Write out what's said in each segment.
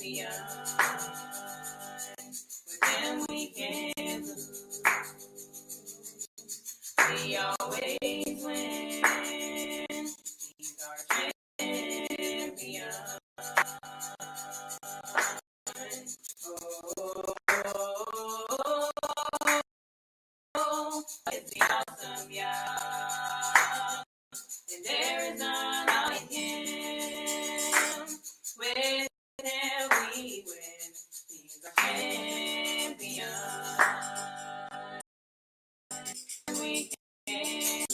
With him we can lose. We always win. He's our champion. Oh, it's the awesome Yah. And there is none like him. With him we win. He's our champion. We can.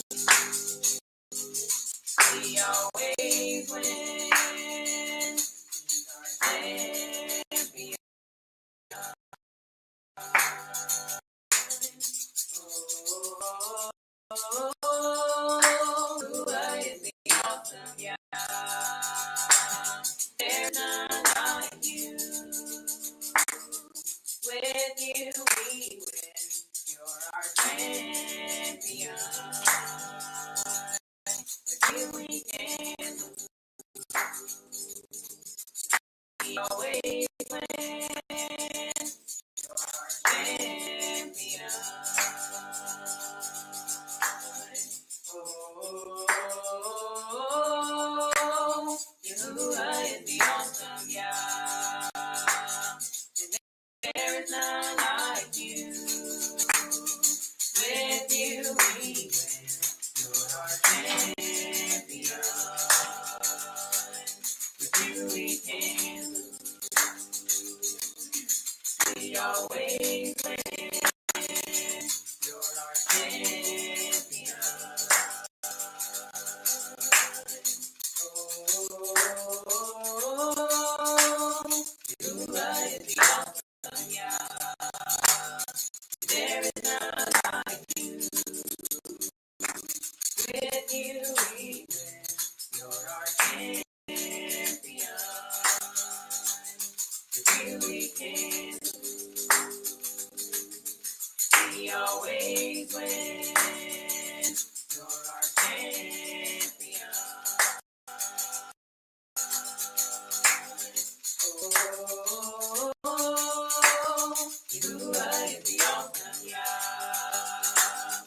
We always win. He's our champion. What is the awesome Yah? There's none like you. With you we win. You're our champion. With you we can. We always win. You're our champion. Yahuwah is the awesome Yah. And there is none like you. With you we win. You're our champion. With you we can lose. We always win. You're our champion. Yahuwah is the awesome Yah. There is none like you. With you we win. You're our champion. With you we can. We always win. You're our champion. Yahuwah is the awesome Yah.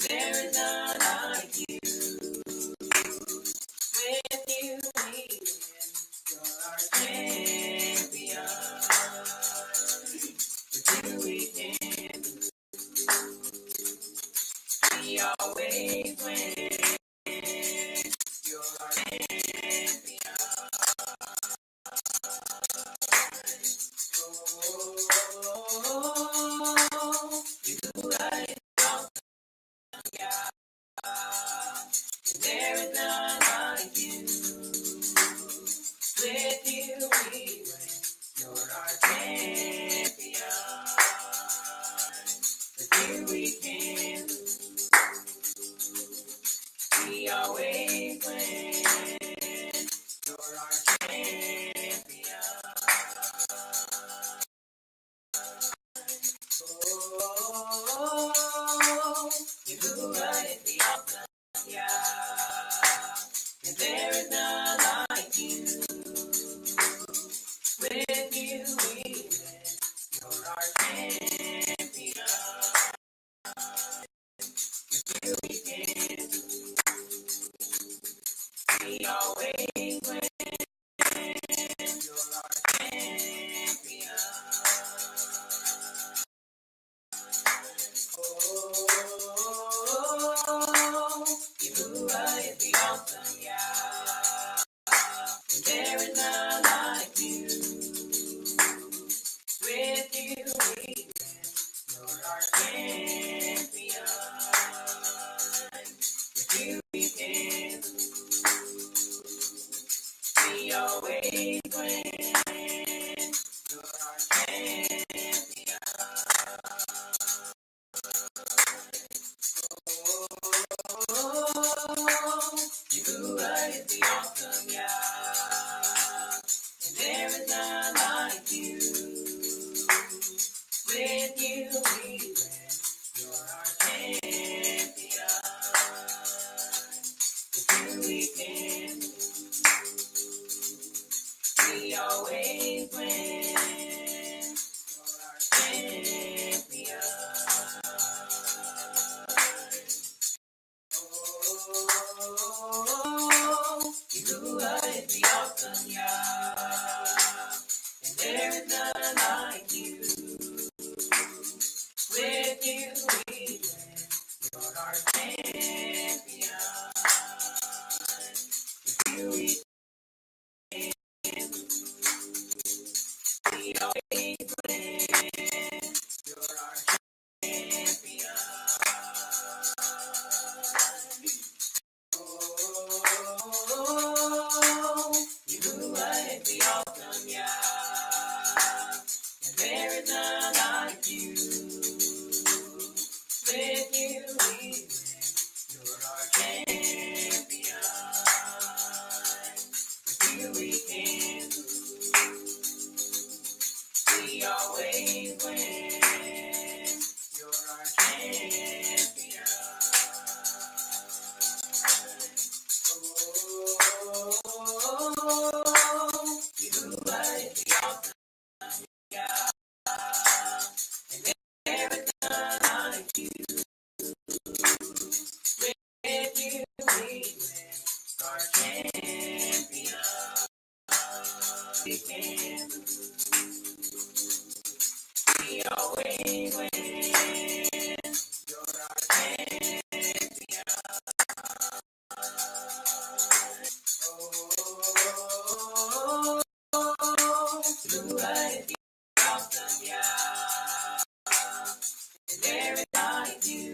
There is none like you. With you we win. You're our champion. With you we can. We always win. You're our champion. Yahuwah is the awesome Yah. There is none like you. With you we win. You're our champion. With you we can. We always win. You're our champion. Yahuwah is the awesome Yah. And there is none like you. With you we win. You're our champion. With you we can. We always win. You're our champion. Yahuwah is the awesome Yah. And there is none like you. With you we win. You're our champion. With you we can. We always win. You're our champion. Yahuwah is the awesome Yah. And there is none like you. With you we win. You're our champion. With you we can. We always win. can we always win. You're our champion. You are the awesome, yeah. There is like you.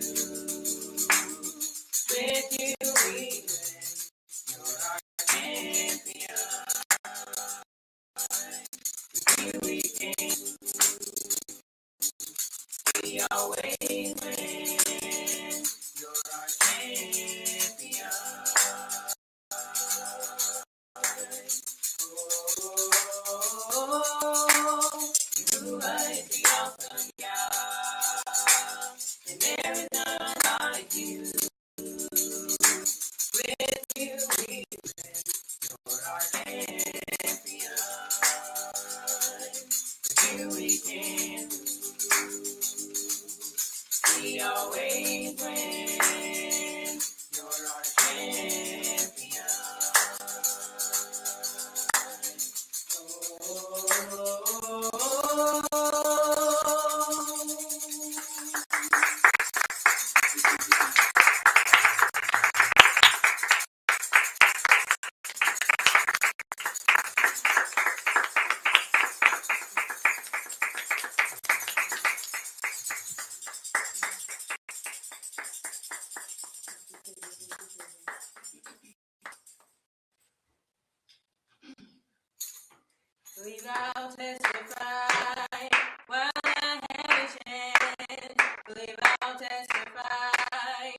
With you we win. You're our champion. With you we can. We always win. You're our champion. You are the awesome God, and there is none like you. With you we win. You're our champion. With you we can. We always win. You're our champion. Believe I'll testify while I have a chance. Believe I'll testify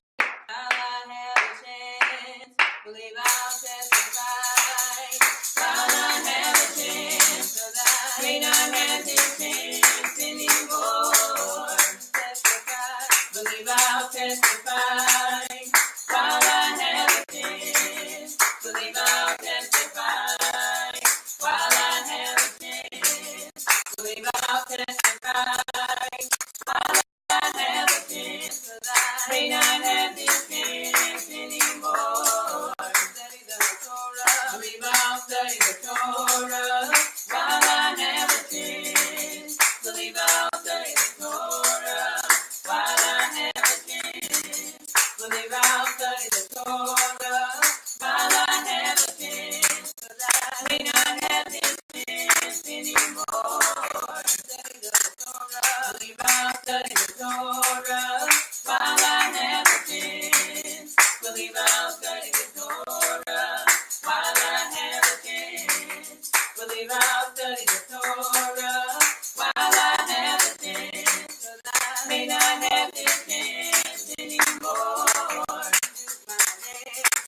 while I have a chance. Believe I'll testify while I have a chance. 'Cause I may not have this chance anymore. Testify. Believe I'll testify while I have a chance. Believe I'll testify while I have a chance. Believe I'll testify while I have a chance. 'Cause I may not have this chance anymore. Study the Torah. Believe I'll study the Torah while I have a chance. Believe I'll study the Torah while I have a chance. Believe I'll study the Torah while I have a chance. 'Cause I may not have this chance anymore. Study the Torah. Believe I'll study the Torah while I have a chance. Believe I'll study the Torah while I have a chance. Believe I'll study the Torah while I have a chance. 'Cause I may not have this chance anymore.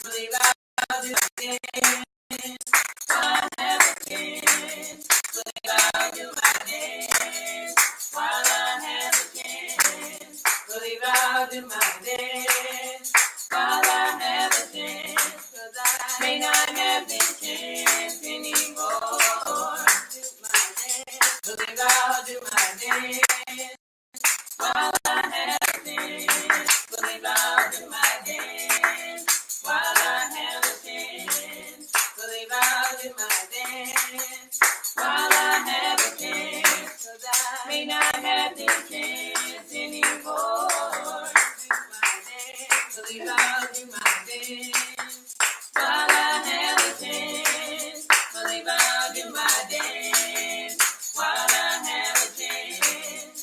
Believe I'll do my dance while I have a chance. Believe I'll do my dance while I have a chance. Believe I'll do my dance while I have a chance. 'Cause I may not have this chance anymore. Believe I'll do my dance while I have a chance. Believe I'll do my dance while I have a chance. Believe I'll do my dance while I have a chance. 'Cause I may not have this chance anymore. Believe I'll do my dance while I have a chance. Believe I'll do my dance while I have a chance.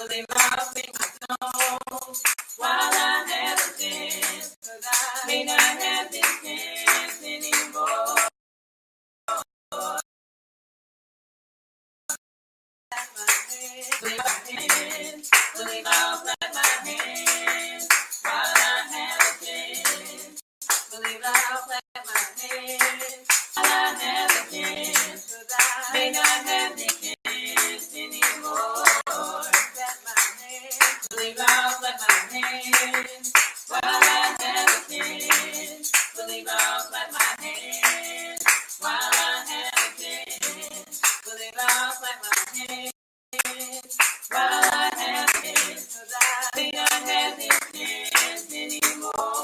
believe I'll sing my song while I have a chance, 'cause I may not have this chance anymore. Believe I can, believe I'll clap my hands while I have a chance. Believe I'll clap my hands while I have a chance, 'cause I may not have the chance anymore. Clap my hands, believe I'll clap my hands while I have a chance. Believe I'll clap my hands while I have a chance. Believe I'll clap my hands while I have a chance, 'cause I may not have this chance anymore.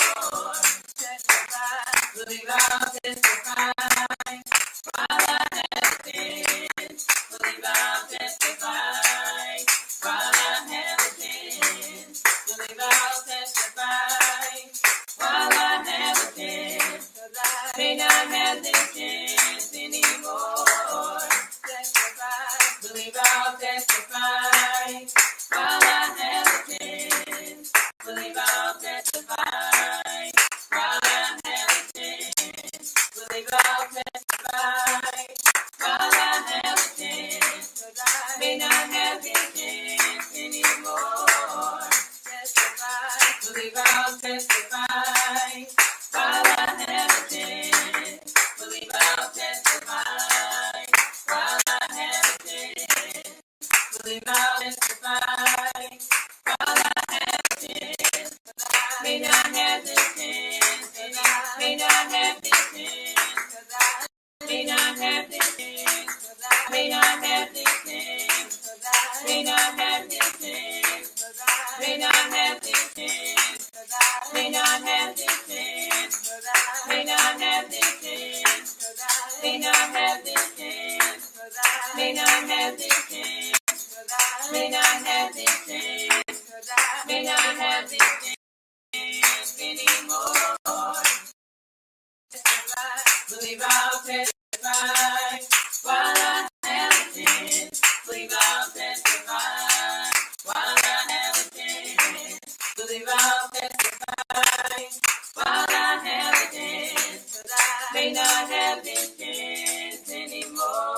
Testify, believe I'll testify while I have a chance. Believe I'll testify while I have a chance. Believe I'll testify while I have a chance, 'cause I may not have this chance anymore. Testify, believe I'll testify while I have a chance. Believe I'll testify while I have a chance. Believe I'll testify while I have a chance, 'cause I may not have this chance anymore. Testify, believe I'll testify while I have a chance. Believe I'll testify while I have a chance. Believe I'll testify while I have a chance. 'Cause I may not have this chance, and I may not have this chance, 'cause I may not have this chance, 'cause I may not have this chance, 'cause I may not have this chance, 'cause I may not have this chance, 'cause I may not have this chance, 'cause I may not have this chance, 'cause I may not have this chance, 'cause I may not have this chance, 'cause I may not have this chance, 'cause I may not have this chance anymore. Testify, believe I'll testify while I have a chance. Believe I'll testify while I have a chance. Believe I'll testify while I have a chance, 'cause I may not have this chance anymore.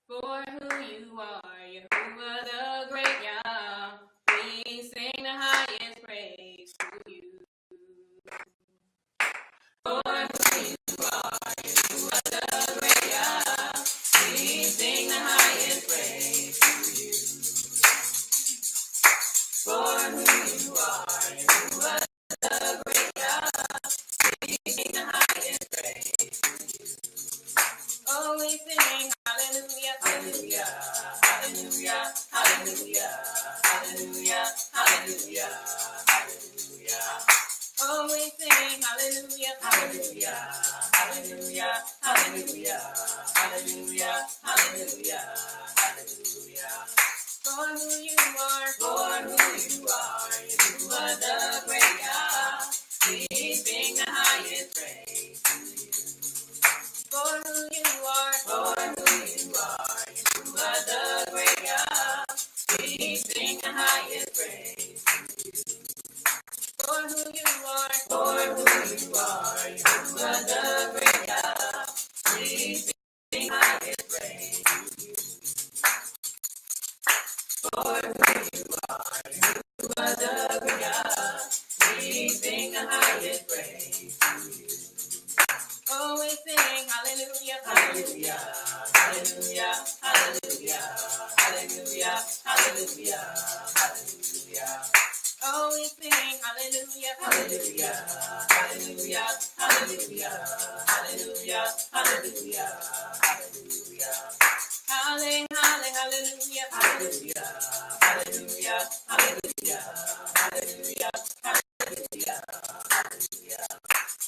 For who you are, Yahuwah the great Yah, we sing the highest praise to you. For who you are, Yahuwah the great Yah, we sing the highest praise to you. For who you are, Yahuwah the great Yah, we sing the highest praise to you. Oh, we sing hallelujah, hallelujah, hallelujah, hallelujah, hallelujah, hallelujah, hallelujah. Oh, we sing hallelujah, hallelujah, hallelujah, hallelujah, hallelujah, hallelujah, hallelujah. For who you are, you are the great God. We sing the highest praise to you. For who you are, you are the great God. We sing the highest praise to you. For who you are, you are the great God. We sing the highest praise to you. For who you are the great God. We sing the highest praise to you. Oh, we sing hallelujah, hallelujah, hallelujah, hallelujah, hallelujah, hallelujah, hallelujah. Oh, we sing hallelujah, hallelujah, hallelujah, hallelujah, hallelujah, hallelujah, hallelujah. Hallelujah, hallelujah, hallelujah, hallelujah, hallelujah. hallelujah, hallelujah, hallelujah.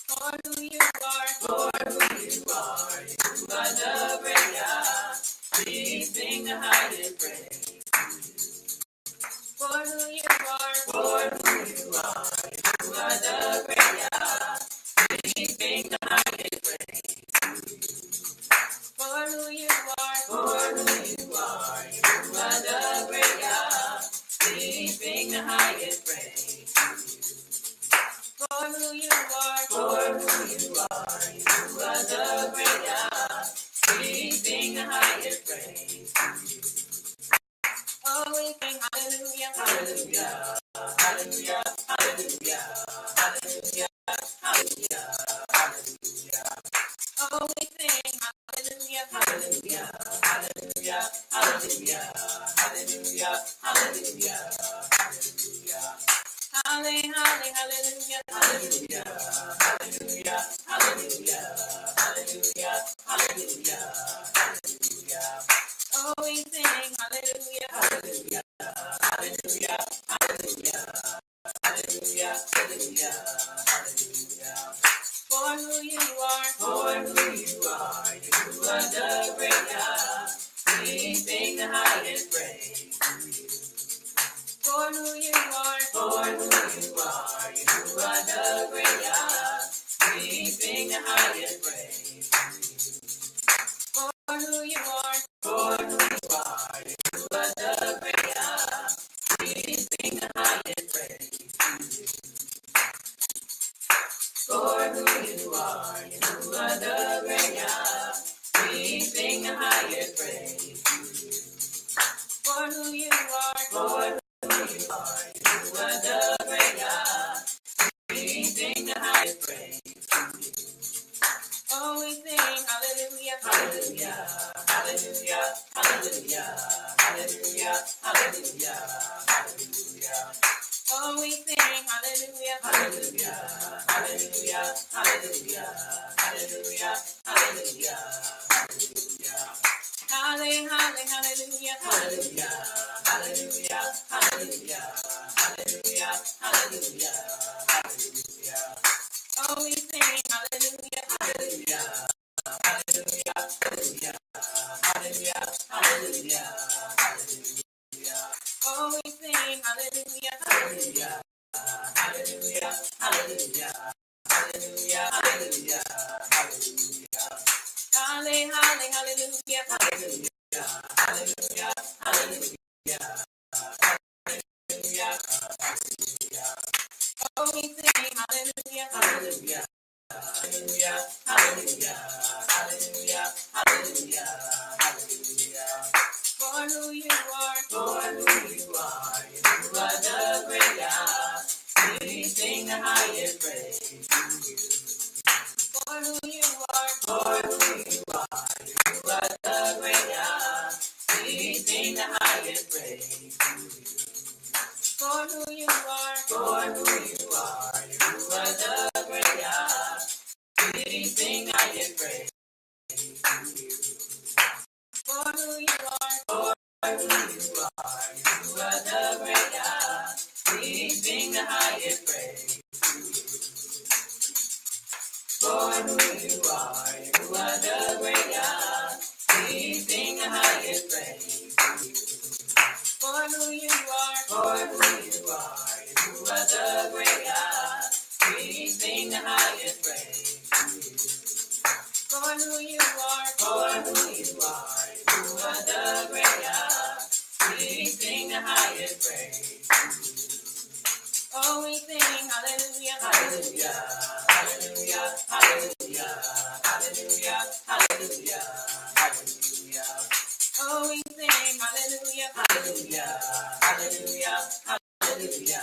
For who you are, for who you are, you are the great God. We sing the highest praise. For who you are, for who you are, you are the great God. We sing the highest praise. For who you are, for who you are, you are the great God. We sing the highest praise. For who you are, for who you are, you are the great God. We sing the highest praise. Oh, we sing hallelujah, hallelujah, hallelujah, hallelujah, hallelujah, hallelujah, hallelujah. Oh, we sing hallelujah, hallelujah, hallelujah, hallelujah, hallelujah, hallelujah, hallelujah. Hallelujah, hallelujah, hallelujah, hallelujah, hallelujah, hallelujah, hallelujah, hallelujah. Oh, we sing hallelujah, hallelujah, hallelujah, hallelujah, hallelujah, hallelujah, hallelujah. For who you are, you are the great God. We sing the highest praise. For who you are, you are the great God. We sing the highest praise. For who you are, you are the great God. We sing the highest praise. For who you are the great God. We sing the highest praise. For who you are, you are the great God. We sing the highest praise. Oh, we sing hallelujah, hallelujah, hallelujah, hallelujah, hallelujah, hallelujah, hallelujah. Oh, we sing hallelujah, hallelujah, hallelujah, hallelujah, hallelujah, hallelujah, hallelujah. Hallelujah, hallelujah, hallelujah, hallelujah, hallelujah, hallelujah, hallelujah, hallelujah. Oh, we sing hallelujah, hallelujah, hallelujah, hallelujah, hallelujah, hallelujah, hallelujah. Oh, we sing hallelujah, hallelujah, hallelujah, hallelujah, hallelujah, hallelujah, hallelujah. Hallelujah, hallelujah, hallelujah, hallelujah, hallelujah, hallelujah, hallelujah. Oh, we sing hallelujah, hallelujah, hallelujah, hallelujah, hallelujah, hallelujah, hallelujah. For who you are, you are the great God. We sing the highest praise. For who you are, you are the great God. We sing the highest praise. For who you are, you are the great God. We sing the highest praise. For who you are, you are the great God. We sing the highest praise. For who you are the great God. We sing the highest praise. For who you are, the great God. We sing the highest praise. For who you are, the great God. We sing the highest praise. Oh, we sing hallelujah, hallelujah, hallelujah, hallelujah, hallelujah, hallelujah, hallelujah. Oh, we sing hallelujah, hallelujah, hallelujah, hallelujah,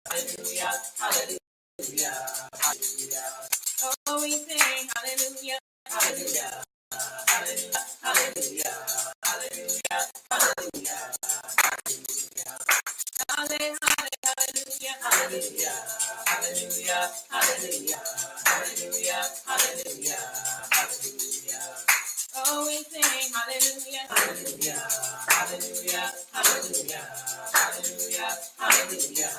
hallelujah, hallelujah, hallelujah. Oh, we sing hallelujah, hallelujah, hallelujah, hallelujah, hallelujah, hallelujah, hallelujah. Hallelujah, hallelujah, hallelujah, hallelujah, hallelujah, hallelujah, hallelujah, hallelujah. Oh, we sing hallelujah, hallelujah, hallelujah, hallelujah, hallelujah, hallelujah,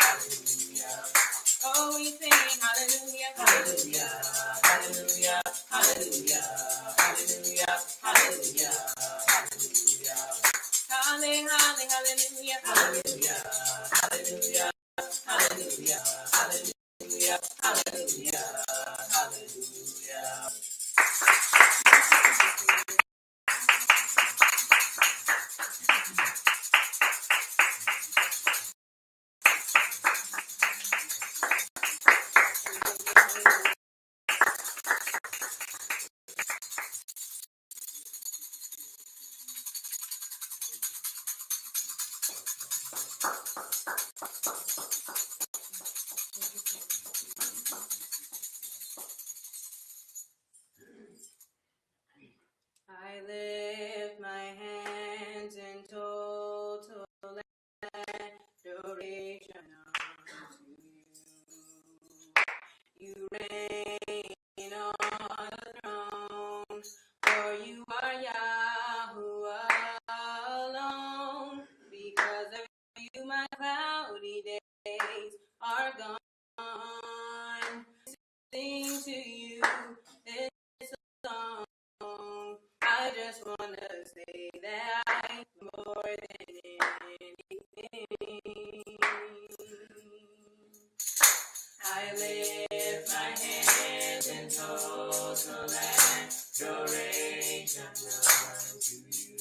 hallelujah. Oh, we sing hallelujah, hallelujah, hallelujah, hallelujah, hallelujah, hallelujah, hallelujah. Hallelujah, hallelujah, hallelujah, hallelujah, hallelujah, hallelujah, hallelujah, hallelujah. I lift my hands in total adoration unto you. You reign on the throne, for you are Yahuwah alone. Because of you, my cloudy days are gone. Sing to you this song. I just want to say that I'm more than anything. I lift my hands in total adoration unto you.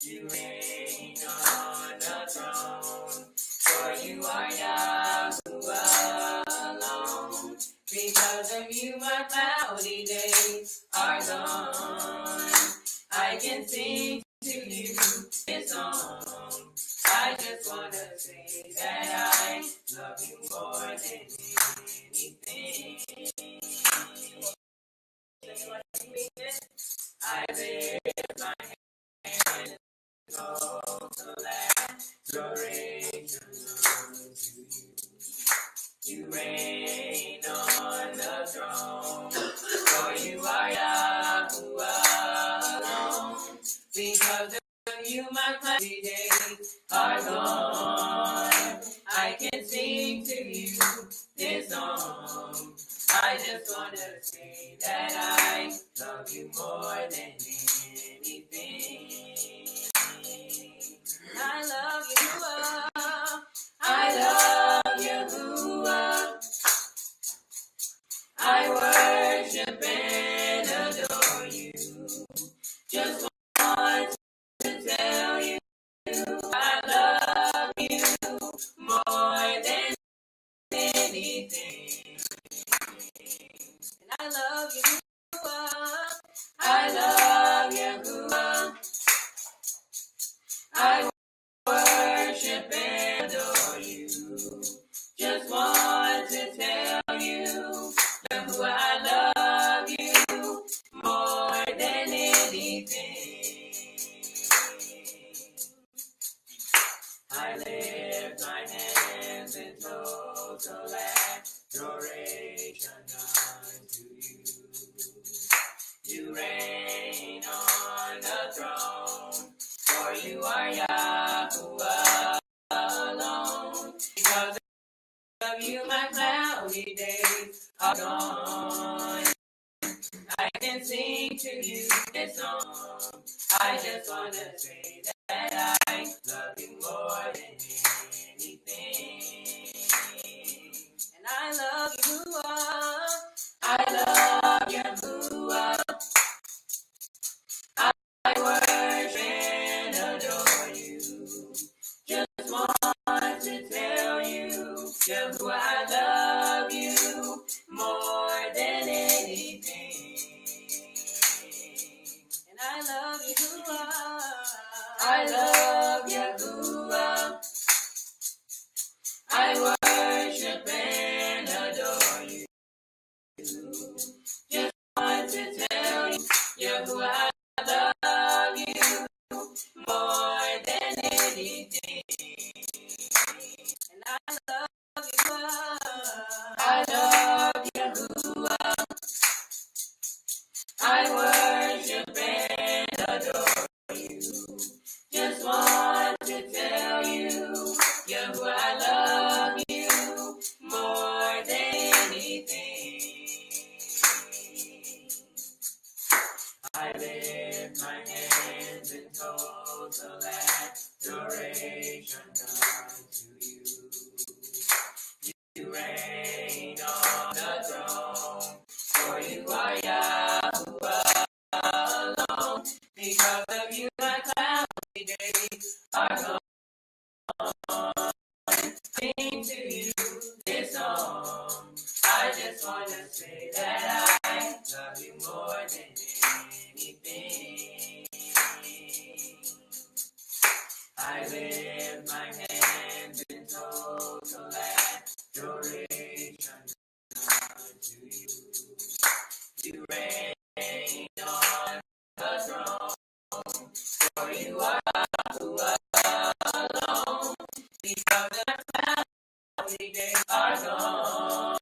You reign on the throne, for you are Yahuwah alone. Because of you, my cloudy days are gone. I can sing to you this song. I just want to say that I love you more than anything. I lift my hands in total adoration unto you. You reign on the throne, for you are Yahuwah alone. Because of you, my cloudy days are gone. I can sing to you this song. I just want to say that I love you more than anything. I love you. I love Yahuwah. I worship and adore you. Just want to tell you I love you more than anything. And I love Yahuwah. I love Yahuwah. I worship and adore you. Just want to tell you, Yahuwah, I love you more than anything. I lift my hands in total adoration unto you. You reign on the throne, for you are Yahuwah alone. Because of you, my cloudy days are gone. I can sing to you this song. I just want to say that I love you more than anything. And I love you. I love Yahuwah. I worship and adore you. Just want to tell you, Yahuwah, I love you more than anything. And I love Yahuwah. I love Yahuwah. I worship and adore you. Just want to tell you, Yahuwah, I love you more than anything. And I love you. Yahuwah, I love you more than anything. I lift my hands in total adoration unto you. You reign on the throne, for you are Yahuwah alone. Because of you, my cloudy days are gone. Sing to you this song. I just want to say that I love you more than anything. I lift my hands in total adoration unto you. You reign on the throne, for you are alone. Because the cloudy days are gone,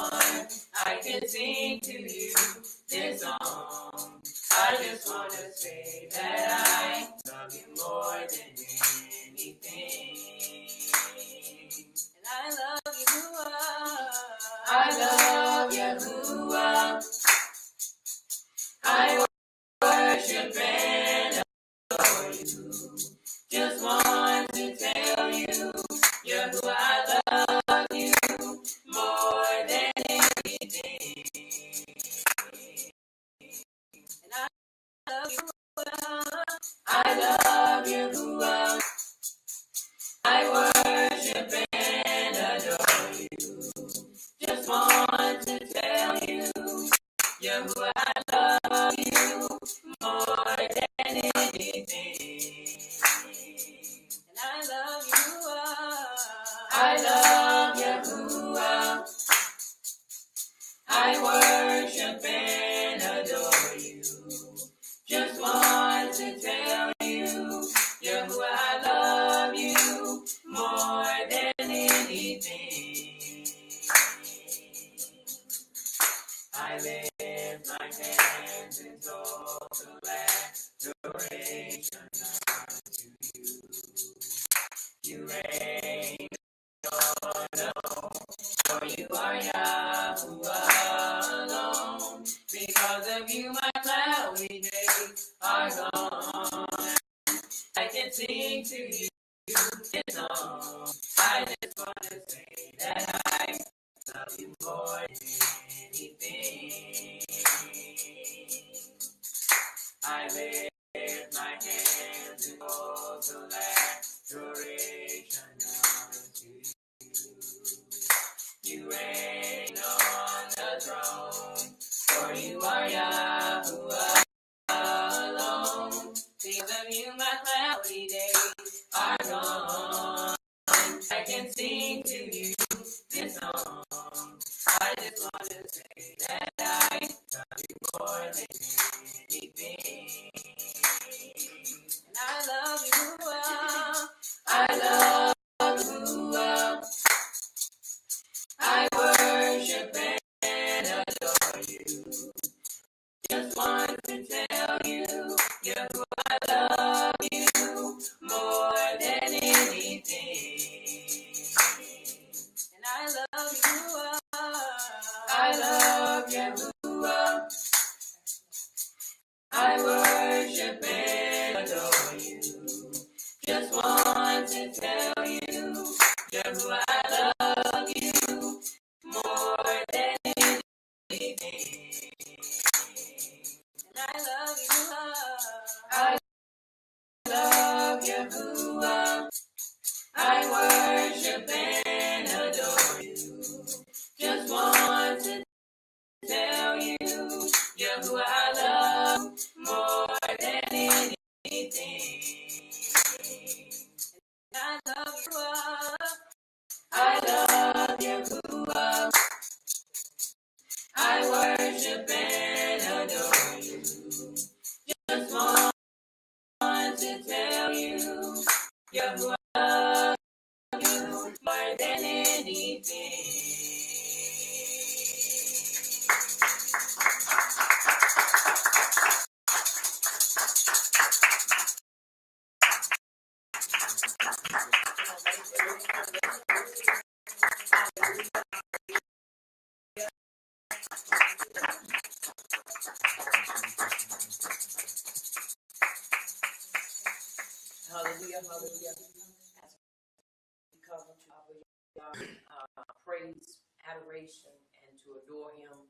I can sing to you this song. I just want to say that I love you more than anything. And I love Yahuwah. I love Yahuwah. I worship and adore you. Just want to tell you, Yahuwah, I love you more than anything. And I love Yahuwah. I love Yahuwah. I worship and adore you. Just want to tell you, Yahuwah, I love you more than anything. And I love Yahuwah. I love Yahuwah. I worship and adore you. Just want to tell you, Yahuwah, I love you more than anything. I lift my hands in total adoration unto you. You reign on the throne, for you are Yahuwah alone. Because of you, my cloudy days are gone. I can sing to you this song. I just want to say that I love you more than anything. I lift my hands in total adoration unto you. You reign on the throne, for you are Yahuwah alone. Because of you, my cloudy days are gone. I can sing to you this song. I just want to say that I love you more than anything. And I love Yahuwah. I love Yahuwah. I worship and adore you. Just want to tell you, Yahuwah, I love you more than anything. And I love Yahuwah. I love Yahuwah. I worship and adore you. Just want to tell you, Yahuwah, I love you more than anything. And I love Yahuwah. I love Yahuwah. I worship and adore you. Just want to tell you, Yahuwah, I love more than anything. I love Yahuwah. I love Yahuwah. I worship and adore you. Just want to tell you, Yahuwah, I love you more than anything. praise, adoration, and to adore him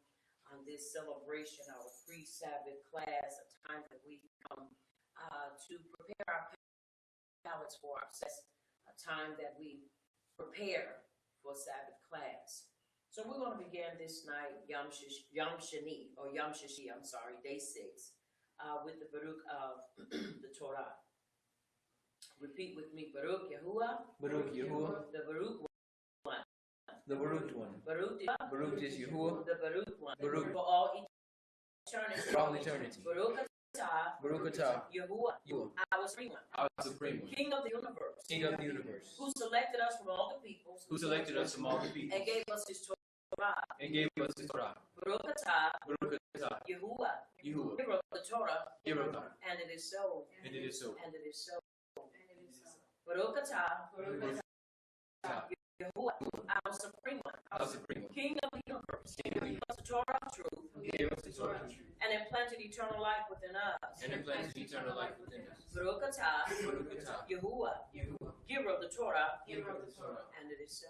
on this celebration, our pre-Sabbath class, a time that we come to prepare our palates for our session, a time that we prepare for Sabbath class. So we're going to begin this night, Yom Shani, or Yom Shishi, I'm sorry, day 6, with the Baruch of the Torah. Repeat with me, Baruch Yahuwah. Baruch Yahuwah. The Baruch one. The Baruch one. Baruch is Yahuwah. The Baruch one. Baruch. For all eternity. For all eternity. Baruch atah. Baruch atah. Yahuwah. Our Supreme One. Our Supreme One. King of the universe. King of the universe. Who selected us from all the peoples. And gave us his Torah. Baruch atah. Yahuwah. Giver of the Torah. And it is so. And it is so. Baruch atah. Yahuwah, our Supreme One. King of the universe. Gave us the Torah of truth. And implanted eternal life within us. Baruch atah. Yahuwah. Giver of the Torah. And it is so.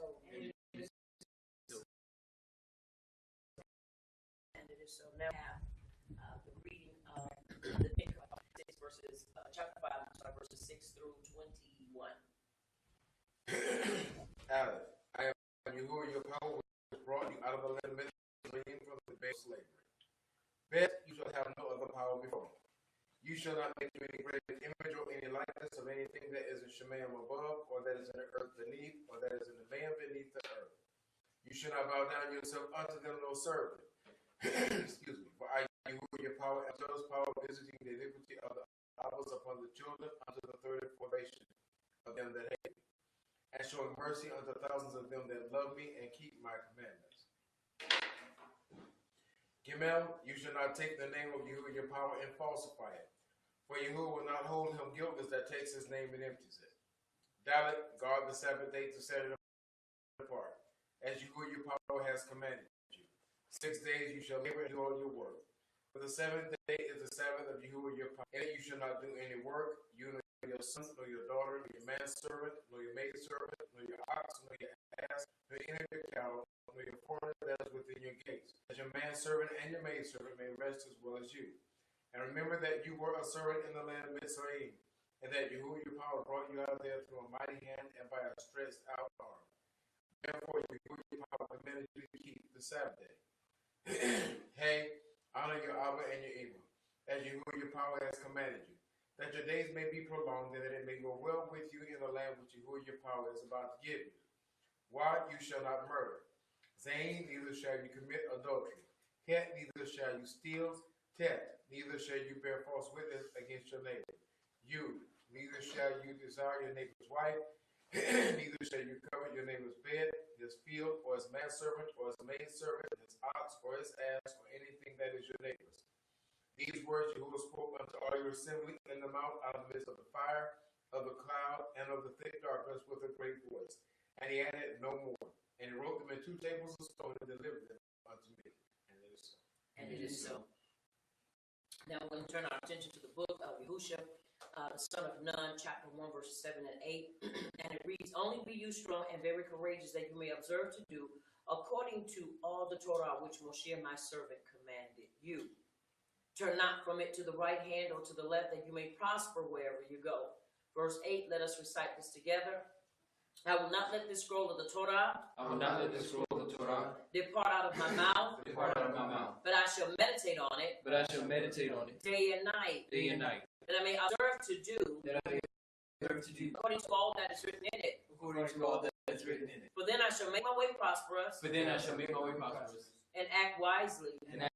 Now we have the reading of the chapter 5, verses 6 through 21. Aleph, I am Yahuwah, your power, which brought you out of the land of Mitzrayim from the bed of slavery. Bet you shall have no other power before me. You shall not make you any graven image or any likeness of anything that is in Shemayim above, or that is in the earth beneath, or that is in the man beneath the earth. You shall not bow down yourself unto them, nor serve them. Excuse me. For I, Yahuwah, your power, and jealous power, visiting the iniquity of the fathers upon the children unto the third and fourth generation of them that hate me, and showing mercy unto thousands of them that love me and keep my commandments. Gimel, you shall not take the name of Yahuwah, your power, and falsify it. For Yahuwah will not hold him guiltless that takes his name and empties it. Dalet, guard the Sabbath day to set it apart, as Yahuwah, your power, has commanded you. 6 days you shall labor and do all your work. For the 7th day is the Sabbath of Yahuwah, your power. And you shall not do any work, you nor your son, nor your daughter, nor your manservant, nor your maidservant, nor your ox, nor your ass, nor any of your cattle, nor your foreigner that is within your gates, that your manservant and your maidservant may rest as well as you. And remember that you were a servant in the land of Mitzrayim, and that Yahuwah your power brought you out of there through a mighty hand and by a stretched out arm. Therefore Yahuwah your power commanded you to keep the Sabbath day. Hey, honor your Abba and your Ima, as Yahuwah your power has commanded you, that your days may be prolonged, and that it may go well with you in the land which Yahuwah your power is about to give you. Why? You shall not murder. Zain, neither shall you commit adultery. Het, neither shall you steal. Tet, neither shall you bear false witness against your neighbor. You, neither shall you desire your neighbor's wife. Neither shall you covet your neighbor's bed, his field, or his manservant, or his maidservant, his ox, or his ass, or anything that is your neighbor's. These words Yahuwah spoke unto all your assembly in the mount out of the midst of the fire, of the cloud, and of the thick darkness with a great voice. And he added no more. And he wrote them in 2 tables of stone and delivered them unto me. And it is so. And it is so. Now we're going to turn our attention to the book of Yahushua, the son of Nun, chapter 1, verses 7 and 8. And it reads, Only be you strong and very courageous, that you may observe to do according to all the Torah which Moshe my servant commanded you. Turn not from it to the right hand or to the left, that you may prosper wherever you go. Verse 8, let us recite this together. I will not let this scroll of the Torah depart out of my mouth. But I shall meditate on it. Day and night. That I may observe to do. According to all that is written in it. For then I shall make my way prosperous. And act wisely. Now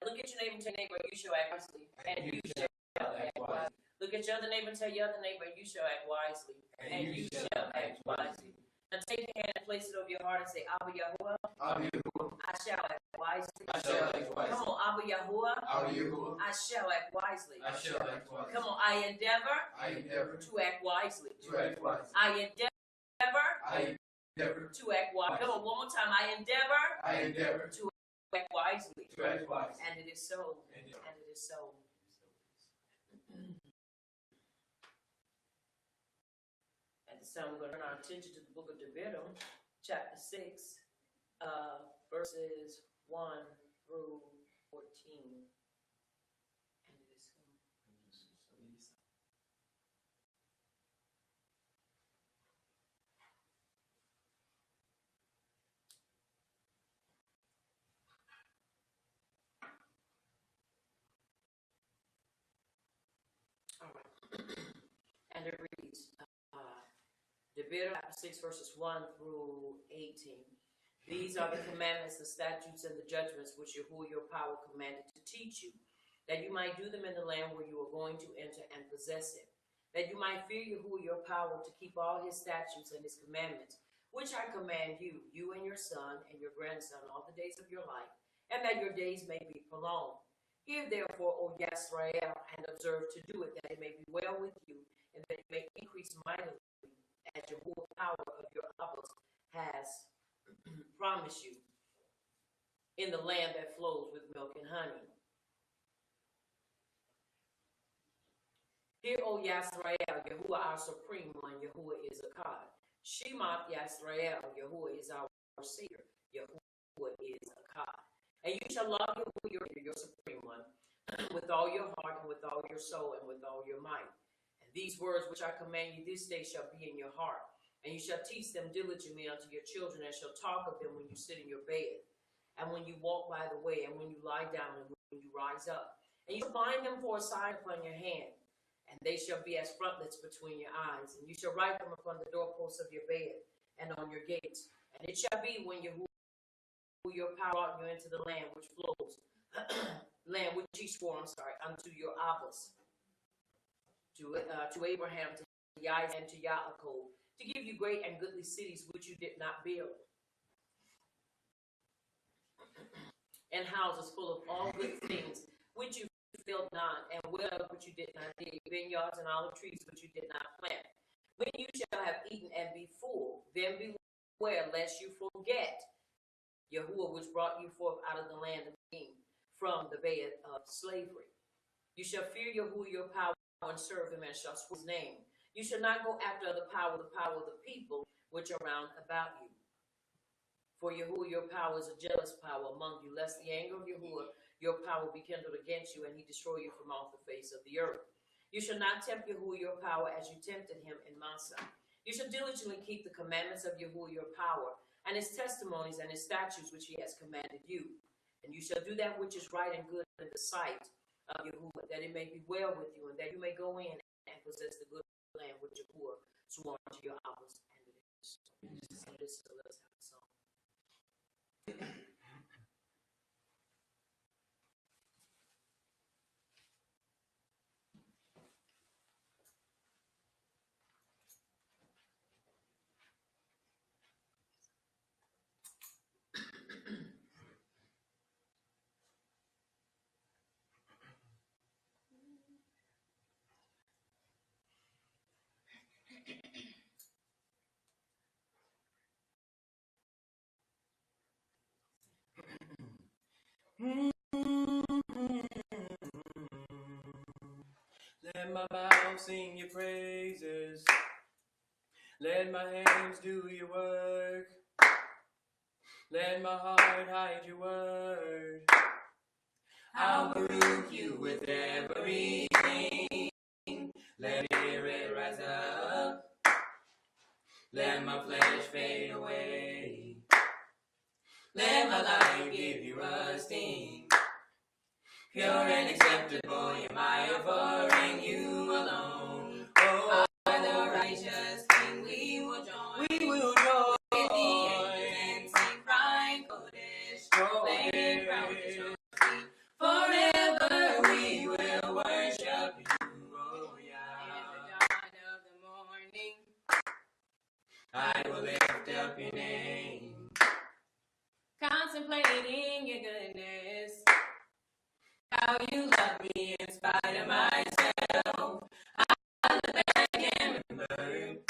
look at your neighbor and tell your neighbor, you shall act wisely. And you shall act wisely. Look at your other neighbor and tell your other neighbor, you shall act wisely. And you shall act wisely. Now take your hand and place it over your heart and say, Abba Yahuwah, I shall act wisely. Come on, Abba Yahuwah, I shall act wisely. Come on, I endeavor to act wisely. I endeavor to act wisely. Come on, one more time. I endeavor to act wisely. And it is so. And it is so. So I'm going to turn our attention to the book of Deuteronomy, chapter 6, verses 1 through 14. All right. And it reads, Deuteronomy chapter 6, verses 1 through 18. These are the commandments, the statutes, and the judgments which Yahuwah your power commanded to teach you, that you might do them in the land where you are going to enter and possess it, that you might fear Yahuwah your power to keep all his statutes and his commandments, which I command you, you and your son and your grandson, all the days of your life, and that your days may be prolonged. Hear therefore, O Yisrael, and observe to do it, that it may be well with you, and that it may increase mightily, as Yahuwah power of your fathers has promised you, in the land that flows with milk and honey. Hear, O Yisrael, Yahuwah our supreme one, Yahuwah is a God. Shema Yisrael, Yahuwah is our Savior, Yahuwah is a God. And you shall love Yahuwah your supreme one, with all your heart and with all your soul and with all your might. And these words which I command you this day shall be in your heart. And you shall teach them diligently unto your children, and shall talk of them when you sit in your bed, and when you walk by the way, and when you lie down, and when you rise up. And you shall bind them for a sign upon your hand, and they shall be as frontlets between your eyes. And you shall write them upon the doorposts of your bed, and on your gates. And it shall be when Yahuwah your power brought you into the land which flows, land which he swore, unto your Abbas, to Abraham, to Isaac, and to Yaakov, to give you great and goodly cities which you did not build, and houses full of all good things which you filled not, and wells which you did not dig, vineyards and olive trees which you did not plant. When you shall have eaten and be full, then beware lest you forget Yahuwah which brought you forth out of the land of Egypt, from the bed of slavery. You shall fear Yahuwah your power, and serve him, and shall swear his name. You shall not go after the power of the people which are round about you. For Yahuwah your power is a jealous power among you, lest the anger of Yahuwah your power be kindled against you, and he destroy you from off the face of the earth. You shall not tempt Yahuwah your power as you tempted him in Massah. You shall diligently keep the commandments of Yahuwah your power, and his testimonies and his statutes which he has commanded you. And you shall do that which is right and good in the sight of Yahuwah, that it may be well with you, and that you may go in and possess the good land which Yahuwah swore to your fathers. And it is. So let's have a song. Let my mouth sing your praises. Let my hands do your work. Let my heart hide your word. I'll prove you with everything. Let me hear it rise up. Let my flesh fade away. Let my life give you a sting. Pure and acceptable, you're my offering, you alone. Oh, the righteous King, we will join. We will join. With the angels and sing crying Kodesh. Lay crown at your feet. Forever we will worship you, oh yeah. In the dawn of the morning, I will lift up your name. Contemplating your goodness, How you love me in spite of myself. I look back and remember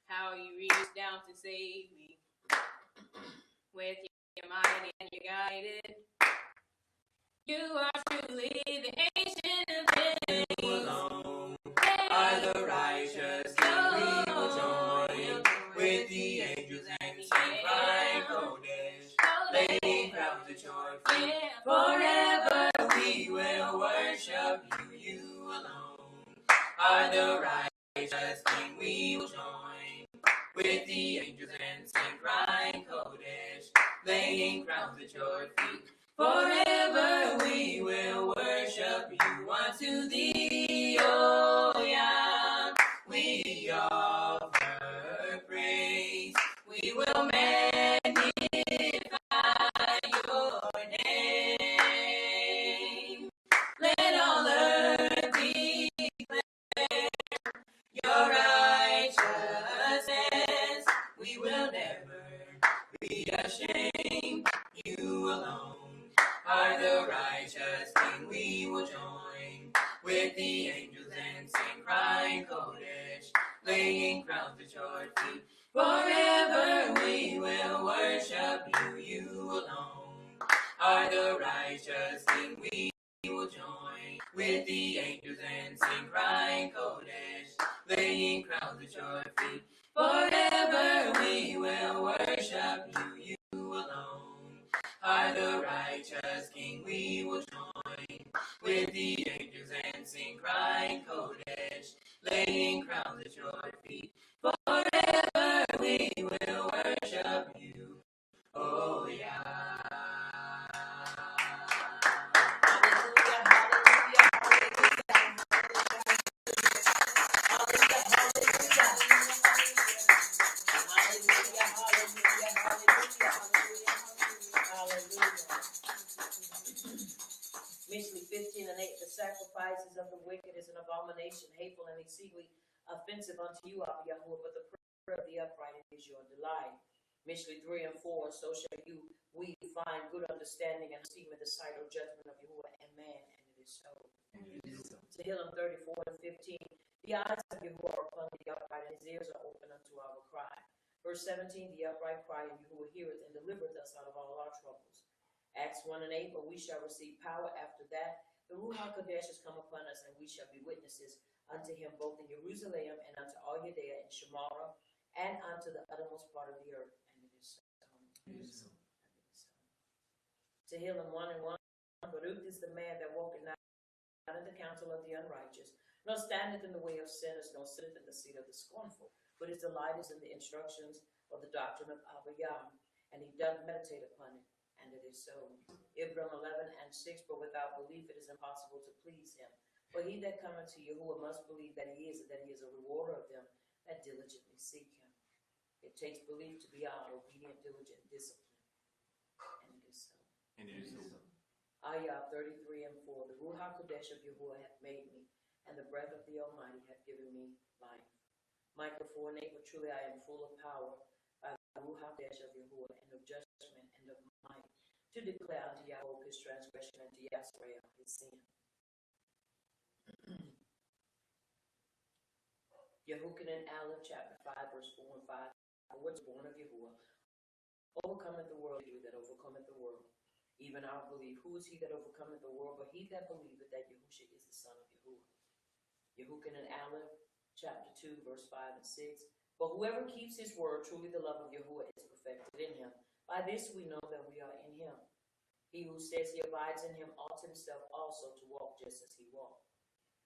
how you reached down to save me. With your mighty and your guided, you are truly the ancient of days. you alone are the righteous King we will join. with the angels and sing crying Kodesh, laying crowns at your feet. Forever we will worship you unto thee, O Yah. We offer praise, we will magnify your name. Let all earth declare your righteousness. We will never be ashamed. You alone are the righteous King. We will join with the angels and sing crying Kodesh, laying crowns at your feet. Forever we will worship you. You alone are the righteous King. We will join with the angels and sing crying Kodesh, laying crowns at your feet. Forever we will worship you. You alone are the righteous King. We will join with the angels and sing crying Kodesh, laying crowns at your feet. Forever we will worship you, oh yeah. Hallelujah, hallelujah, hallelujah, hallelujah, Mishley 15 and 8, the sacrifices of the wicked is an abomination, hateful and exceedingly offensive unto you, Abba Yahuwah, but the prayer of the upright is your delight. Mishley 3 and 4, so shall we find good understanding and esteem in the sight or judgment of Yahuwah and man, and it is so. Tehillim 34 and 15, the eyes of Yahuwah are upon the upright, and his ears are open unto our cry. Verse 17, the upright cry, and Yahuwah heareth and delivereth us out of all our troubles. Acts 1 and 8, but we shall receive power after that. The Ruach HaKodesh has come upon us, and we shall be witnesses unto him both in Jerusalem and unto all Judea and Shamara, and unto the uttermost part of the earth. And it is so. Tehillim 1 and 1, Baruch is the man that walketh not in the counsel of the unrighteous, nor standeth in the way of sinners, nor sitteth in the seat of the scornful, but his delight is in the instructions of the doctrine of Abba Yah, and he doth meditate upon it. And it is so. Ibram 11 and 6, but without belief it is impossible to please him. For he that cometh to Yahuwah must believe that he is, and that he is a rewarder of them that diligently seek him. It takes belief to be our obedient, diligent discipline. And it is so. And it is so. Ayah 33 and 4, the Ruach HaKodesh of Yahuwah hath made me, and the breath of the Almighty hath given me life. Micah 4 and 8, but truly I am full of power by the Ruach HaKodesh of Yahuwah, and of judgment and of might, to declare unto Yahweh his transgression, and to Yasrael his sin. Yehukanan Aleph, chapter 5, verse 4 and 5. For what's born of Yahuwah overcometh the world, he that overcometh the world. Even our belief, who is he that overcometh the world, but he that believeth that Yahushua is the Son of Yahuwah. Yehukanan Aleph, chapter 2, verse 5 and 6. But whoever keeps his word, truly the love of Yahuwah is perfected in him. By this we know that we are in him. He who says he abides in him ought himself also to walk just as he walked.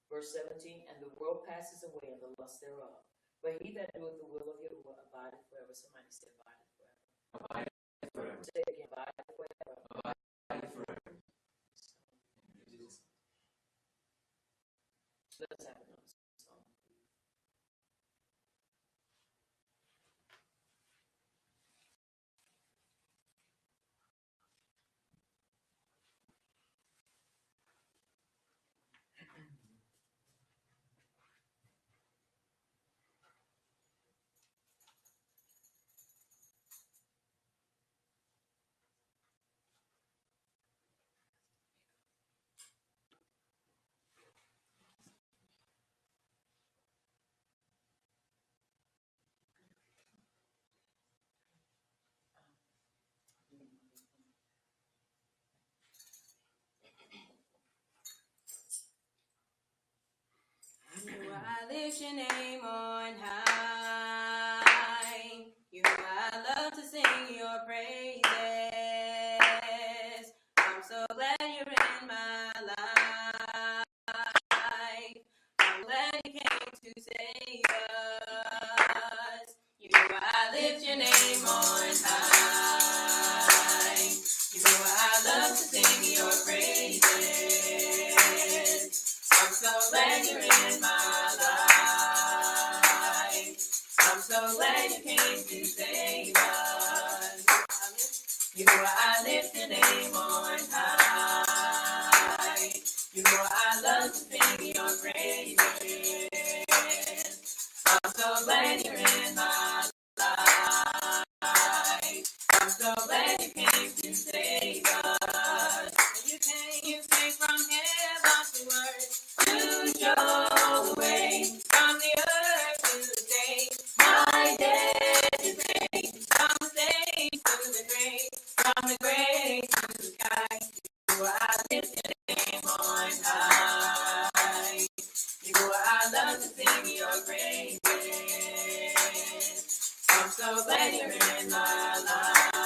Verse 17, and the world passes away and the lust thereof. But he that doeth the will of Yahuwah abideth forever. Somebody say abideth forever. Abideth forever. Say it again, abideth forever. Abideth forever. Let's have another song. I lift your name on high. You, I love to sing your praises. I'm so glad you're in my life. I'm glad you came to save us. You, I lift your name on high. You know I love to sing your praises. I'm so glad you're in my life. I'm so glad you came to save us. You know I lift your name on high. You know I love to sing your praises. I'm so glad you're in my life. I'm so glad you came to save us. You came from heaven to earth to show the way from the earth to the state. My dead is made from the state to the grave, from the grave to the sky. You know I lift your name on high. You know I love to sing your praises. I'm so glad you're in my life.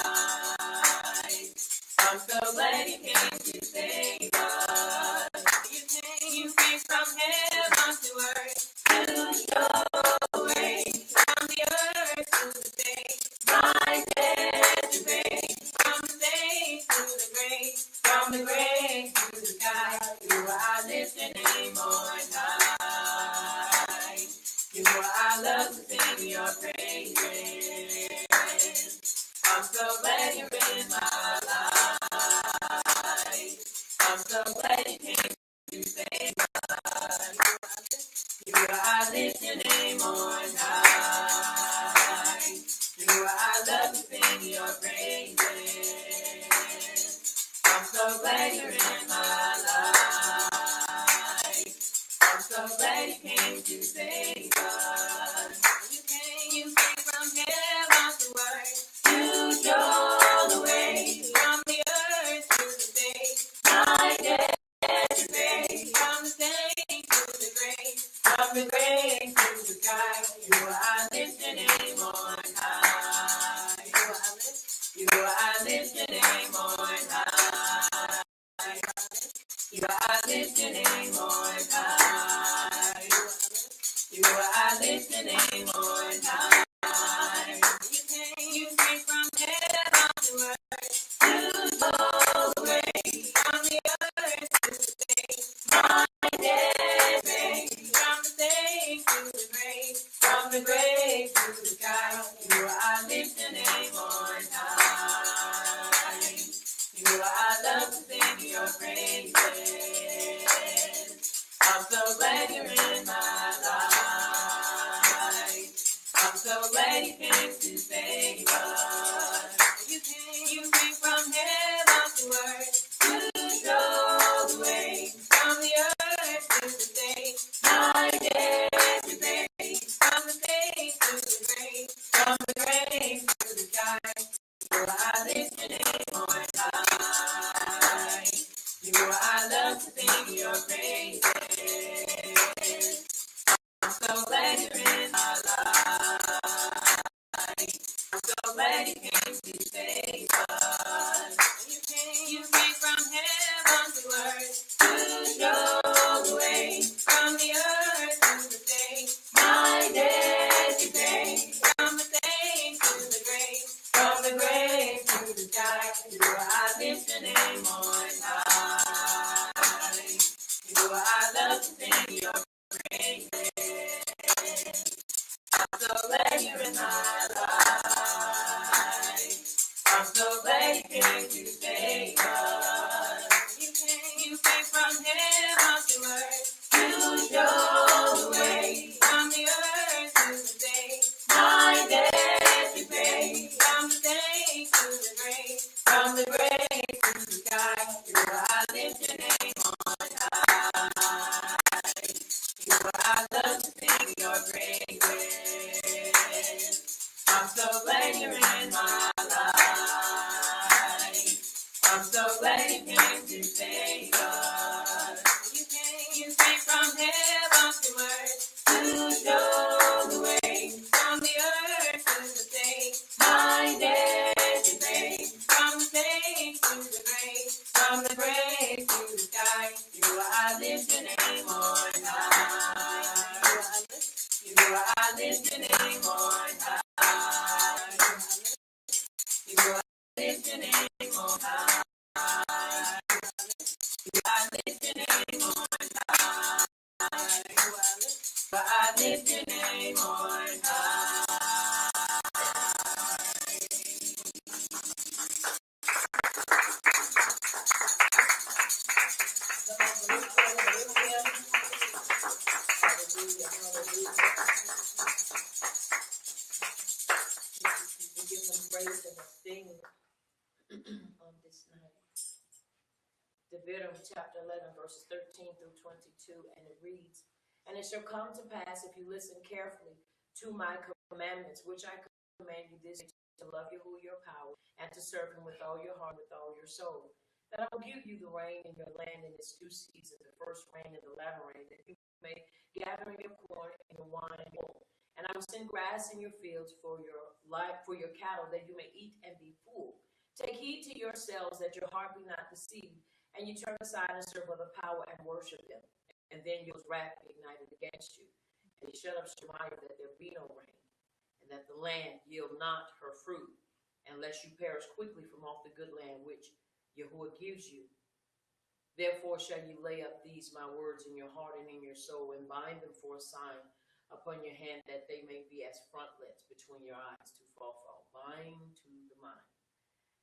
I'm so glad you came to save us. You came from heaven to earth to show the way from the earth to the state. My dead to grave, from the state to the grave, from the grave to the sky. You know I lift your name on high. You know I love to sing your praises. I'm so glad you're in my life. I'm so glad you came to save us. You know I lift your name on high. You know I love to sing your praises. I'm so glad you're in my life. I'm so glad you came to save us. You came from heaven to earth to show the way from the earth to the state. My dead to grave, from the state to the grave, from the grave to the sky. You know I lift your name on high. You know I lift your name on high. You know I lift your name on high. You know I lift your name on high. You came from heaven to earth to show the way from the earth to the state. My dead grave, from the state to the grave, from the grave to the sky. You know I lift your name on high. You know I love to sing your praises. I'm so glad you're in my life. I'm so glad you came to save us. You came from heaven to earth to show the way from the earth to the state. My dead to grave, from the state to the grave, from the grave to the sky. You know I lift your name on high. You know I love to sing your praises. I'm so glad you're in my life. I'm so glad you came to save us. You came raising a thing on this night. Deuteronomy chapter 11, verses 13 through 22, and it reads, "And it shall come to pass, if you listen carefully to my commandments, which I command you this day, to love Yahuwah your power, and to serve him with all your heart, with all your soul, that I will give you the rain in your land in its due season, the first rain and the latter rain, that you may gather in your corn and your wine and your oil. And I will send grass in your fields for your life, for your cattle, that you may eat and be full. Take heed to yourselves, that your heart be not deceived, and you turn aside and serve other power and worship them. And then your wrath be ignited against you. And you shut up Shemaiah, that there be no rain, and that the land yield not her fruit, unless you perish quickly from off the good land which Yahuwah gives you. Therefore shall you lay up these my words in your heart and in your soul, and bind them for a sign upon your hand, that they may be as frontlets between your eyes to fall. Bind to the mind.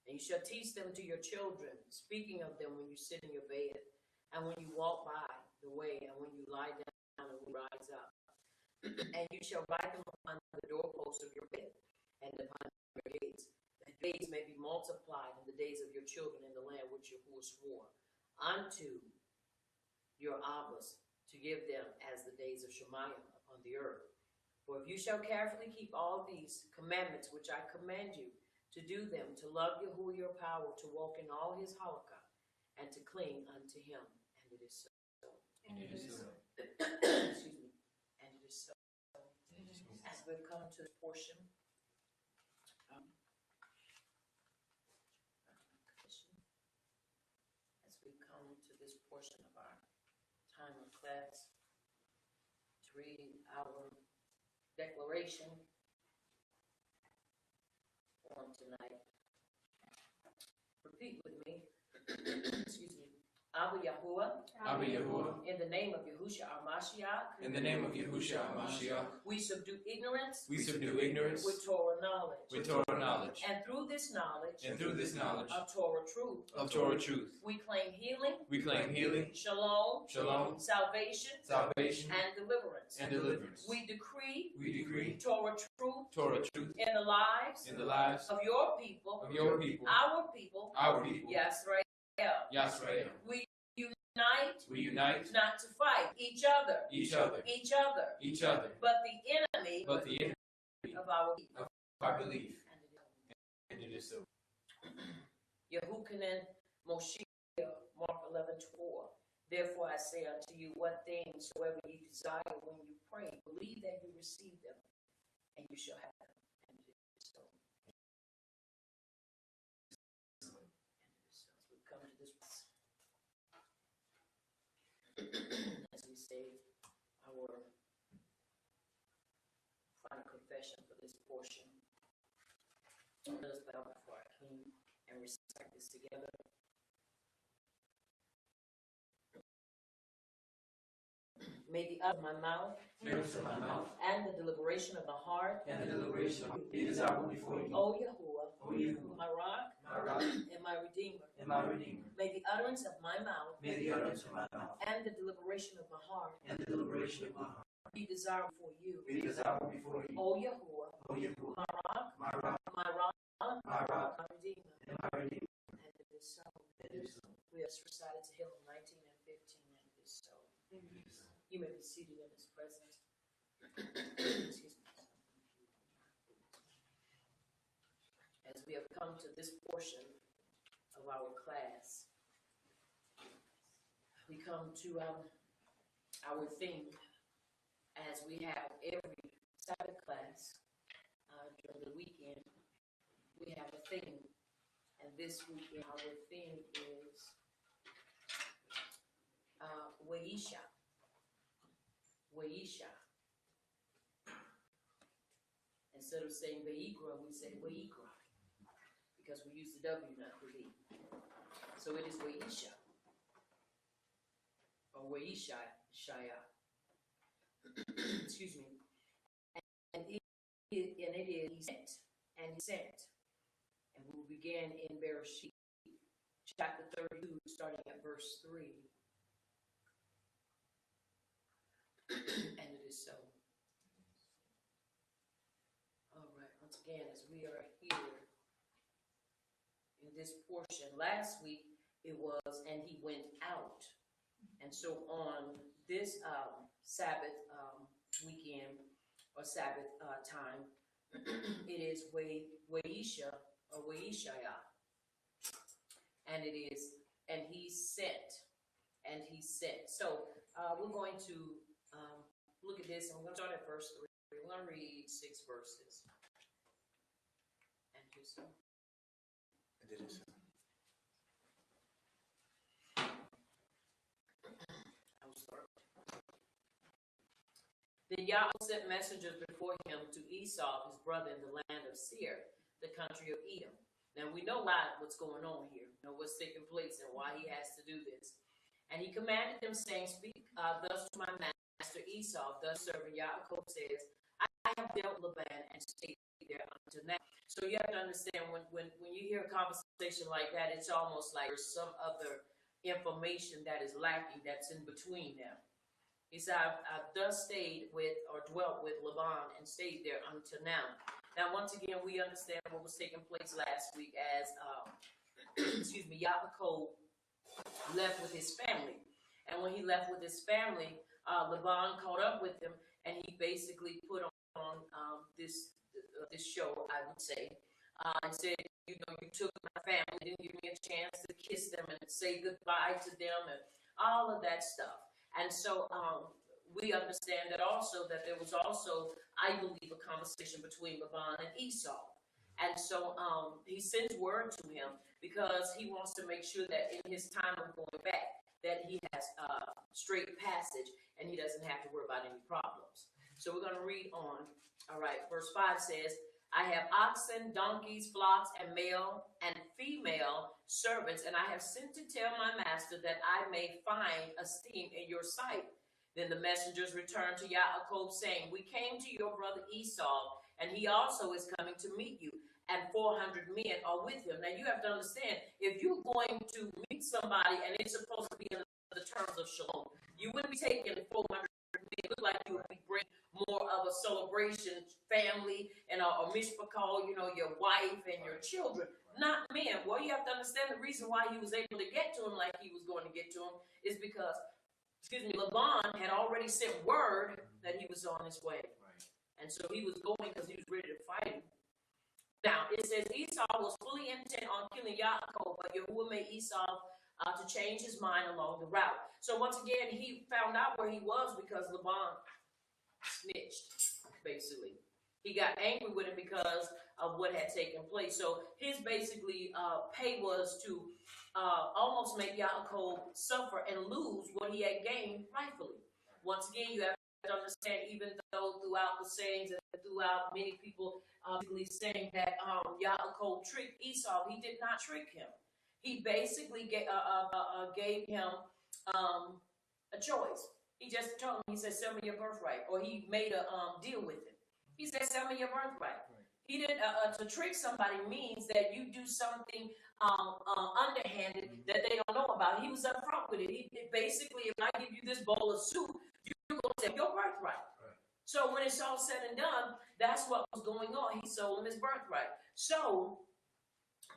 And you shall teach them to your children, speaking of them when you sit in your bed, and when you walk by the way, and when you lie down, and when you rise up. And you shall write them upon the doorposts of your bed, and upon your gates, that days may be multiplied in the days of your children in the land which Yahuwah swore unto your Abbas to give them as the days of Shemaiah upon the earth. For if you shall carefully keep all these commandments which I command you, to do them, to love Yahuwah your power, to walk in all his halakha, and to cling unto him. And it is so. And it is so. Excuse me. And it is so. As we've come to this portion, as we come to this portion of our time of class, to read our declaration on tonight. Repeat with me. Excuse me. Abba Yahuwah. Abba Yahuwah. In the name of Yahushua our Mashiach. In the name of Yahushua HaMashiach. We subdue ignorance. We subdue ignorance With Torah knowledge. with Torah knowledge. And through this knowledge. And through this knowledge Of Torah truth. of Torah truth. We claim healing. We claim healing, Shalom. shalom, Salvation. salvation, And deliverance. and deliverance. We decree. We decree Torah truth. Torah truth In the lives. in the lives Of your people. of your people, Our people. our people. Yes, right. Yasrael. We unite. We unite Not to fight each other. each other, Each other. each other, But the enemy. but the enemy Of our people. of our belief. And it is so. Yehukanan Moshe, Mark 11:4. Therefore I say unto you, what things soever you desire when you pray, believe that you receive them, and you shall have them. And it is so. And it is so. As we come to this, as we say our final confession for this portion, let us bow before our King and recite this together. May the out of my mouth and the deliberation of the heart and the deliberation of be desirable before you. O Yahuwah, O Yahuwah, my rock my rock and my redeemer. and my redeemer. May the utterance of my mouth May the utterance of my mouth and the deliberation of my heart and the deliberation of my heart be desirable for you. be desirable before you. O Yahuwah, O Yahuwah, my rock, my rock, my rock, my rock, my redeemer. and my redeemer. And it is so. It is so. We have recited to him 19 and 15, and it is so. It is so. You may be seated in his presence. Excuse me. As we have come to this portion of our class, we come to our theme, as we have every Sabbath class during the weekend. We have a theme, and this weekend our theme is Weisha. Weisha. Instead of saying Veigra, we say Weikra, because we use the W, not the V. So it is Weisha, or Weisha, Shaya. Excuse me. And it is he sent, and he sent. And we will begin in Bereshit, chapter 32, starting at verse 3. And it is so. All right, once again, as we are here this portion. Last week it was, and he went out. And so on this Sabbath weekend or Sabbath time, it is Waisha or Waishaya. And it is, and he sent. So we're going to look at this, and we're going to start at verse 3. We're going to read 6 verses. And you so. I did it. I will start. Then Yahweh sent messengers before him to Esau, his brother, in the land of Seir, the country of Edom. Now we know a lot what's going on here, what's taking place and why he has to do this. And he commanded them, saying, Speak thus to my master Esau, thus servant Yaakov says, I have dealt Laban and stayed there until now. So you have to understand, when you hear a conversation like that, it's almost like there's some other information that is lacking that's in between them. He said, I've thus stayed with or dwelt with Laban and stayed there until now. Now, once again, we understand what was taking place last week as, Yaakov left with his family. And when he left with his family, Laban caught up with him, and he basically put on this show, I would say, and said, you took my family, didn't give me a chance to kiss them and say goodbye to them and all of that stuff. And so we understand that also that there was also, I believe, a conversation between Laban and Esau. And so he sends word to him because he wants to make sure that in his time of going back, that he has straight passage and he doesn't have to worry about any problems. So we're going to read on. All right, verse 5 says, I have oxen, donkeys, flocks, and male and female servants, and I have sent to tell my master that I may find esteem in your sight. Then the messengers returned to Yaakov, saying, We came to your brother Esau, and he also is coming to meet you, and 400 men are with him. Now you have to understand, if you're going to meet somebody and it's supposed to be in the terms of shalom, you wouldn't be taking 400 men. It looked like you would be bringing more of a celebration, family, and a mishpachah, your wife and your children, not men. Well, you have to understand the reason why he was able to get to him like he was going to get to him is because Laban had already sent word that he was on his way. Right. And so he was going because he was ready to fight him. Now, it says Esau was fully intent on killing Yaakov, but Yahuwah made Esau to change his mind along the route. So once again, he found out where he was because Laban snitched, basically. He got angry with him because of what had taken place. So his basically pay was to almost make Yaakov suffer and lose what he had gained rightfully. Once again, you have to understand, even though throughout the sayings and throughout many people basically saying that Yaakov tricked Esau, he did not trick him. He basically gave him a choice. He just told him, he said, sell me your birthright. Or he made a deal with him. He said, sell me your birthright. Right. He didn't, to trick somebody means that you do something underhanded that they don't know about. He was upfront with it. Basically, if I give you this bowl of soup, you're going to sell your birthright. Right. So when it's all said and done, that's what was going on. He sold him his birthright. So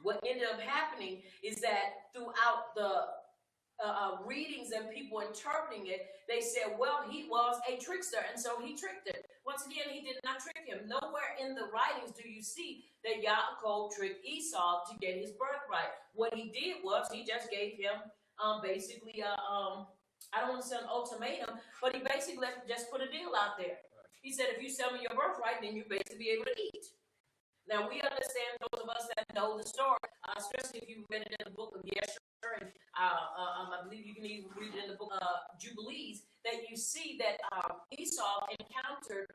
what ended up happening is that throughout the readings and people interpreting it, they said, well, he was a trickster, and so he tricked him. Once again, he did not trick him. Nowhere in the writings do you see that Yaakov tricked Esau to get his birthright. What he did was he just gave him basically I don't want to say an ultimatum, but he basically just put a deal out there. He said, if you sell me your birthright, then you'll basically be able to eat. Now, we understand, those of us that know the story, especially if you read it in the book of Yeshua, and I believe you can even read it in the book of Jubilees, that you see that Esau encountered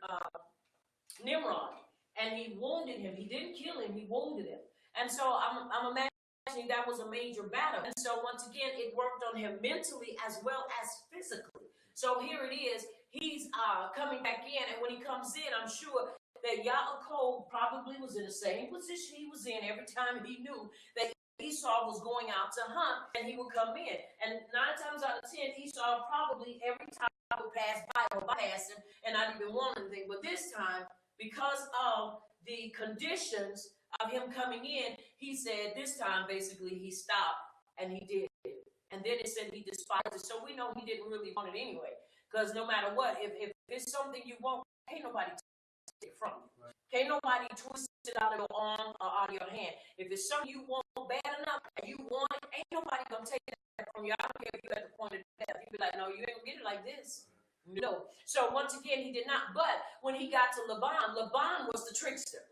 Nimrod, and he wounded him. He didn't kill him, he wounded him. And so I'm imagining that was a major battle. And so once again, it worked on him mentally as well as physically. So here it is, he's coming back in, and when he comes in, I'm sure that Yaakov probably was in the same position he was in every time he knew that Esau was going out to hunt, and he would come in. And 9 times out of 10, Esau probably every time would pass by or bypass him and not even want anything. But this time, because of the conditions of him coming in, he said this time basically he stopped and he did it. And then it said he despised it. So we know he didn't really want it anyway. Because no matter what, if it's something you want, can't nobody take it from you. Right. Can't nobody twist it out of your arm or out of your hand. If it's something you want bad enough and you want it, ain't nobody gonna take that from you. I don't care if you at the point of death. You be like, no, you ain't gonna get it like this. No. So once again, he did not. But when he got to Laban, Laban was the trickster.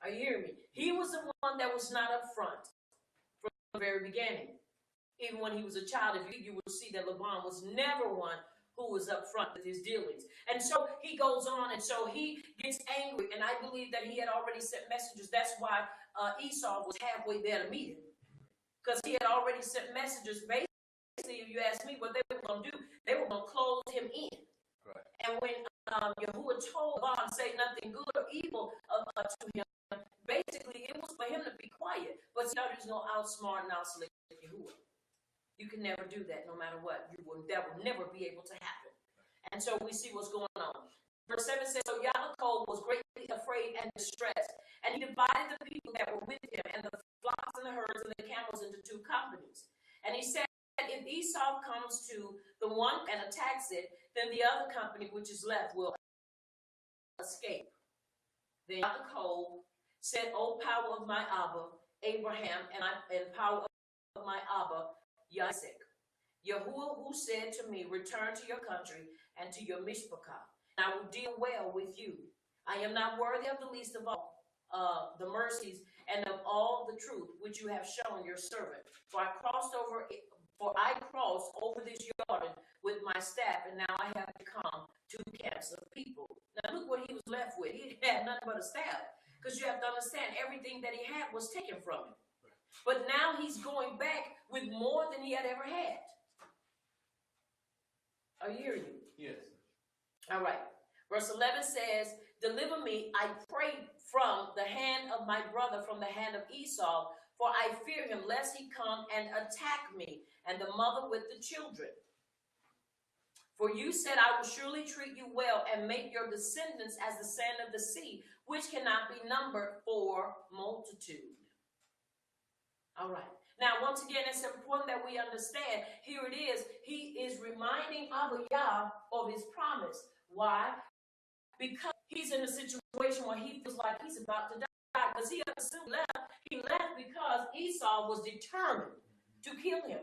Are you hearing me? He was the one that was not up front from the very beginning. Even when he was a child, if you will see that Laban was never one who was up front with his dealings. And so he goes on, and so he gets angry, and I believe that he had already sent messages. That's why Esau was halfway there to meet him, because he had already sent messages. Basically, if you ask me, what they were going to do, they were going to close him in. Right. And when Yahuwah told Laban, say nothing good or evil to him, basically it was for him to be quiet. But he was going to outsmart and outslip Yahuwah. You can never do that, no matter what. That will never be able to happen. And so we see what's going on. Verse 7 says, so Yaakov was greatly afraid and distressed, and he divided the people that were with him, and the flocks and the herds and the camels into two companies. And he said, if Esau comes to the one and attacks it, then the other company which is left will escape. Then Yaakov said, O power of my Abba, Abraham, and power of my Abba, Isaac, Yahuwah who said to me, return to your country and to your mishpachah, and I will deal well with you. I am not worthy of the least of all the mercies and of all the truth which you have shown your servant. For I crossed over this Jordan with my staff, and now I have become two camps of people. Now look what he was left with. He had nothing but a staff, because you have to understand everything that he had was taken from him. But now he's going back with more than he had ever had. Are you hearing me? Yes. All right. Verse 11 says, deliver me, I pray, from the hand of my brother, from the hand of Esau, for I fear him, lest he come and attack me, and the mother with the children. For you said, I will surely treat you well, and make your descendants as the sand of the sea, which cannot be numbered for multitude. All right. Now, once again, it's important that we understand, here it is, he is reminding Abba Yah of his promise. Why? Because he's in a situation where he feels like he's about to die. Because he left because Esau was determined to kill him.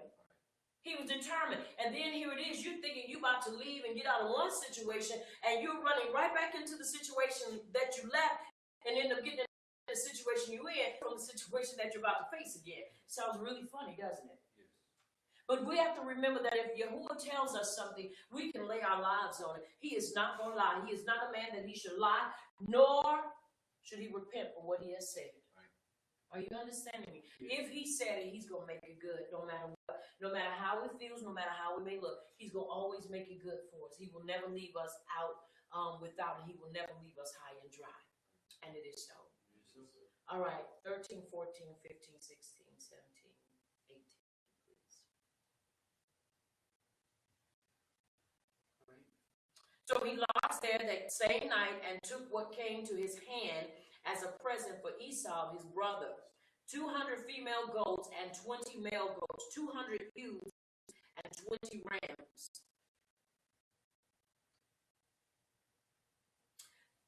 He was determined. And then here it is, you're thinking you're about to leave and get out of one situation, and you're running right back into the situation that you left and end up getting the situation you're in from the situation that you're about to face again. Sounds really funny, doesn't it? Yes. But we have to remember that if Yahuwah tells us something, we can lay our lives on it. He is not going to lie. He is not a man that he should lie, nor should he repent for what he has said. Right. Are you understanding me? Yes. If he said it, he's going to make it good no matter what. No matter how it feels, no matter how it may look, he's going to always make it good for us. He will never leave us out without it. He will never leave us high and dry. And it is so. All right, 13, 14, 15, 16, 17, 18, please. All right. So he lodged there that same night and took what came to his hand as a present for Esau, his brother, 200 female goats and 20 male goats, 200 ewes and 20 rams,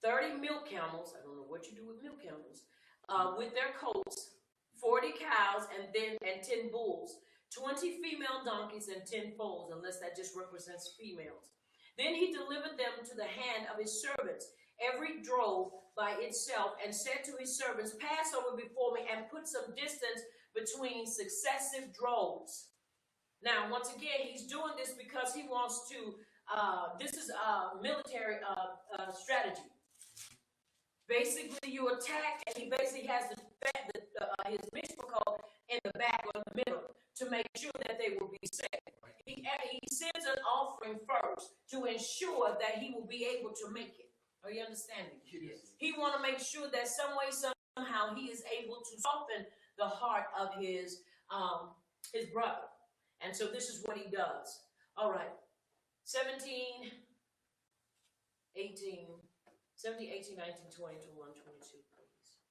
30 milk camels. I don't know what you do with milk camels. With their coats, 40 cows and 10 bulls, 20 female donkeys and 10 foals, unless that just represents females. Then he delivered them to the hand of his servants, every drove by itself, and said to his servants, pass over before me and put some distance between successive droves. Now, once again, he's doing this because he wants to, this is a military strategy. Basically, you attack, and he basically has his mishpachah in the back or the middle to make sure that they will be safe. He sends an offering first to ensure that he will be able to make it. Are you understanding? Yes. He want to make sure that some way, somehow, he is able to soften the heart of his brother. And so this is what he does. All right. 17, 18, 19, 20, 21, 22, please.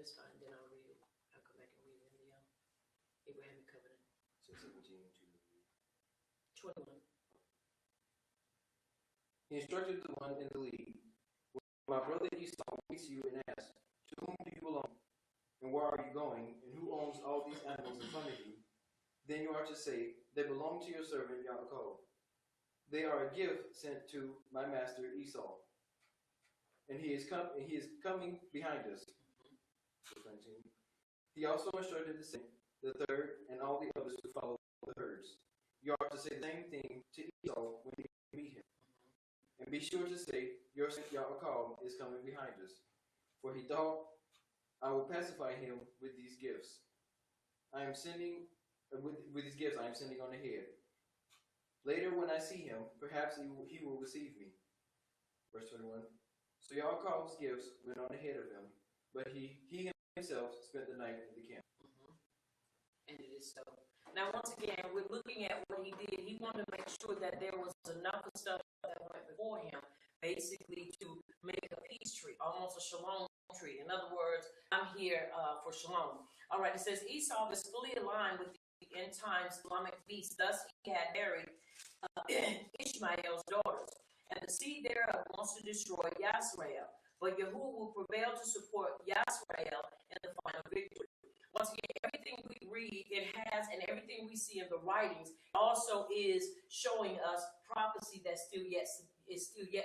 that's fine. Then I'll read it. I'll come back and read it in the Abrahamic covenant. So 17 to 21. He instructed the one in the lead. When my brother Esau meets you and asks, to whom do you belong? And where are you going? And who owns all these animals in front of you? Then you are to say, they belong to your servant Yaakov. They are a gift sent to my master Esau. And he is coming behind us. He also instructed the second, the third, and all the others to follow the herds. You are to say the same thing to Esau when you meet him. And be sure to say, your son Yaakov is coming behind us. For he thought, I will pacify him with these gifts. I am sending, with these gifts I am sending on ahead. Later when I see him, perhaps he will receive me. Verse 21. So Yaakov's gifts went on ahead of him, but he himself spent the night in the camp. And it is so. Now, once again, we're looking at what he did. He wanted to make sure that there was enough of stuff that went before him, basically to make a peace treaty, almost a shalom treaty. In other words, I'm here for shalom. All right, it says Esau is fully aligned with the end times Islamic feast. Thus, he had married Ishmael's daughters. And the seed thereof wants to destroy Yasrael. But Yahuwah will prevail to support Yasrael in the final victory. Once again, everything we read, it has, and everything we see in the writings also is showing us prophecy that's still yet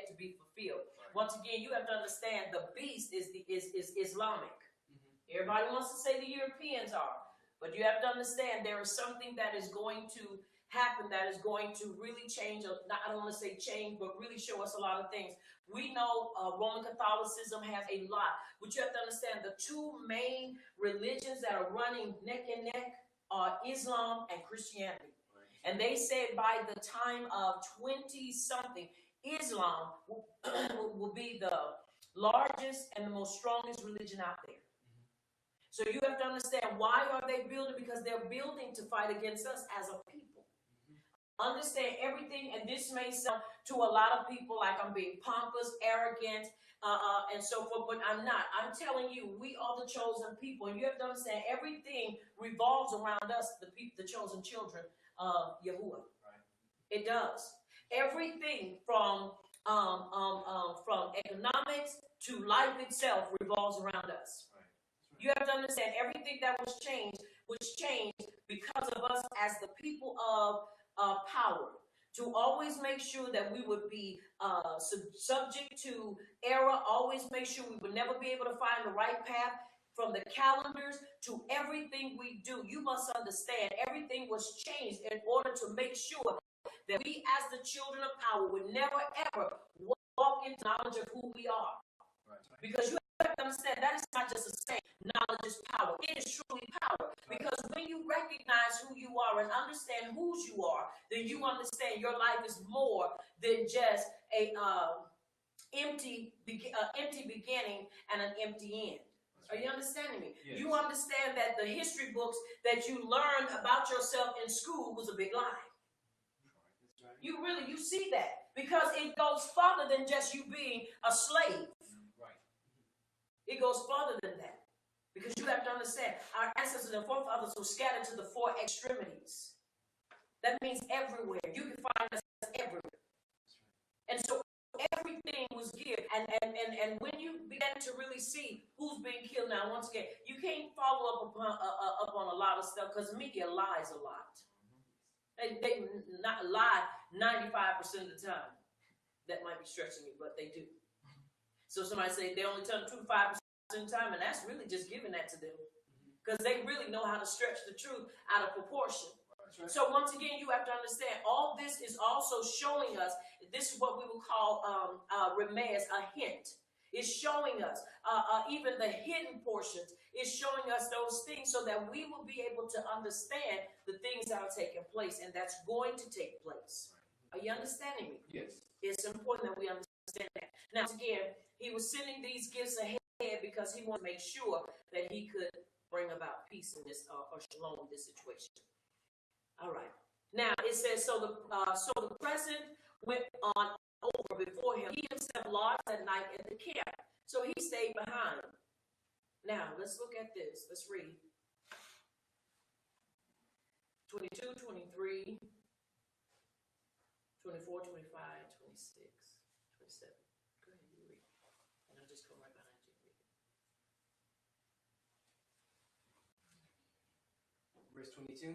to be fulfilled. Once again, you have to understand the beast is Islamic. Everybody wants to say the Europeans are, but you have to understand there is something that is going to happen that is going to really change, I don't want to say change, but really show us a lot of things. We know Roman Catholicism has a lot, but you have to understand the two main religions that are running neck and neck are Islam and Christianity. And they say by the time of 20-something, Islam will be the largest and the most strongest religion out there. So you have to understand, why are they building? Because they're building to fight against us as a people. Understand everything, and this may sound to a lot of people like I'm being pompous, arrogant, and so forth, but I'm not. I'm telling you, we are the chosen people, and you have to understand everything revolves around us, the chosen children of Yahuwah. Right. It does. Everything from economics to life itself revolves around us. Right. Right. You have to understand everything that was changed because of us as the people of power, to always make sure that we would be subject to error, always make sure we would never be able to find the right path. From the calendars to everything we do, you must understand everything was changed in order to make sure that we as the children of power would never ever walk into knowledge of who we are. Right. Because you have to understand that is not just a saying, knowledge is power. It is truly power. Because when you recognize who you are and understand whose you are, then you understand your life is more than just a empty beginning and an empty end. Are you understanding me? Yes. You understand that the history books that you learned about yourself in school was a big lie. That's right. You see that, because it goes farther than just you being a slave. Right. It goes farther than that. Because you have to understand, our ancestors and forefathers were scattered to the four extremities. That means everywhere. You can find us everywhere. And so everything was given. And when you begin to really see who's being killed now, once again, you can't follow up on a lot of stuff because media lies a lot. They not lie 95% of the time. That might be stretching it, but they do. So somebody say they only tell the truth 5% of the time, and that's really just giving that to them. Because they really know how to stretch the truth out of proportion. Right. So once again, you have to understand, all this is also showing us, this is what we will call remez, a hint. It's showing us, even the hidden portions, is showing us those things so that we will be able to understand the things that are taking place and that's going to take place. Are you understanding me? Yes. It's important that we understand that. Now, again, he was sending these gifts ahead because he wanted to make sure that he could bring about peace in this, or shalom in this situation. All right. Now, it says, so the president went on over before him. He himself lodged that night in the camp. So he stayed behind. Now, let's look at this. Let's read 22, 23, 24, 25, 26, 27. Go ahead, you read. And I'll just come right behind you and read it. Verse 22.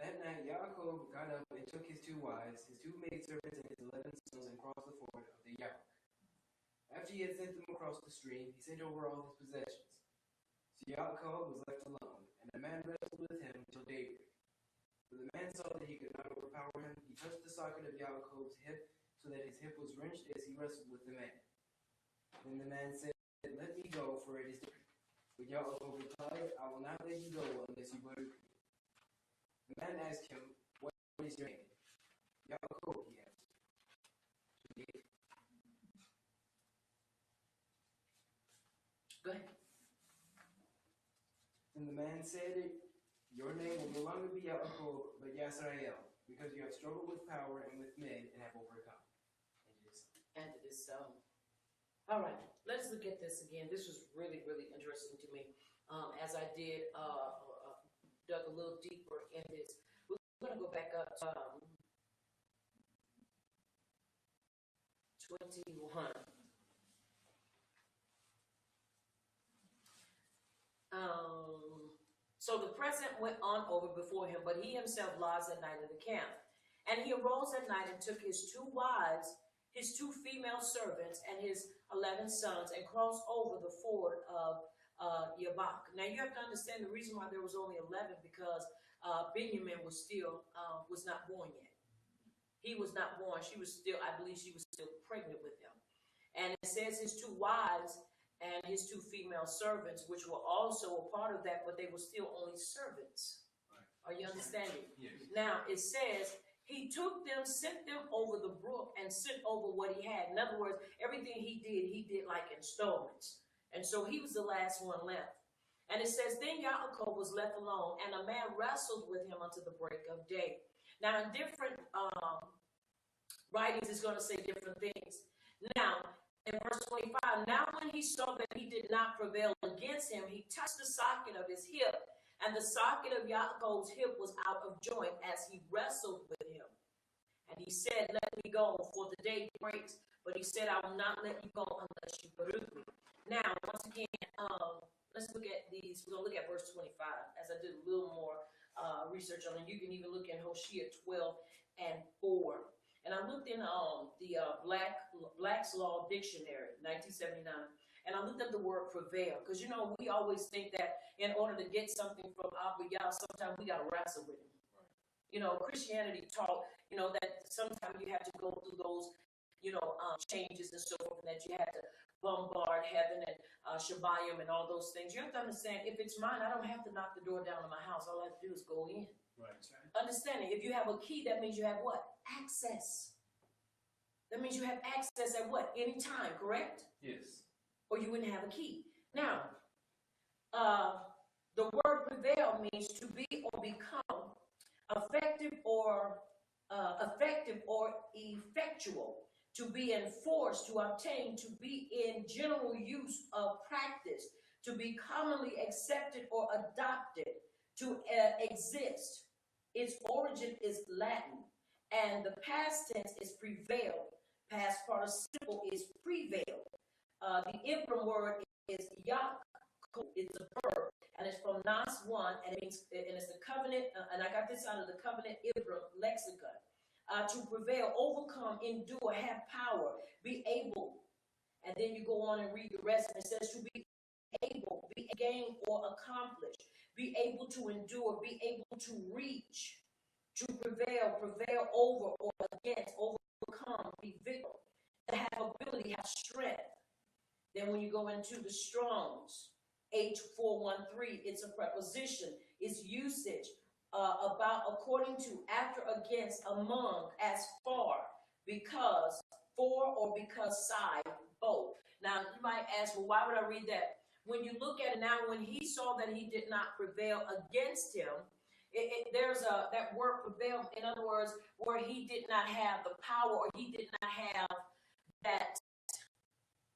That night Yaakov got up and took his 2 wives, his 2 maidservants, and his 11 sons, and crossed the ford of the Yabok. After he had sent them across the stream, he sent over all his possessions. So Yaakov was left alone, and the man wrestled with him till daybreak. When the man saw that he could not overpower him, he touched the socket of Yaakov's hip, so that his hip was wrenched as he wrestled with the man. Then the man said, "Let me go, for it is decreed." But Yaakov replied, "I will not let you go unless you go to me." The man asked him, "What is your name?" "Yaakov," he answered. Go ahead. And the man said, "Your name will no longer be Yaakov, but Yisrael, because you have struggled with power and with men and have overcome." And it is so. All right, let's look at this again. This was really, really interesting to me. As I did dug a little deeper in this. We're going to go back up to 21. So the president went on over before him, but he himself lodged at night in the camp. And he arose at night and took his 2 wives, his 2 female servants, and his 11 sons, and crossed over the ford of Yabok. Now you have to understand the reason why there was only 11, because Benjamin was still was not born yet. He was not born. She was still, I believe, she was still pregnant with him. And it says his 2 wives and his 2 female servants, which were also a part of that, but they were still only servants. Right. Are you understanding? Yes. Now it says he took them, sent them over the brook, and sent over what he had. In other words, everything he did like installments. And so he was the last one left. And it says, then Yaakov was left alone, and a man wrestled with him unto the break of day. Now, in different writings, it's going to say different things. Now, in verse 25, now when he saw that he did not prevail against him, he touched the socket of his hip, and the socket of Yaakov's hip was out of joint as he wrestled with him. And he said, let me go, for the day breaks. But he said, I will not let you go unless you prove me. Now, once again, let's look at these. We're going to look at verse 25, as I did a little more research on it. You can even look at Hosea 12 and 4. And I looked in the Black's Law Dictionary, 1979, and I looked up the word prevail. Because, you know, we always think that in order to get something from Abba Yah, sometimes we got to wrestle with him. You know, Christianity taught, you know, that sometimes you have to go through those, you know, changes and so forth, and that you have to bombard heaven and Shabbayim and all those things. You have to understand, if it's mine, I don't have to knock the door down on my house. All I have to do is go in. Right. Understanding, if you have a key, that means you have what? Access. That means you have access at what? Any time, correct? Yes. Or you wouldn't have a key. Now, the word prevail means to be or become effective or effectual, to be enforced, to obtain, to be in general use of practice, to be commonly accepted or adopted, to exist. Its origin is Latin, and the past tense is prevail. Past participle is prevail. The Ibram word is Yaakov. It's a verb, and it's from Nas 1, and it means, and it's the covenant, and I got this out of the covenant Ibram lexicon. To prevail, overcome, endure, have power, be able. And then you go on and read the rest, and it says to be able, be gain or accomplish, be able to endure, be able to reach, to prevail, prevail over or against, overcome, be vigorous, to have ability, have strength. Then when you go into the Strong's, H413, it's a preposition, it's usage. About, according to, after, against, among, as far, because, for, or because, side, both. Now, you might ask, well, why would I read that? When you look at it now, when he saw that he did not prevail against him, there's that word prevail, in other words, where he did not have the power, or he did not have that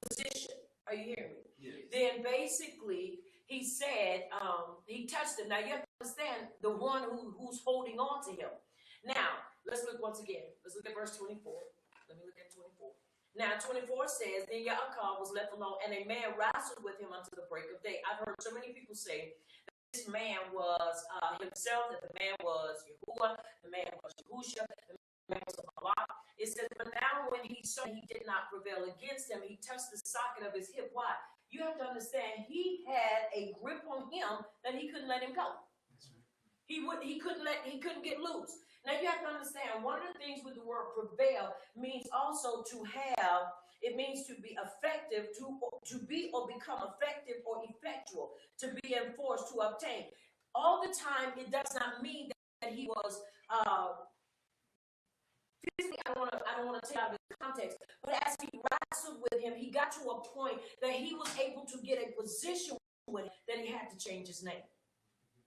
position. Are you hearing me? Yes. Then basically he said, he touched him. Now you have to understand the one who's holding on to him. Now, let's look once again. Let's look at verse 24. Let me look at 24. Now, 24 says, then Yaakov was left alone, and a man wrestled with him until the break of day. I've heard so many people say that this man was himself, that the man was Yahuwah, the man was Yahusha, the man was Allah. It says, but now when he saw he did not prevail against him, he touched the socket of his hip. Why? You have to understand, he had a grip on him that he couldn't let him go. He couldn't get loose. Now you have to understand, one of the things with the word prevail means also to have, it means to be effective, to be or become effective or effectual, to be enforced, to obtain. All the time, it does not mean that he was physically, I don't want to take out of the context, but as he wrestled with him, he got to a point that he was able to get a position with him that he had to change his name.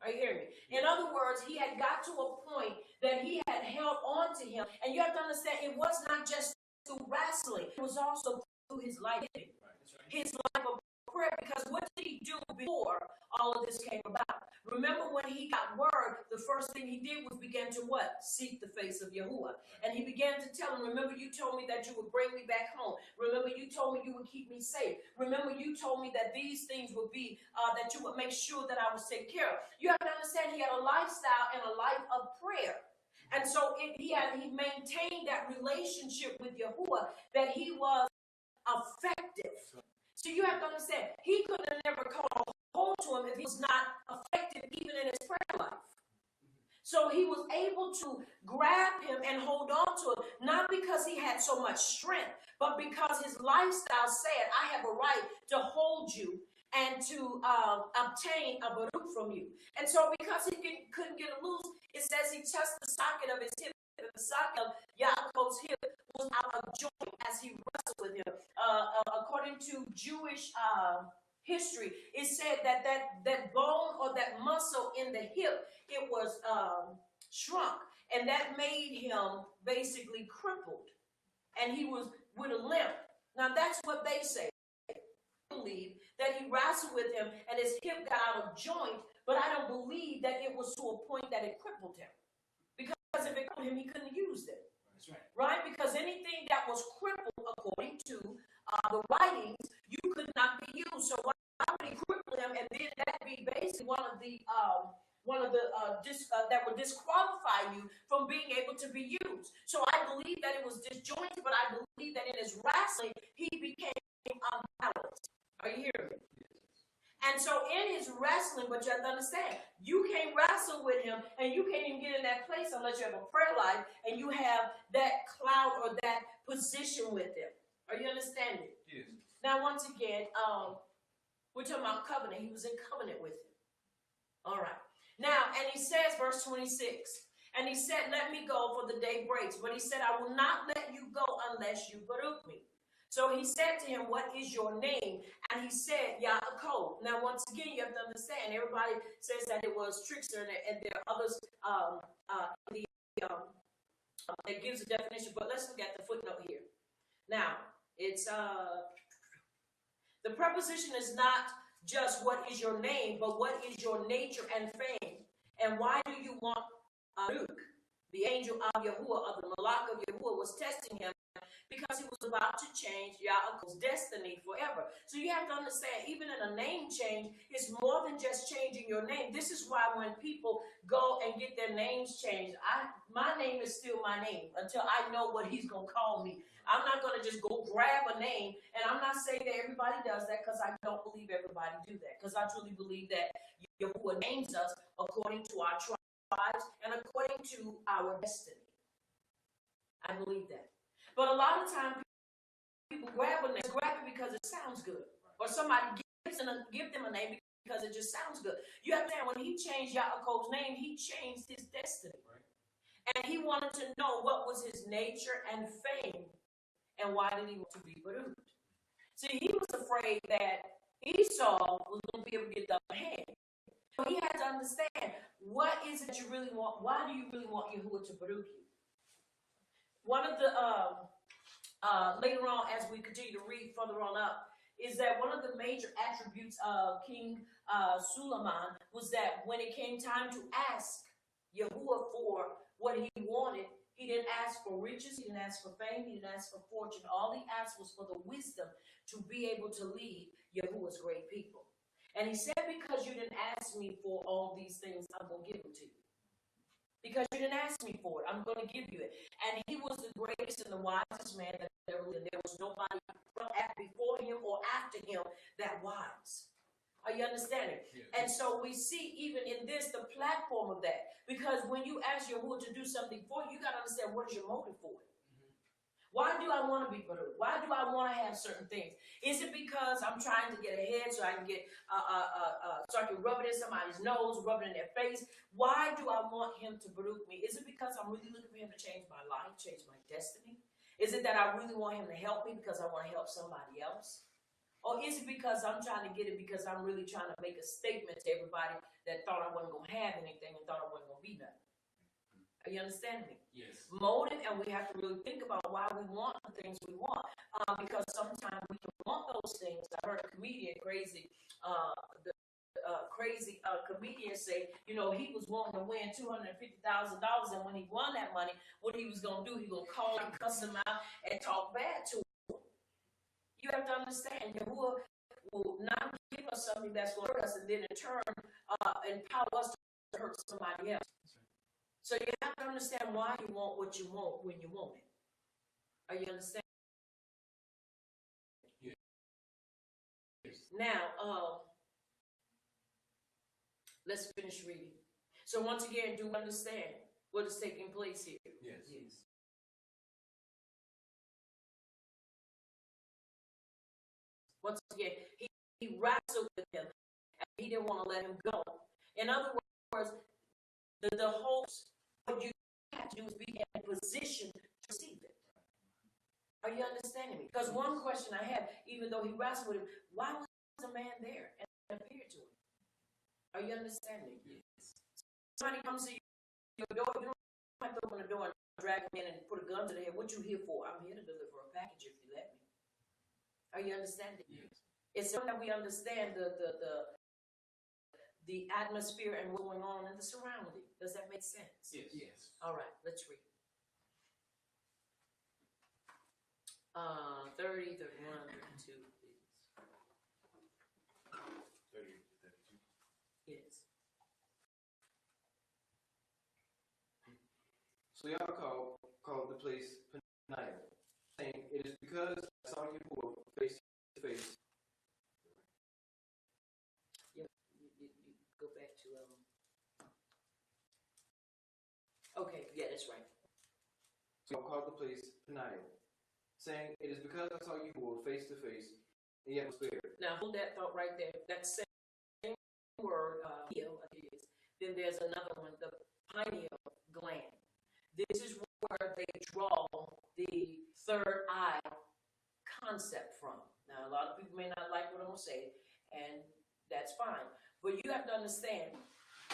Are you hearing me? In other words, he had got to a point that he had held on to him. And you have to understand, it was not just through wrestling. It was also through his life. His life of prayer. Because what did he do before all of this came about? Remember when he got word, the first thing he did was begin to what? Seek the face of Yahuwah. And he began to tell him, remember you told me that you would bring me back home. Remember you told me you would keep me safe. Remember you told me that these things would be, that you would make sure that I was taken care of. You have to understand he had a lifestyle and a life of prayer. And so he maintained that relationship with Yahuwah, that he was effective. So you have to understand, he could have never called hold to him if he was not effective even in his prayer life. So he was able to grab him and hold on to him, not because he had so much strength, but because his lifestyle said, I have a right to hold you and to obtain a baruch from you. And so because he couldn't get it loose, it says he touched the socket of his hip. The socket of Yaakov's hip was out of joint as he wrestled with him. According to Jewish history, it said that bone or that muscle in the hip, it was shrunk, and that made him basically crippled, and he was with a limp. Now that's what they say. I believe that he wrestled with him and his hip got out of joint, but I don't believe that it was to a point that it crippled him. Because if it crippled him, he couldn't use it. That's right. Right? Because anything that was crippled, according to the writings, you could not be used. So why would he cripple him, and then that be basically one of the that would disqualify you from being able to be used. So I believe that it was disjointed, but I believe that in his wrestling, he became unbalanced. Are you hearing me? And so in his wrestling, but you have to understand, you can't wrestle with him and you can't even get in that place unless you have a prayer life and you have that cloud or that position with him. Are you understanding? Yes. Now, once again, we're talking about covenant. He was in covenant with him. All right. Now, and he says, verse 26, and he said, let me go for the day breaks. But he said, I will not let you go unless you baruch me. So he said to him, what is your name? And he said, Yaakov. Now, once again, you have to understand, everybody says that it was trickster, and there are others that gives a definition. But let's look at the footnote here. Now, it's the preposition is not just what is your name, but what is your nature and fame. And why do you want Baruch? The angel of Yahuwah, of the Malach of Yahuwah, was testing him because he was about to change Yaakov's destiny forever. So you have to understand, even in a name change, it's more than just changing your name. This is why when people go and get their names changed, my name is still my name until I know what he's going to call me. I'm not going to just go grab a name, and I'm not saying that everybody does that because I don't believe everybody do that, because I truly believe that Yahuwah names us according to our tribes and according to our destiny. I believe that. But a lot of times people grab a name, grab it because it sounds good. Or somebody give them a name because it just sounds good. You understand, when he changed Yaakov's name, he changed his destiny. And he wanted to know what was his nature and fame. And why did he want to be baruch? See, he was afraid that Esau was going to be able to get the upper hand. So he had to understand, what is it you really want? Why do you really want Yahuwah to baruch you? One of the, later on, as we continue to read further on up, is that one of the major attributes of King Suleiman was that when it came time to ask Yahuwah for what he wanted, he didn't ask for riches, he didn't ask for fame, he didn't ask for fortune. All he asked was for the wisdom to be able to lead Yahuwah's great people. And he said, because you didn't ask me for all these things, I'm going to give them to you. Because you didn't ask me for it, I'm going to give you it. And he was the greatest and the wisest man that ever lived. There was nobody before him or after him that wise. Are you understanding? Yeah. And so we see even in this the platform of that. Because when you ask Yahuwah to do something for you, you got to understand what is your motive for it. Why do I want to be better? Why do I want to have certain things? Is it because I'm trying to get ahead so I can get so I can rub it in somebody's nose, rub it in their face? Why do I want him to baruch me? Is it because I'm really looking for him to change my life, change my destiny? Is it that I really want him to help me because I want to help somebody else? Or is it because I'm trying to get it because I'm really trying to make a statement to everybody that thought I wasn't going to have anything and thought I wasn't going to be nothing? Are you understanding me? Yes. Motive, and we have to really think about why we want the things we want. Because sometimes we can want those things. I heard a comedian, crazy comedian say, you know, he was wanting to win $250,000, and when he won that money, what he was going to do, he was going to call him, cuss him out, and talk bad to him. You have to understand, Yahuwah will not give us something that's going to hurt us, and then in turn, empower us to hurt somebody else. So you have to understand why you want what you want when you want it. Are you understanding? Yes. Now, let's finish reading. So once again, do understand what is taking place here? Yes. Yes. Once again, he wrestled with him, and he didn't want to let him go. In other words, the hopes, what you have to do is be in position to receive it. Are you understanding me? Because one question I have, even though he wrestled with him, why was the man there and appeared to him? Are you understanding? Yes. Somebody comes to your door, you don't have to open the door and drag him in and put a gun to the head. What you here for? I'm here to deliver a package if you let me. Are you understanding? Yes. It's so that we understand the atmosphere and what's going on in the surrounding. Does that make sense? Yes. Yes. All right, let's read. 30, 31, 32, please. 30 to 32. Yes. So y'all called the place Peniel, saying, it is because I saw you face to face. Yeah, you go back to okay, yeah, that's right. So y'all called the place Peniel, saying, it is because I saw you face to face, and yet was spared. Now hold that thought right there. That same word, is. Then there's another one, the pineal gland. This is where they draw the third eye concept from. Now, a lot of people may not like what I'm going to say, and that's fine. But you have to understand,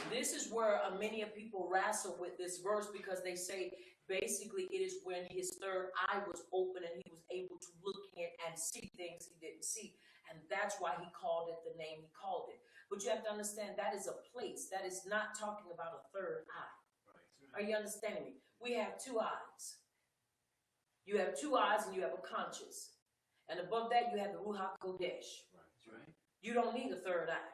this is where many of people wrestle with this verse because they say, basically, it is when his third eye was open and he was able to look in and see things he didn't see. And that's why he called it the name he called it. But you have to understand, that is a place. That is not talking about a third eye. Right. Are you understanding me? We have two eyes. You have two eyes and you have a conscience. And above that, you have the Ruach Kodesh. Right. You don't need a third eye.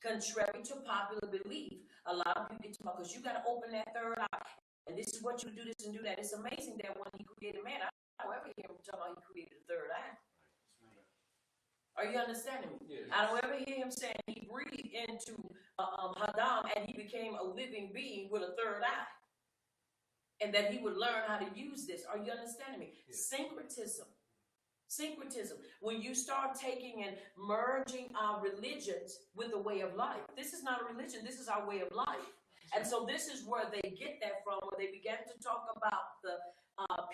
Contrary to popular belief, a lot of people get to know because you got to open that third eye. And this is what you do this and do that. It's amazing that when he created man, I don't ever hear him talk about he created a third eye. Are you understanding me? Yes. I don't ever hear him saying he breathed into Adam and he became a living being with a third eye. And that he would learn how to use this. Are you understanding me? Yes. Syncretism. Syncretism. When you start taking and merging our religions with the way of life. This is not a religion. This is our way of life. And so this is where they get that from, where they began to talk about the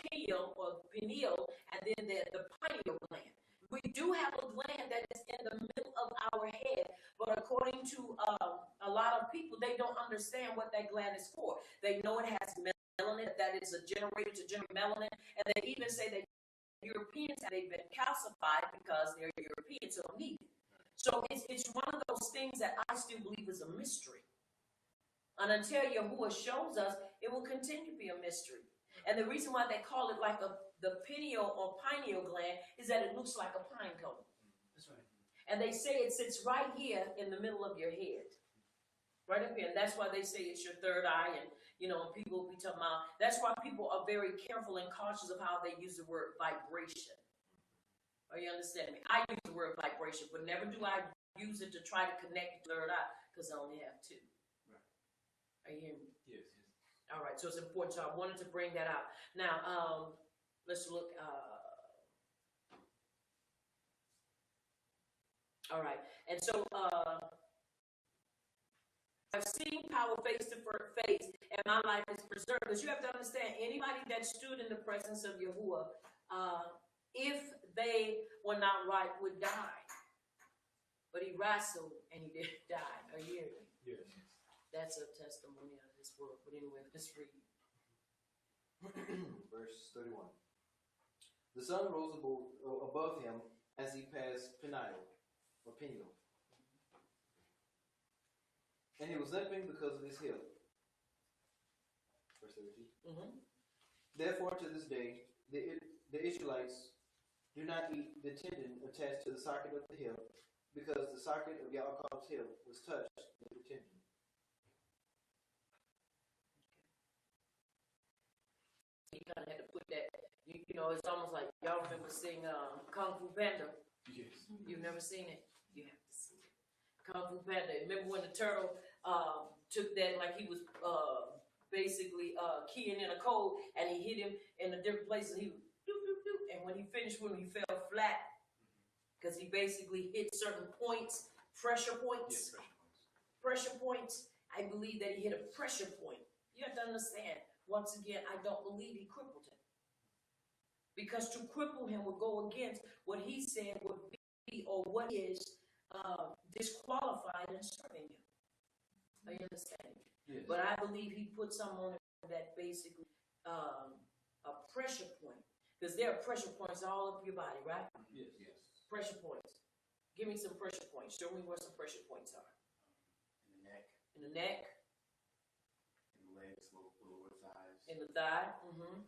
pineal, and then the pineal gland. We do have a gland that is in the middle of our head, but according to a lot of people, they don't understand what that gland is for. They know it has melanin, that is a generator to generate melanin, and they even say that Europeans, they've been calcified because they're Europeans, so don't need it. So it's one of those things that I still believe is a mystery. And until Yahuwah shows us, it will continue to be a mystery. And the reason why they call it like the pineal or pineal gland is that it looks like a pine cone. That's right. And they say it sits right here in the middle of your head. Right up here. And that's why they say it's your third eye. And, people will be talking about, that's why people are very careful and cautious of how they use the word vibration. Are you understanding me? I use the word vibration, but never do I use it to try to connect the third eye, because I only have two. Right. Are you hearing me? Yes. All right, so it's important. So I wanted to bring that out. Now, let's look. All right, and so I've seen power face to face, and my life is preserved. Because you have to understand, anybody that stood in the presence of Yahuwah, if they were not right, would die. But he wrestled, and he didn't die. Are you hearing me? Yes. That's a testimony out of this world. But anyway, let's read. Verse 31. The sun rose above him as he passed Peniel. And he was limping because of his hip. Verse 32. Mm-hmm. Therefore, to this day, the Israelites do not eat the tendon attached to the socket of the hip, because the socket of Yaakov's hip was touched with the tendon. You kind of had to put that, it's almost like, y'all remember seeing Kung Fu Panda? Yes. You've never seen it? You have to see it. Kung Fu Panda. Remember when the turtle took that, like he was basically keying in a code, and he hit him in a different place, and he was doop, doop, doop. And when he finished with him, he fell flat, because he basically hit certain points, pressure points. Yes, Pressure points. I believe that he hit a pressure point. You have to understand, once again, I don't believe he crippled him. Because to cripple him would go against what he said would be, or what is disqualified in serving him. Are you understanding? Yes. But I believe he put something on it that basically a pressure point. Because there are pressure points all over your body, right? Yes. Pressure points. Give me some pressure points. Show me where some pressure points are. In the neck. In the neck. In the legs, lower thighs. In the thigh. Mm-hmm.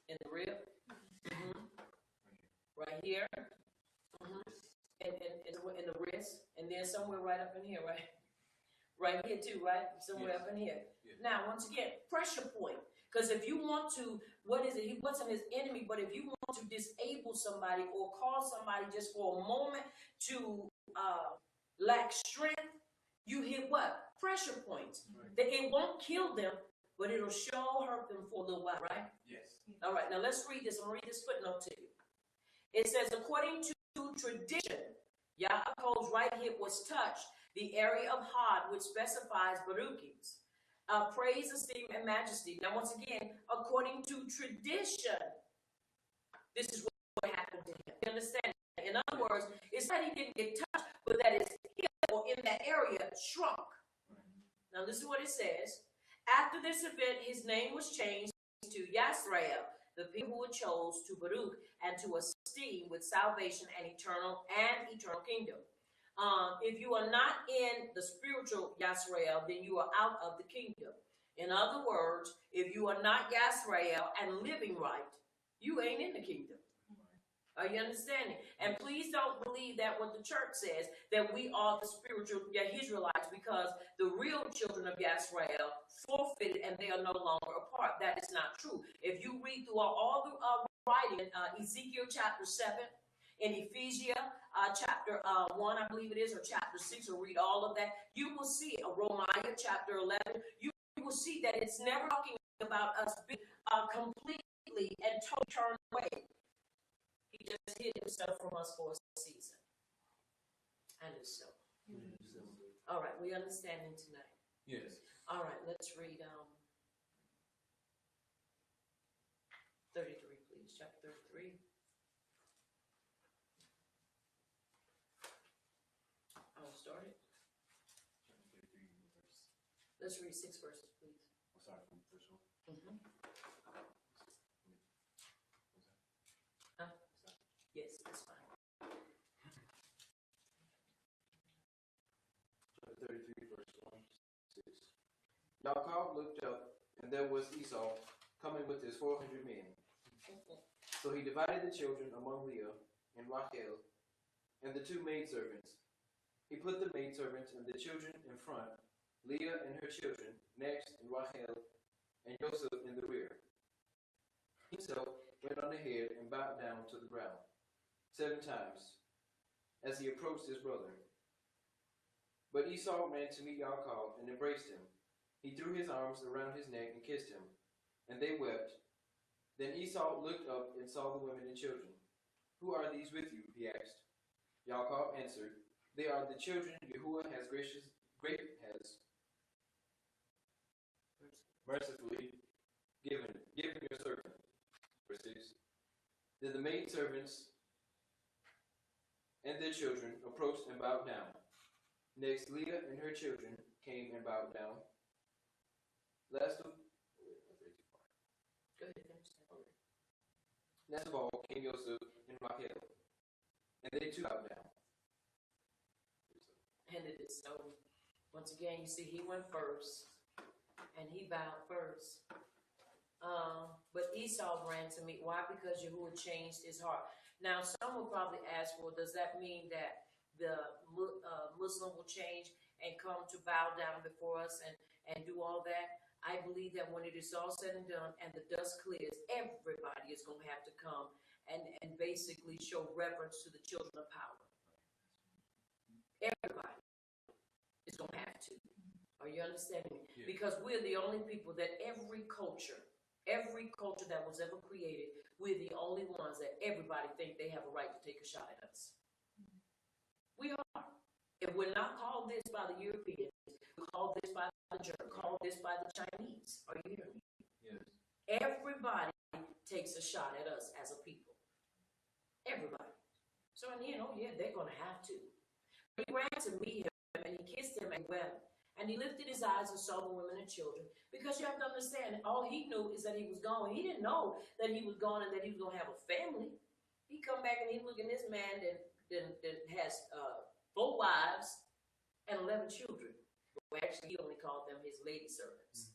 In the rib. Mm-hmm. Right here. Mm-hmm. And in the wrist. And then somewhere right up in here, right? Right here too, right? Somewhere up in here. Yes. Now, once again, pressure point. Because if you want to, he wasn't his enemy, but if you want to disable somebody or cause somebody just for a moment to lack strength, you hit what? Pressure points. Right. That it won't kill them, but it'll sure hurt them for a little while, right? Yes. All right, now let's read this. I'm going to read this footnote to you. It says, according to tradition, Yaakov's right hip was touched, the area of Hod, which specifies Baruchim's praise, esteem, and majesty. Now, once again, according to tradition, this is what happened to him. You understand? In other words, it's not he didn't get touched, but that his hip or in that area shrunk. Now, this is what it says. After this event, his name was changed to Yasrael, the people who were chose to Baruch and to esteem with salvation and eternal kingdom. If you are not in the spiritual Yasrael, then you are out of the kingdom. In other words, if you are not Yasrael and living right, you ain't in the kingdom. Are you understanding? And please don't believe that what the church says, that we are the spiritual Israelites, because the real children of Yasrael forfeited and they are no longer a part. That is not true. If you read through all the writing, Ezekiel chapter 7, in Ephesians chapter 1, I believe it is, or chapter 6, or read all of that, you will see Romania chapter 11, you will see that it's never talking about us being completely and totally turned away. He just hid himself from us for a season. And it's so. All right, we understanding tonight. Yes. All right, let's read 33, please. Chapter 33. I'll start it. Let's read 6 verses, please. I'll start from the first one. Mm-hmm. Yaakov looked up, and there was Esau coming with his 400 men. So he divided the children among Leah and Rachel and the two maidservants. He put the maidservants and the children in front, Leah and her children next, and Rachel and Joseph in the rear. He himself went on ahead and bowed down to the ground 7 times as he approached his brother. But Esau ran to meet Yaakov and embraced him. He threw his arms around his neck and kissed him, and they wept. Then Esau looked up and saw the women and children. "Who are these with you?" he asked. Yaakov answered, "They are the children Yahuwah has mercifully given your servant." Verse 6. Then the maidservants and their children approached and bowed down. Next, Leah and her children came and bowed down. Last of all came Joseph and Rachel, and they too bowed down. And it is so. Once again, you see, he went first, and he bowed first. But Esau ran to meet. Why? Because Yahuwah changed his heart. Now, some will probably ask, well, does that mean that the Muslim will change and come to bow down before us and do all that? I believe that when it is all said and done and the dust clears, everybody is going to have to come and basically show reverence to the children of power. Everybody is going to have to. Are you understanding me? Yeah. Because we're the only people that every culture that was ever created, we're the only ones that everybody think they have a right to take a shot at us. We are. If we're not called this by the Europeans, we're called this by the Germans, called this by the Chinese. Are you hearing me? Yes. Everybody takes a shot at us as a people. Everybody. So, yeah, they're going to have to. He ran to meet him, and he kissed him and wept. And he lifted his eyes and saw the women and children. Because you have to understand, all he knew is that he was gone. He didn't know that he was gone and that he was going to have a family. He come back and he look at this man that has 4 wives and 11 children. Well, actually, he only called them his lady servants,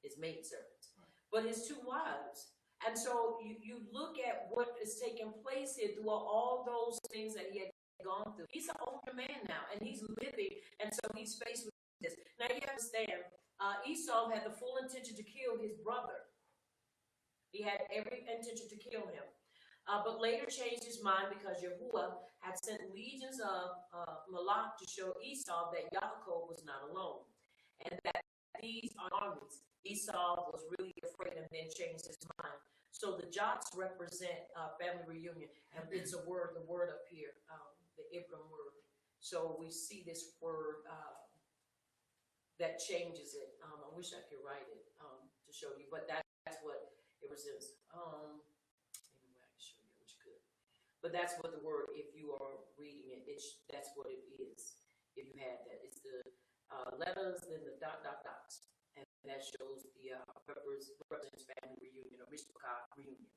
his maid servants. Right. But his 2 wives. And so you look at what is taking place here through all those things that he had gone through. He's an older man now, and he's living, and so he's faced with this. Now you understand, Esau had the full intention to kill his brother. He had every intention to kill him. But later changed his mind because Yahuwah had sent legions of Malach to show Esau that Yaakov was not alone. And that these armies, Esau was really afraid and then changed his mind. So the Jots represent family reunion. And it's a word, the word up here, the Ibram word. So we see this word that changes it. I wish I could write it to show you, but that's what it was. Anyway, I can show you, which could. But that's what the word, if you are reading it, that's what it is. If you had that, it's the letters, then the dots, and that shows the represents family reunion, or Mishpachah reunion.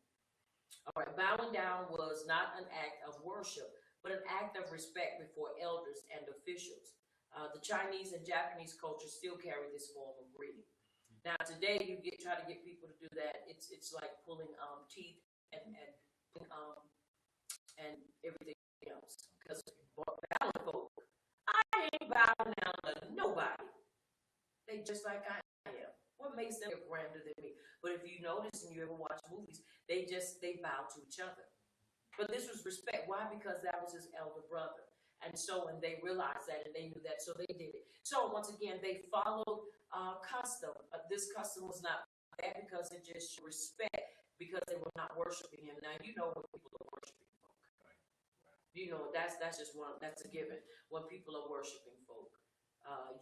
All right, bowing down was not an act of worship, but an act of respect before elders and officials. The Chinese and Japanese culture still carry this form of greeting. Now today, you try to get people to do that. It's like pulling teeth and everything else. Because bowing folk, I ain't bowing down to nobody. They just like I am. What makes them grander than me? But if you notice and you ever watch movies, they bow to each other. But this was respect. Why? Because that was his elder brother. And so, and they realized that and they knew that, so they did it. So, once again, they followed custom. This custom was not bad because it just showed respect because they were not worshiping him. Now, you know when people are worshiping folk. You know, that's just that's a given. When people are worshiping folk,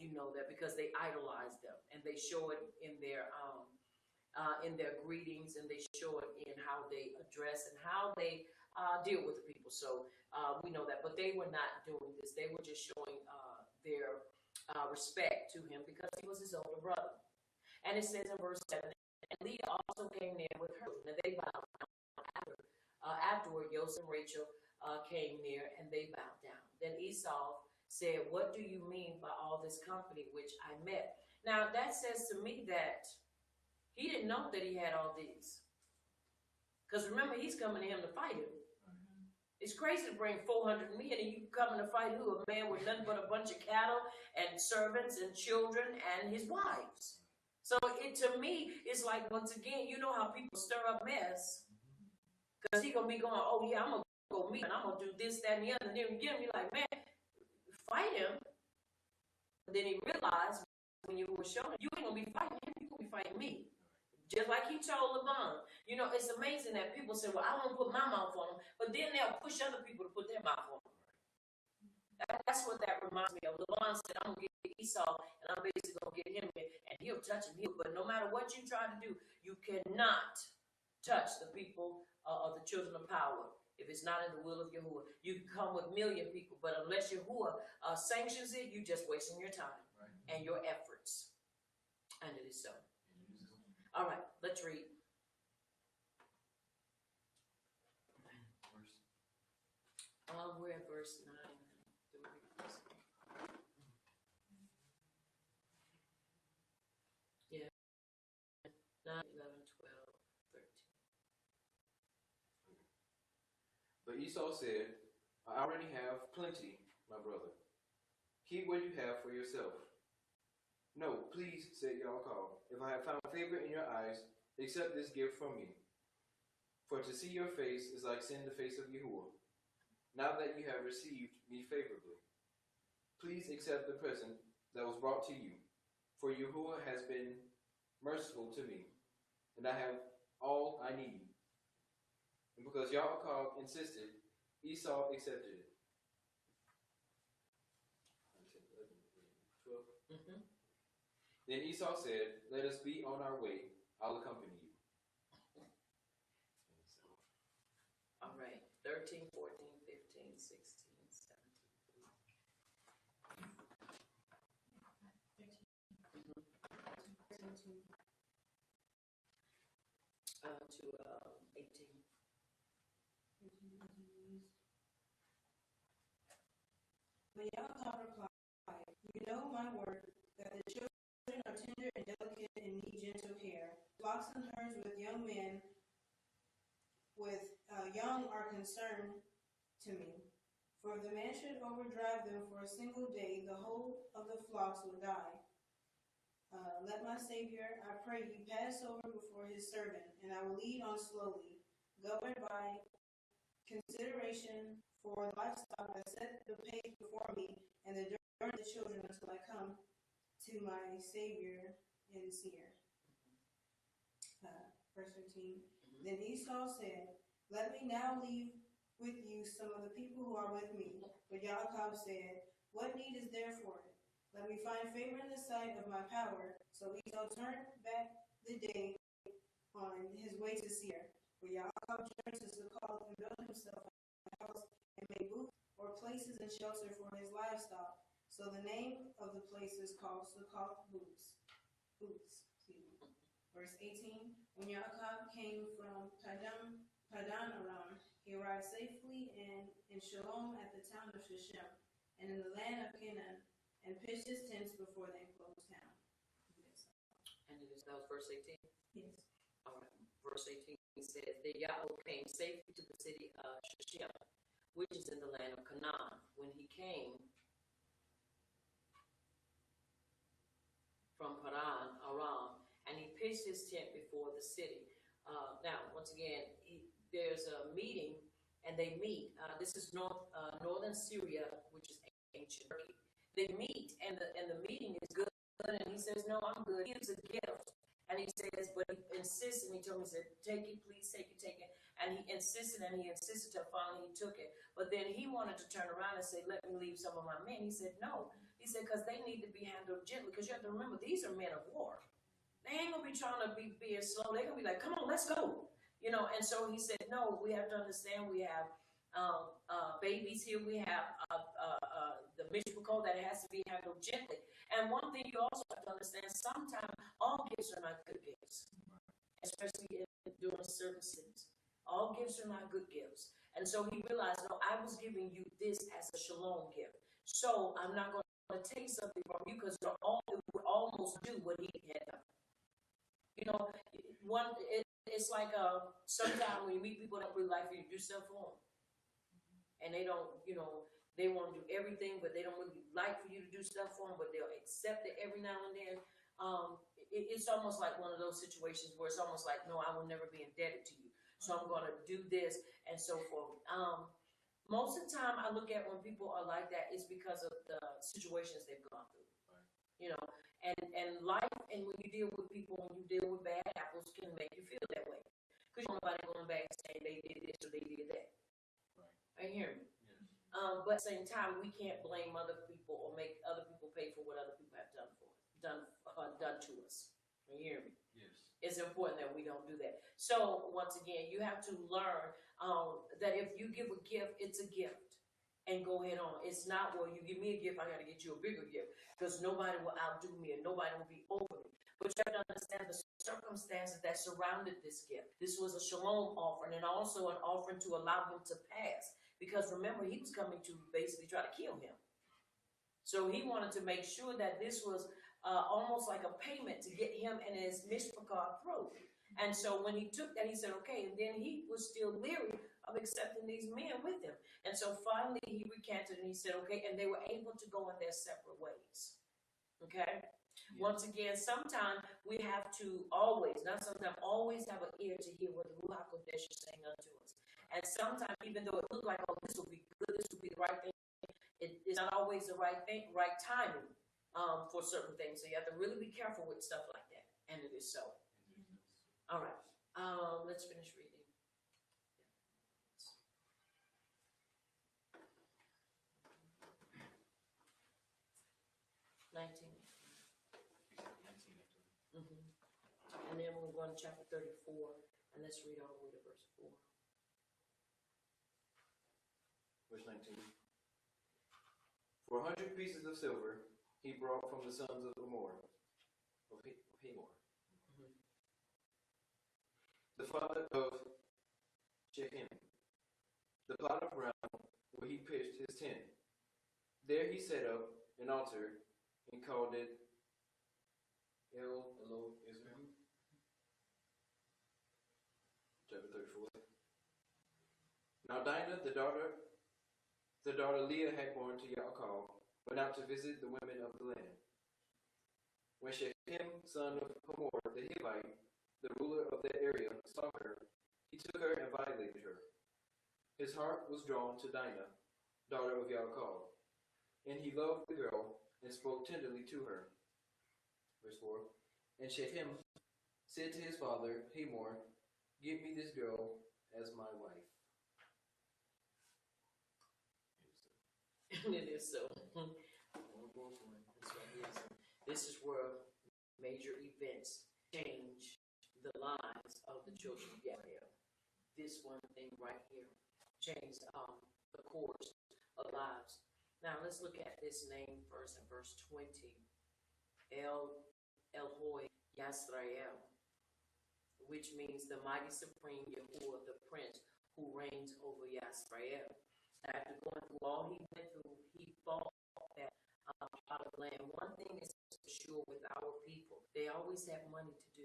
you know that because they idolize them and they show it in their greetings and they show it in how they address and how they deal with the people. So we know that, but they were not doing this. They were just showing their respect to him because he was his older brother. And it says in verse 7, and Leah also came near with her, and they bowed down. Afterward, Joseph and Rachel came near, and they bowed down. Then Esau said, "What do you mean by all this company which I met?" Now, that says to me that he didn't know that he had all these. Because remember, he's coming to him to fight him. It's crazy to bring 400 men and you coming to fight who? A man with nothing but a bunch of cattle and servants and children and his wives. So to me, it's like, once again, you know how people stir up mess. Because he going to be going, oh yeah, I'm going to go meet and I'm going to do this, that, and the other. And then again, be like, man, fight him. But then he realized when you were showing, you ain't going to be fighting him, you're going to be fighting me. Just like he told LeBron. You know, it's amazing that people say, well, I won't put my mouth on him. But then they'll push other people to put their mouth on him. That's what that reminds me of. LeBron said, I'm going to get Esau, and I'm basically going to get him, and he'll touch him. But no matter what you try to do, you cannot touch the people of the children of power if it's not in the will of Yahuwah. You can come with a million people, but unless Yahuwah sanctions it, you're just wasting your time and your efforts. And it is so. All right, let's read. We're at verse 9. Yeah. 9, 11, 12, 13. But Esau said, I already have plenty, my brother. Keep what you have for yourself. No, please, said Yaakov, if I have found favor in your eyes, accept this gift from me. For to see your face is like seeing the face of Yahuwah, now that you have received me favorably. Please accept the present that was brought to you, for Yahuwah has been merciful to me, and I have all I need. And because Yaakov insisted, Esau accepted it. 12. Mm-hmm. Then Esau said, let us be on our way. I'll accompany you. All right. 13, 14, 15, 16, 17. To 18. But Yaakov replied, you know my word, that the children are tender and delicate and need gentle care. Flocks and herds with young men young are concerned to me. For if the man should overdrive them for a single day, the whole of the flocks will die. Let my Savior, I pray you, pass over before his servant, and I will lead on slowly, governed by consideration for livestock that set the pace before me, and the dirt of the children until I come to my Savior in Seir. Verse 15. Then Esau said, let me now leave with you some of the people who are with me. But Yaakov said, what need is there for it? Let me find favor in the sight of my power. So Esau turned back the day on his way to Seir. But Yaakov turned to Succoth and built himself a house and made booths or places and shelter for his livestock. So the name of the place is called Succoth Booths. Verse 18. When Yaakov came from Padan Aram, he arrived safely in Shalom at the town of Shechem, and in the land of Canaan, and pitched his tents before the enclosed town. Yes. And that was verse 18? Yes. All right. Verse 18 says, then Yaakov came safely to the city of Shechem, which is in the land of Canaan. When he came from Padan Aram, and he pitched his tent before the city. Now, once again, there's a meeting, and they meet. This is northern Syria, which is ancient Turkey. They meet, and the meeting is good, and he says, no, I'm good. He gives a gift, and he says, but he insists, and he told me, he said, take it, please, take it. And he insisted till finally he took it. But then he wanted to turn around and say, let me leave some of my men. He said, no. He said, because they need to be handled gently, because you have to remember, these are men of war. They ain't going to be trying to be being slow. They're going to be like, come on, let's go. You know, and so he said, no, we have to understand we have babies here. We have the mishpachot that it has to be handled gently. And one thing you also have to understand, sometimes all gifts are not good gifts, especially during certain sins. All gifts are not good gifts. And so he realized, no, I was giving you this as a shalom gift. So I'm not going to take something from you because we're all almost do what he had done. You know, it's like sometimes when you meet people that really like for you to do stuff for them, and they don't, they want to do everything, but they don't really like for you to do stuff for them, but they'll accept it every now and then. It's almost like one of those situations where it's almost like, no, I will never be indebted to you, so I'm going to do this and so forth. Most of the time, I look at when people are like that, it's because of the situations they've gone through. You know, and life, and when you deal with people, when you deal with bad apples, can make you feel that way. Because you don't nobody going back saying they did this or they did that. Right. You hear me? Yes. But at the same time, we can't blame other people or make other people pay for what other people have done to us. You hear me? Yes. It's important that we don't do that. So once again, you have to learn that if you give a gift, it's a gift. And go ahead on. It's not, well, you give me a gift, I got to get you a bigger gift. Because nobody will outdo me and nobody will be over me. But you have to understand the circumstances that surrounded this gift. This was a shalom offering and also an offering to allow him to pass. Because remember, he was coming to basically try to kill him. So he wanted to make sure that this was almost like a payment to get him and his mishpachah through. And so when he took that, he said, okay, and then he was still leery of accepting these men with him. And so finally he recanted and he said, okay, and they were able to go in their separate ways. Okay? Yes. Once again, sometimes we have to always have an ear to hear what the Ruach Kodesh is saying unto us. And sometimes, even though it looks like, oh, this will be good, this will be the right thing, it's not always the right thing, right timing for certain things. So you have to really be careful with stuff like that. And it is so. All right. Let's finish reading. 19. And then we'll go to chapter 34, and let's read all the way to verse 4. Verse 19. For 100 pieces of silver he brought from the sons of Hamor, the father of Shechem, the plot of ground where he pitched his tent. There he set up an altar and called it El Elo Israel. Chapter 34. Now Dinah, the daughter Leah had born to Yaakov, went out to visit the women of the land. When Shechem, son of Hamor the Hivite, the ruler of that area, saw her, he took her and violated her. His heart was drawn to Dinah, daughter of Yaakov, and he loved the girl and spoke tenderly to her. Verse 4. And Shechem said to his father Hamor, give me this girl as my wife. And it is so. This is where major events change the lives of the children of Israel. This one thing right here changed the course of lives. Now let's look at this name first in verse 20. El-Hoy Yasrael, which means the mighty supreme Yahuwah, the prince who reigns over Yasrael. After going through all he went through, he fought that out of land. One thing is for sure with our people, they always have money to do.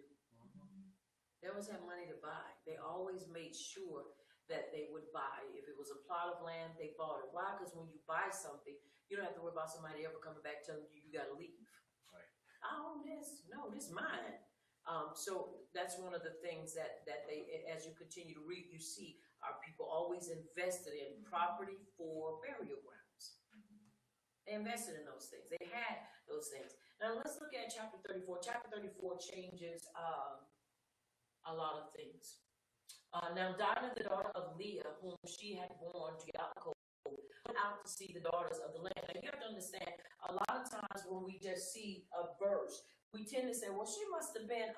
They always have money to buy. They always made sure that they would buy. If it was a plot of land, they bought it. Why? Because when you buy something, you don't have to worry about somebody ever coming back telling you got to leave. Right. I own this. No, this is mine. So that's one of the things that they, as you continue to read, you see our people always invested in property for burial grounds. They invested in those things. They had those things. Now let's look at chapter 34. Chapter 34 changes a lot of things. Now Dinah, the daughter of Leah, whom she had born to Yaakov, went out to see the daughters of the land. Now you have to understand, a lot of times when we just see a verse, we tend to say, well, she must have been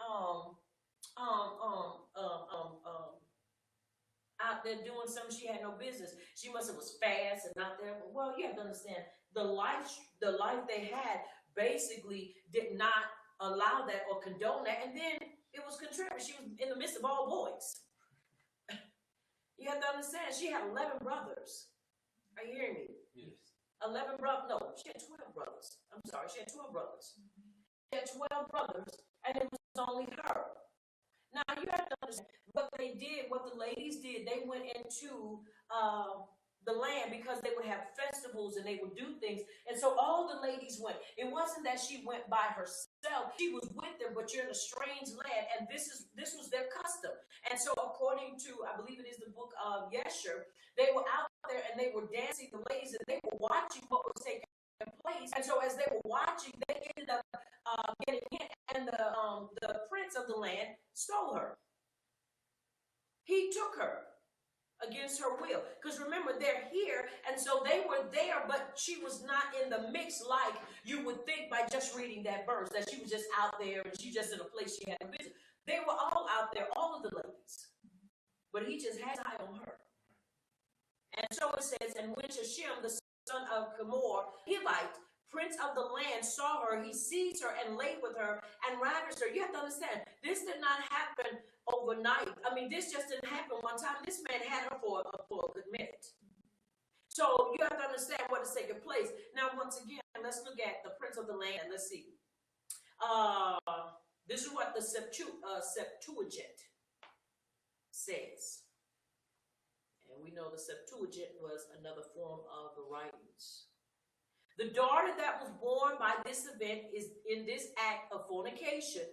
out there doing something she had no business. She must have was fast and out there. Well, you have to understand, the life they had basically did not allow that or condone that, and then it was contrary. She was in the midst of all boys. You have to understand, she had 11 brothers. Are you hearing me? Yes. 11 brothers. No, she had 12 brothers. I'm sorry, she had 12 brothers. She had 12 brothers, and it was only her. Now, you have to understand what they did, what the ladies did. They went into the land because they would have festivals and they would do things. And so all the ladies went. It wasn't that she went by herself. She was with them, but you're in a strange land, and this was their custom. And so according to, I believe it is the book of Yesher, they were out there and they were dancing, the ladies, and they were watching what was taking place. And so as they were watching, they ended up getting hit, and the prince of the land stole her. He took her against her will. Because remember, they're here, and so they were there, but she was not in the mix like you would think by just reading that verse, that she was just out there and she just in a place she had to visit. They were all out there, all of the ladies. But he just had his eye on her. And so it says, and when Shechem, the son of Hamor, Hivite, prince of the land, saw her, he seized her and laid with her and ravished her. You have to understand, this did not happen overnight. I mean, this just didn't happen one time. This man had her for a good minute. So you have to understand what is taking place. Now, once again, let's look at the prince of the land. Let's see. This is what the Septuagint says. And we know the Septuagint was another form of the writings. The daughter that was born by this event is in this act of fornication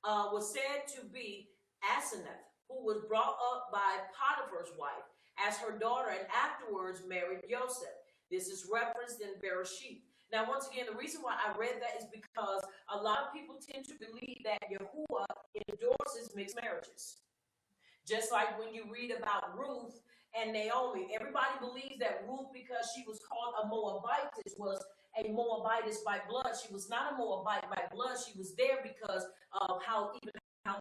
was said to be Asenath, who was brought up by Potiphar's wife as her daughter and afterwards married Joseph. This is referenced in Bereshit. Now, once again, the reason why I read that is because a lot of people tend to believe that Yahuwah endorses mixed marriages. Just like when you read about Ruth and Naomi, everybody believes that Ruth, because she was called a Moabitess, was a Moabitess by blood. She was not a Moabite by blood. She was there because of how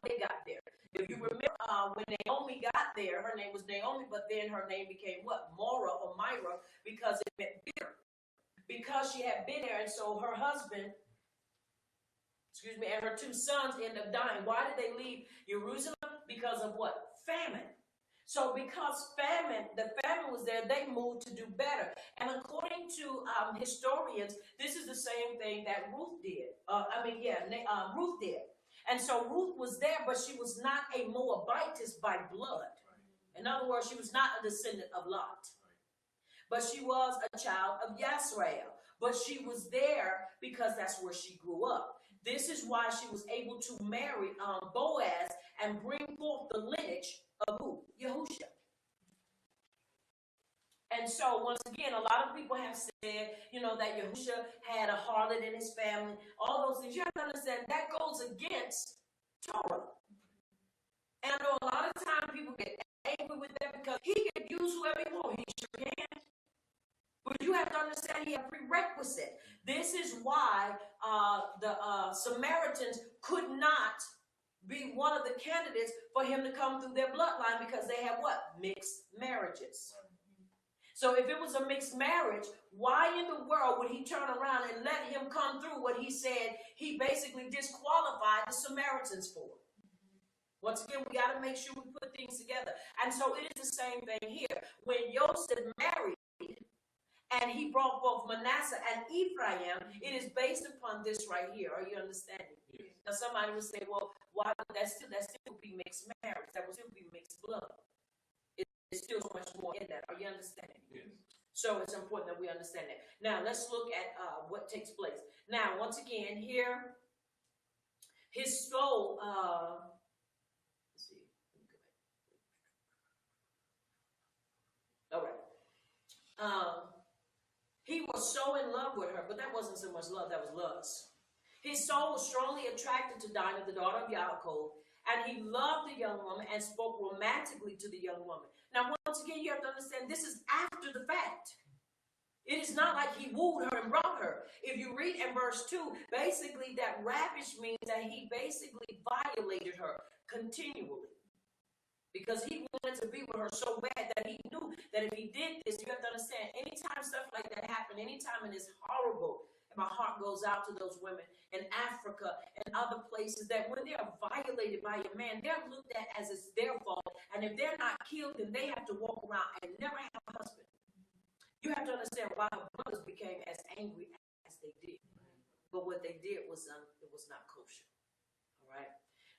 they got there. If you remember, when Naomi got there, her name was Naomi, but then her name became what? Mora or Myra, because it meant bitter. Because she had been there, and so her husband, and her two sons ended up dying. Why did they leave Jerusalem? Because of what? Famine. So because the famine was there, they moved to do better. And according to historians, this is the same thing that Ruth did. Ruth did. And so Ruth was there, but she was not a Moabitess by blood. In other words, she was not a descendant of Lot. But she was a child of Yasrael. But she was there because that's where she grew up. This is why she was able to marry Boaz and bring forth the lineage of who? Yahusha. And so, once again, a lot of people have said, that Yahusha had a harlot in his family, all those things. You have to understand that goes against Torah. And I know a lot of times people get angry with that because he can use whoever he wants. He sure can. But you have to understand he had a prerequisite. This is why the Samaritans could not be one of the candidates for him to come through their bloodline because they had what? Mixed marriages. So if it was a mixed marriage, why in the world would he turn around and let him come through what he said he basically disqualified the Samaritans for? Once again, we got to make sure we put things together. And so it is the same thing here. When Joseph married, and he brought both Manasseh and Ephraim, it is based upon this right here. Are you understanding? Yes. Now somebody would say, well, why would that still be mixed marriage? That would still be mixed blood. It's still so much more in that. Are you understanding? Yes. So it's important that we understand that. Now let's look at what takes place. Now, once again, here, his soul, let's see. All right. He was so in love with her, but that wasn't so much love, that was lust. His soul was strongly attracted to Dinah, the daughter of Yaakov, and he loved the young woman and spoke romantically to the young woman. Now, once again, you have to understand, this is after the fact. It is not like he wooed her and brought her. If you read in verse 2, basically that ravish means that he basically violated her continually. Because he wanted to be with her so bad that he knew that if he did this, you have to understand, anytime stuff like that happens, anytime it is horrible, and my heart goes out to those women in Africa and other places that when they are violated by a man, they're looked at as it's their fault. And if they're not killed, then they have to walk around and never have a husband. You have to understand why her brothers became as angry as they did. but what they did was it was not kosher. All right.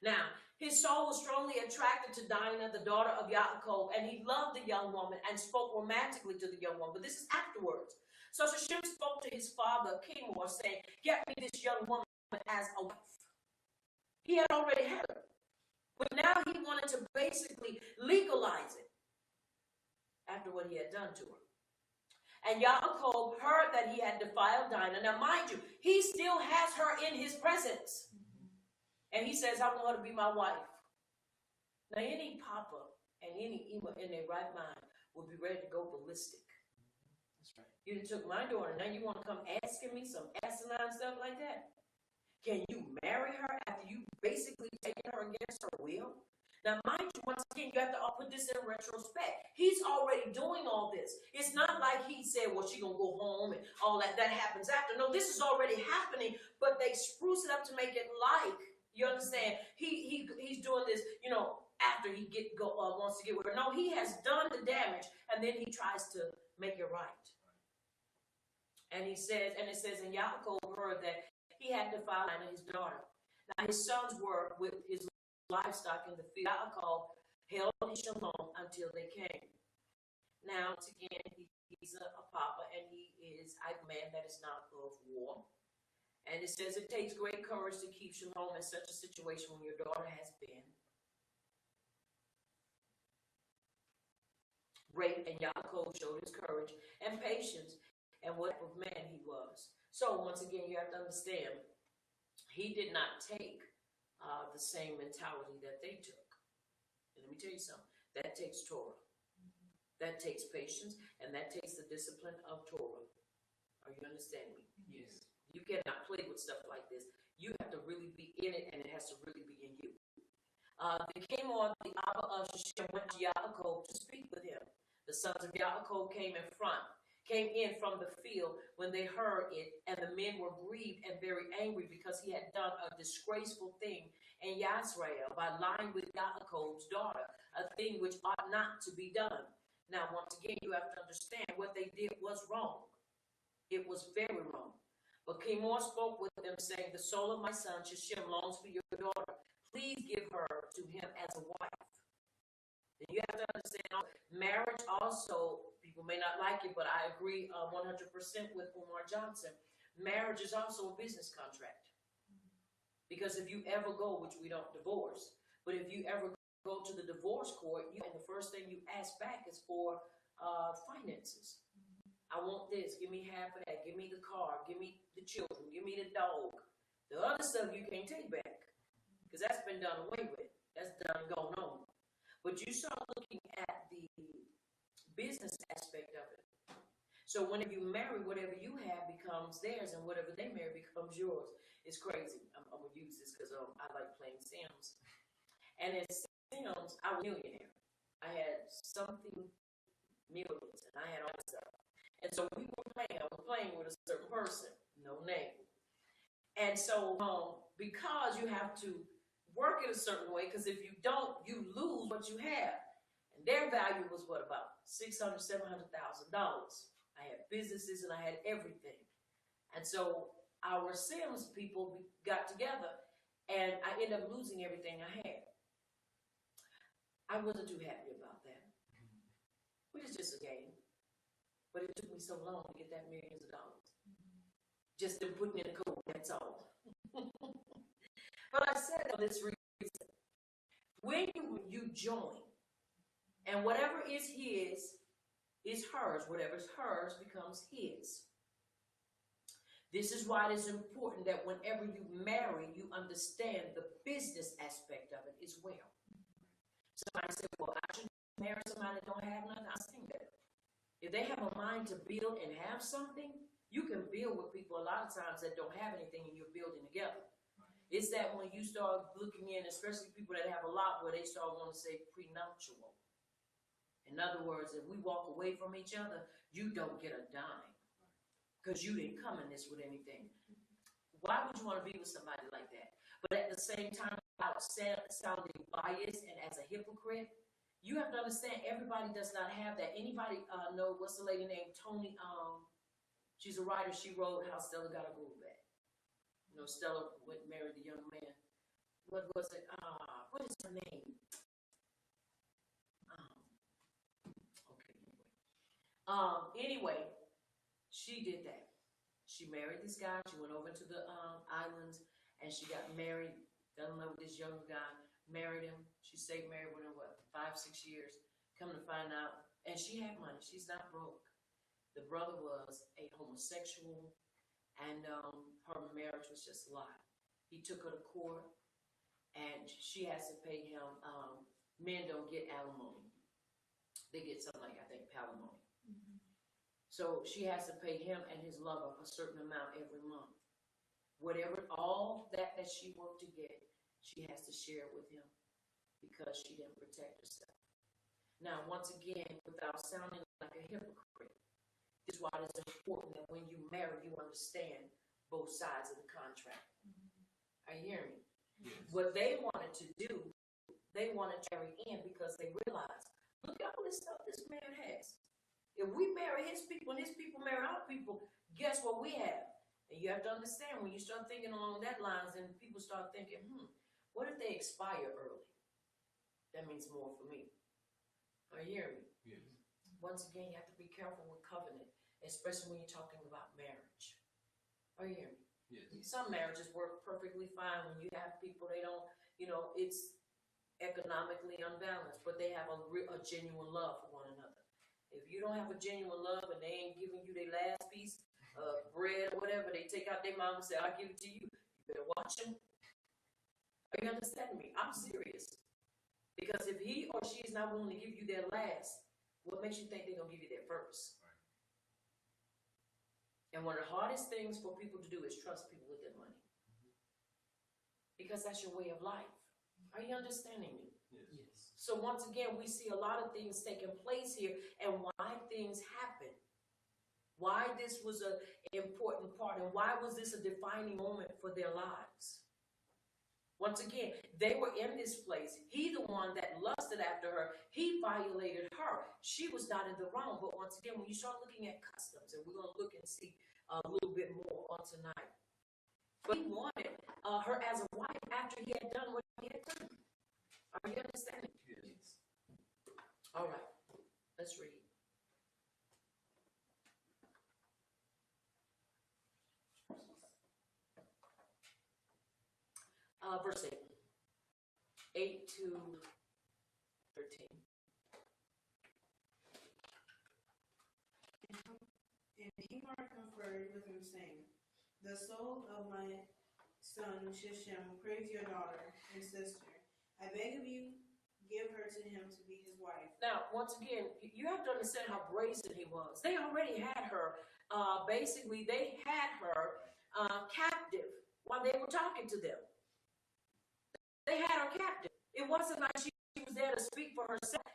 Now, his soul was strongly attracted to Dinah, the daughter of Yaakov, and he loved the young woman and spoke romantically to the young woman. But this is afterwards. So Shechem spoke to his father, Kimor, saying, "Get me this young woman as a wife." He had already had her. But now he wanted to basically legalize it after what he had done to her. And Yaakov heard that he had defiled Dinah. Now, mind you, he still has her in his presence. And he says, "I want her to be my wife." Now, any papa and any Ema in their right mind would be ready to go ballistic. That's right. You done took my daughter. Now you want to come asking me some asinine stuff like that? Can you marry her after you basically taken her against her will? Now, mind you, once again, you have to put this in retrospect. He's already doing all this. It's not like he said, well, she's going to go home and all that. That happens after. No, this is already happening, but they spruce it up to make it like, you understand, he's doing this, after he wants to get with her. No, he has done the damage, and then he tries to make it right. And it says, and Yaakov heard that he had defiled his daughter. Now his sons were with his livestock in the field. Yaakov held his shalom until they came. Now, once again, he's a papa, and he is a man that is not of war. And it says it takes great courage to keep shalom in such a situation when your daughter has been raped, and Yaakov showed his courage and patience and what type of man he was. So, once again, you have to understand, he did not take the same mentality that they took. And let me tell you something, that takes Torah. That takes patience, and that takes the discipline of Torah. Are you understanding me? Yes. You cannot play with stuff like this. You have to really be in it, and it has to really be in you. They came on the Abba of Shechem, went to Yaakov to speak with him. The sons of Yaakov came in from the field when they heard it, and the men were grieved and very angry because he had done a disgraceful thing in Yisrael by lying with Yaakov's daughter, a thing which ought not to be done. Now, once again, you have to understand what they did was wrong. It was very wrong. But Kimor spoke with them, saying, "The soul of my son Shechem longs for your daughter. Please give her to him as a wife." And you have to understand, marriage also, people may not like it, but I agree 100% with Umar Johnson. Marriage is also a business contract. Because if you ever go, which we don't divorce, but if you ever go to the divorce court, and the first thing you ask back is for finances. I want this. Give me half of that. Give me the car. Give me the children. Give me the dog. The other stuff you can't take back because that's been done away with. That's done and gone on. But you start looking at the business aspect of it. So whenever you marry, whatever you have becomes theirs, and whatever they marry becomes yours. It's crazy. I'm going to use this because I like playing Sims. And in Sims, I was a millionaire. I had something millions, and I had all that stuff. And so we were playing. I was playing with a certain person, no name. And so because you have to work it a certain way, because if you don't, you lose what you have. And their value was what, about $600,000, $700,000. I had businesses and I had everything. And so our Sims people got together, and I ended up losing everything I had. I wasn't too happy about that. But it's just a game. But it took me so long to get that millions of dollars. Just in putting in the code, that's all. But I said for this reason, when you join, and whatever is his is hers, whatever's hers becomes his. This is why it is important that whenever you marry, you understand the business aspect of it as well. Somebody said, well, I should marry somebody that don't have nothing. I think that if they have a mind to build and have something, you can build with people a lot of times that don't have anything and you're building together. It's that when you start looking in, especially people that have a lot, where they start wanting to say prenuptial. In other words, if we walk away from each other, you don't get a dime because you didn't come in this with anything. Why would you want to be with somebody like that? But at the same time, without sounding biased and as a hypocrite, you have to understand everybody does not have that. Anybody know what's the lady named Toni? She's a writer. She wrote How Stella Got a Groove Back. Stella went and married the young man. What was it? What is her name? Okay, anyway, she did that. She married this guy. She went over to the islands and she got married, fell in love with this young guy, married him. She stayed married with him, 5, 6 years. Come to find out, and she had money. She's not broke. The brother was a homosexual, and her marriage was just a lie. He took her to court, and she has to pay him. Men don't get alimony. They get something like, I think, palimony. Mm-hmm. So she has to pay him and his lover a certain amount every month. Whatever, all that she worked to get, she has to share with him because she didn't protect herself. Now, once again, without sounding like a hypocrite, this is why it's important that when you marry, you understand both sides of the contract. Mm-hmm. Are you hearing me? Yes. What they wanted to do, they wanted to marry in because they realized, look at all this stuff this man has. If we marry his people and his people marry our people, guess what we have? And you have to understand, when you start thinking along that lines, and people start thinking, what if they expire early? That means more for me. Are you hearing me? Yes. Once again, you have to be careful with covenant, especially when you're talking about marriage. Are you hearing me? Yes. Some marriages work perfectly fine when you have people, they don't, it's economically unbalanced, but they have a genuine love for one another. If you don't have a genuine love and they ain't giving you their last piece of bread or whatever, they take out their mouth and say, I'll give it to you. You better watch them. Are you understanding me? I'm serious. Because if he or she is not willing to give you their last, what makes you think they're going to give you their first? Right. And one of the hardest things for people to do is trust people with their money. Mm-hmm. Because that's your way of life. Are you understanding me? Yes. So once again, we see a lot of things taking place here and why things happen. Why this was an important part and why was this a defining moment for their lives. Once again, they were in this place. He, the one that lusted after her, he violated her. She was not in the wrong. But once again, when you start looking at customs, and we're going to look and see a little bit more on tonight. But he wanted her as a wife after he had done what he had done. Are you understanding? Yes. All right. Let's read. Verse 8. 8 to 13. And Tamar conferred with him, saying, the soul of my son Shechem craves your daughter and sister. I beg of you, give her to him to be his wife. Now, once again, you have to understand how brazen he was. They already had her, basically, they had her captive while they were talking to them. They had her captive. It wasn't like she was there to speak for herself.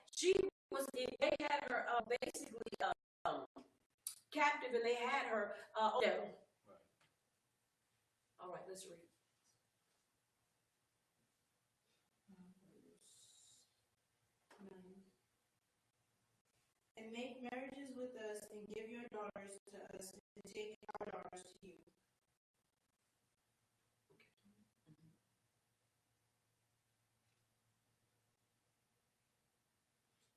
They had her basically captive, and they had her. Right. All right, let's read. And make marriages with us, and give your daughters to us, and take our daughters to you.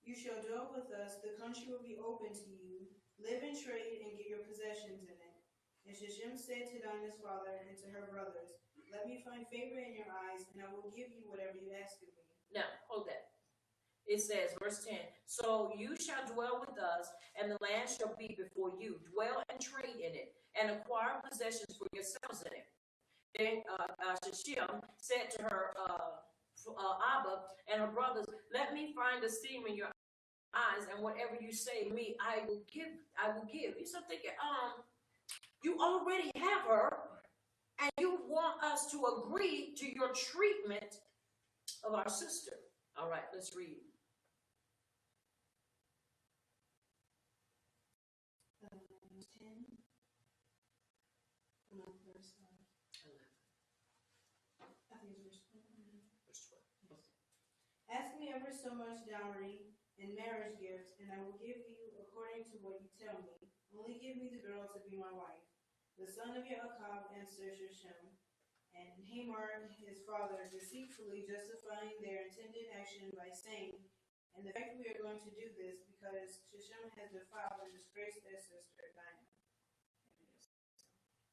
You shall dwell with us, the country will be open to you. Live and trade, and get your possessions in it. And Shechem said to Dinah's father and to her brothers, let me find favor in your eyes, and I will give you whatever you ask of me. Now, hold that. It says, verse 10, so you shall dwell with us, and the land shall be before you. Dwell and trade in it, and acquire possessions for yourselves in it. Then Shechem said to her, Abba and her brothers, let me find esteem in your eyes, and whatever you say to me, I will give. You start thinking, you already have her, and you want us to agree to your treatment of our sister. All right, let's read. Ask me ever so much dowry and marriage gifts, and I will give you according to what you tell me. Only give me the girl to be my wife. The son of Yaakov answered Shechem, And Hamor, his father, deceitfully justifying their intended action by saying, "In the fact we are going to do this because Shechem has defiled and disgraced their sister Dinah."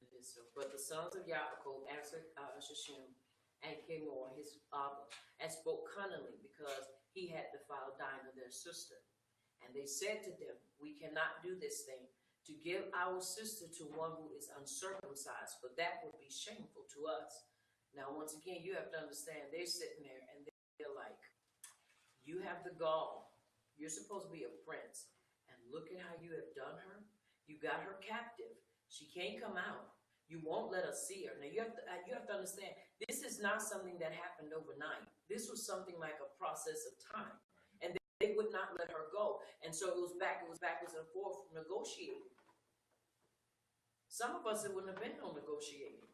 It is so. But the sons of Yaakov answered Shechem and Hamor, his father, and spoke cunningly because he had defiled Dinah, their sister. And they said to them, "We cannot do this thing, to give our sister to one who is uncircumcised, for that would be shameful to us." Now, once again, you have to understand, they're sitting there and they're like, you have the gall. You're supposed to be a prince. And look at how you have done her. You got her captive. She can't come out. You won't let us see her. Now, you have to understand, this is not something that happened overnight. This was something like a process of time. And they would not let her go. And so it was backwards and forth negotiating. Some of us, it wouldn't have been no negotiating.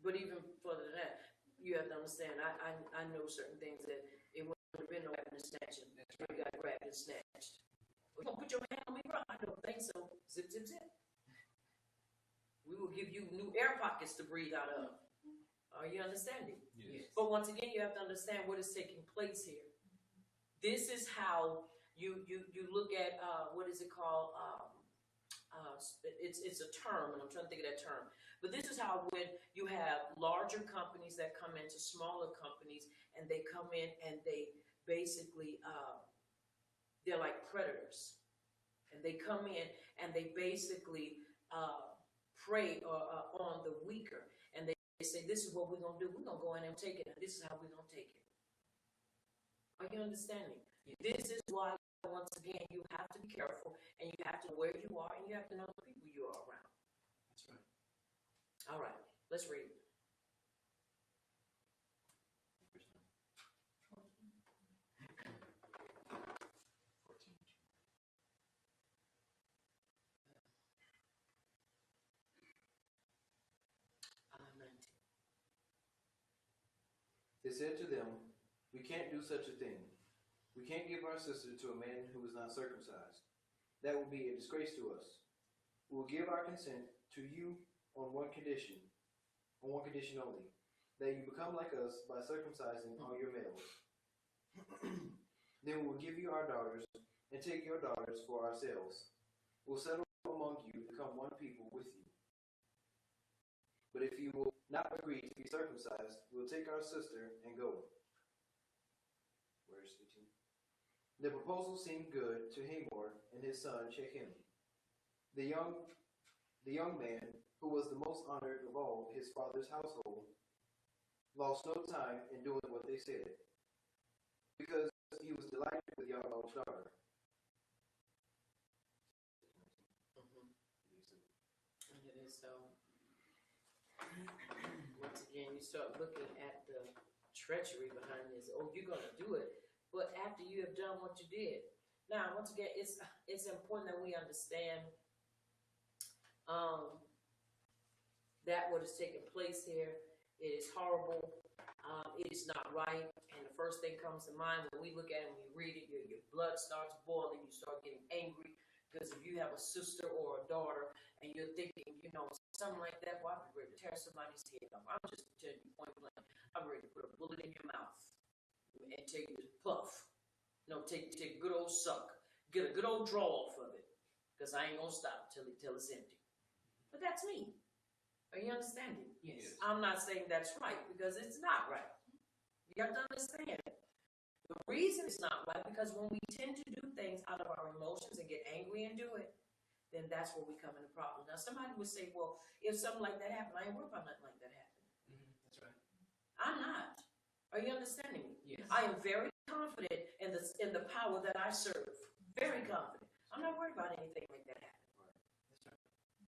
But even further than that, you have to understand, I know certain things that it wouldn't have been no grabbing and snatching. You got grabbed and snatched. We're going to put your hand on me, bro. I don't think so. Zip, zip, zip. We will give you new air pockets to breathe out of. Are you understanding? Yes. But once again, you have to understand what is taking place here. This is how you look at, what is it called? It's a term, and I'm trying to think of that term. But this is how when you have larger companies that come into smaller companies, and they come in and they basically, they're like predators. And they come in and they basically prey on the weaker. And they say, "This is what we're going to do. We're going to go in and take it, and this is how we're going to take it." Are you understanding? This is why, once again, you have to be careful, and you have to know where you are, and you have to know the people you are around. That's right. All right, let's read. They said to them, "We can't do such a thing. We can't give our sister to a man who is not circumcised. That would be a disgrace to us. We will give our consent to you on one condition only, that you become like us by circumcising all your males. Then we will give you our daughters and take your daughters for ourselves. We'll settle among you, become one people with you. But if you will not agree to be circumcised, we'll take our sister and go." Verse 18. The proposal seemed good to Hamor and his son Shechem. The young man, who was the most honored of all his father's household, lost no time in doing what they said, because he was delighted with Yaakov's daughter. And it is so. Once again, you start looking at the treachery behind this. Oh, you're going to do it, but after you have done what you did. Now, once again, it's important that we understand that what is taking place here. It is horrible. It is not right. And the first thing comes to mind when we look at it, when you read it, your blood starts boiling. You start getting angry because if you have a sister or a daughter and you're thinking, something like that, well, I'm ready to tear somebody's head off. I'm just telling you point blank. I'm ready to put a bullet in your mouth and take you to puff. Take a good old suck. Get a good old draw off of it. Because I ain't going to stop till it's empty. But that's me. Are you understanding? Yes. I'm not saying that's right because it's not right. You have to understand. The reason it's not right because when we tend to do things out of our emotions and get angry and do it, then that's where we come into problems. Now, somebody would say, "Well, if something like that happened, I ain't worried about nothing like that happening." That's right. I'm not. Are you understanding me? Yes. I am very confident in the power that I serve. Very confident. I'm not worried about anything like that happening. That's right.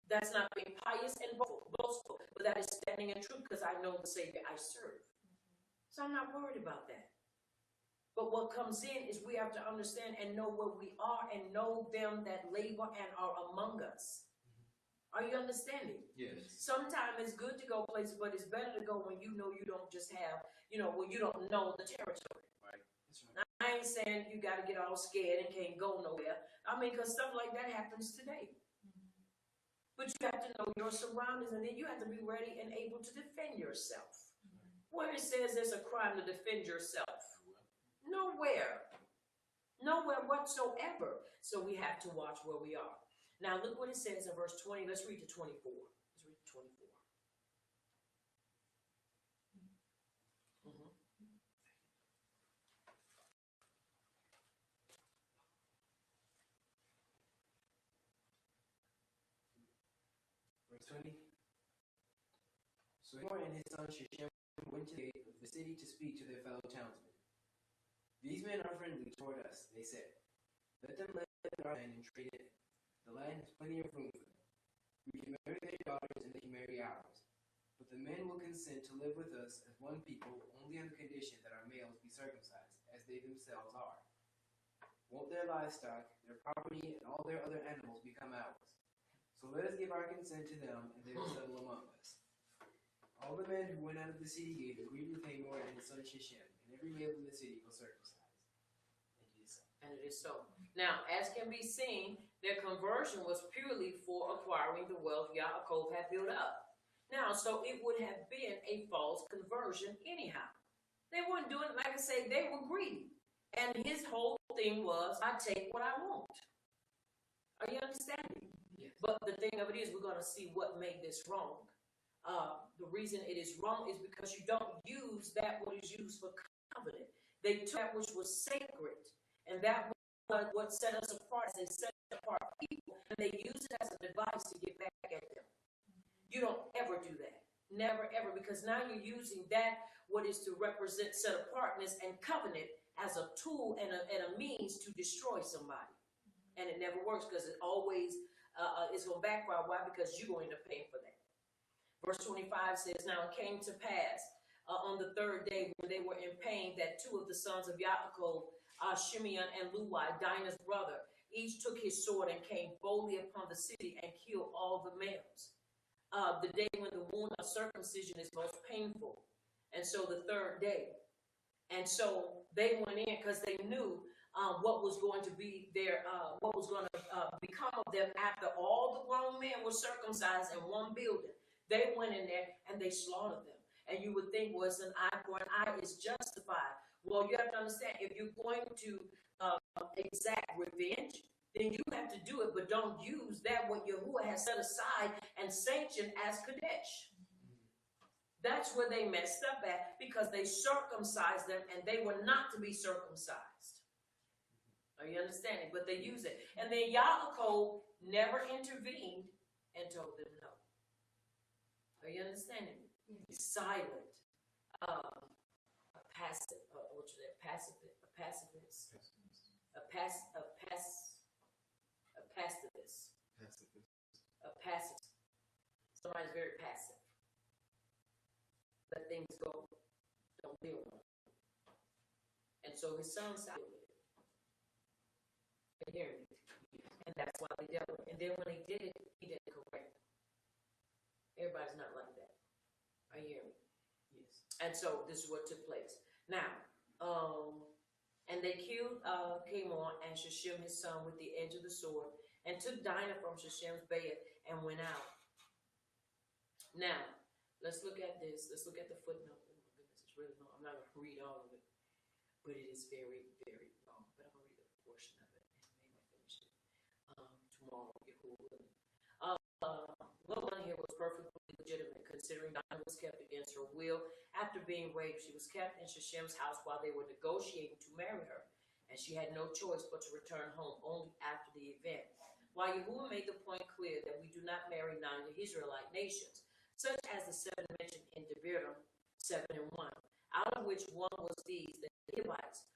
That's not being pious and boastful, but that is standing in truth because I know the Savior I serve. So I'm not worried about that. But what comes in is we have to understand and know where we are and know them that labor and are among us. Are you understanding? Yes. Sometimes it's good to go places, but it's better to go when you know you don't just have, when you don't know the territory. Right. That's right. Now, I ain't saying you got to get all scared and can't go nowhere. I mean, because stuff like that happens today. But you have to know your surroundings, and then you have to be ready and able to defend yourself. Where it says there's a crime to defend yourself. Nowhere. Nowhere whatsoever. So we have to watch where we are. Now look what it says in verse 20. Let's read to 24. Let's read to 24. Verse 20. So Hamor and his son Shechem went to the gate of the city to speak to their fellow townsmen. These men are friendly toward us, they said. Let them live in our land and trade in it. The land has plenty of room for them. We can marry their daughters and they can marry ours. But the men will consent to live with us as one people only on the condition that our males be circumcised, as they themselves are. Won't their livestock, their property, and all their other animals become ours? So let us give our consent to them, and they will settle among us. All the men who went out of the city gate agreed with Hamor and his son Shechem, and every male in the city was circumcised. And it is so. Now, as can be seen, their conversion was purely for acquiring the wealth Yaakov had built up. Now, so it would have been a false conversion anyhow. They weren't doing it, like I say, they were greedy. And his whole thing was, I take what I want. Are you understanding? Yes. But the thing of it is, we're going to see what made this wrong. The reason it is wrong is because you don't use that what is used for covenant. They took that which was sacred, and that was what set us apart. They set apart people, and they used it as a device to get back at them. You don't ever do that. Never, ever, because now you're using that what is to represent set apartness and covenant as a tool and a means to destroy somebody. And it never works because it always is going to backfire. Why? Because you're going to end up paying for that. Verse 25 says, now it came to pass on the third day when they were in pain that two of the sons of Yaakov, Shimeon and Luai, Dinah's brother, each took his sword and came boldly upon the city and killed all the males. The day when the wound of circumcision is most painful. And so the third day. And so they went in because they knew what was going to be their, what was going to become of them after all the grown men were circumcised in one building. They went in there and they slaughtered them. And you would think, well, it's an eye for an eye is justified. Well, you have to understand, if you're going to exact revenge, then you have to do it, but don't use that what Yahuwah has set aside and sanctioned as Kadesh. That's where they messed up at, because they circumcised them and they were not to be circumcised. Are you understanding? But they use it. And then Yaakov never intervened and told them no. Are you understanding? He's silent. A pacifist. Somebody's very passive. Let things go. Don't deal with it. And so his son sided with it. You hear me? And that's why they dealt with it. And then when he did it, he didn't correct it. Everybody's not like that. Are you hearing me? Yes. And so this is what took place. Now, and they killed Hamor and Shechem his son with the edge of the sword, and took Dinah from Shechem's bed and went out. Now, let's look at this. Let's look at the footnote. Oh my goodness, it's really long. I'm not going to read all of it, but it is very, very long. But I'm going to read a portion of it, and maybe I'll finish it tomorrow, if we're willing. What one here was perfectly legitimate, considering Dinah was kept against her will. After being raped, she was kept in Shechem's house while they were negotiating to marry her, and she had no choice but to return home only after the event. While Yahuwah made the point clear that we do not marry non-Israelite nations, such as the seven mentioned in Devarim 7 and 1, out of which one was these, the Hivites.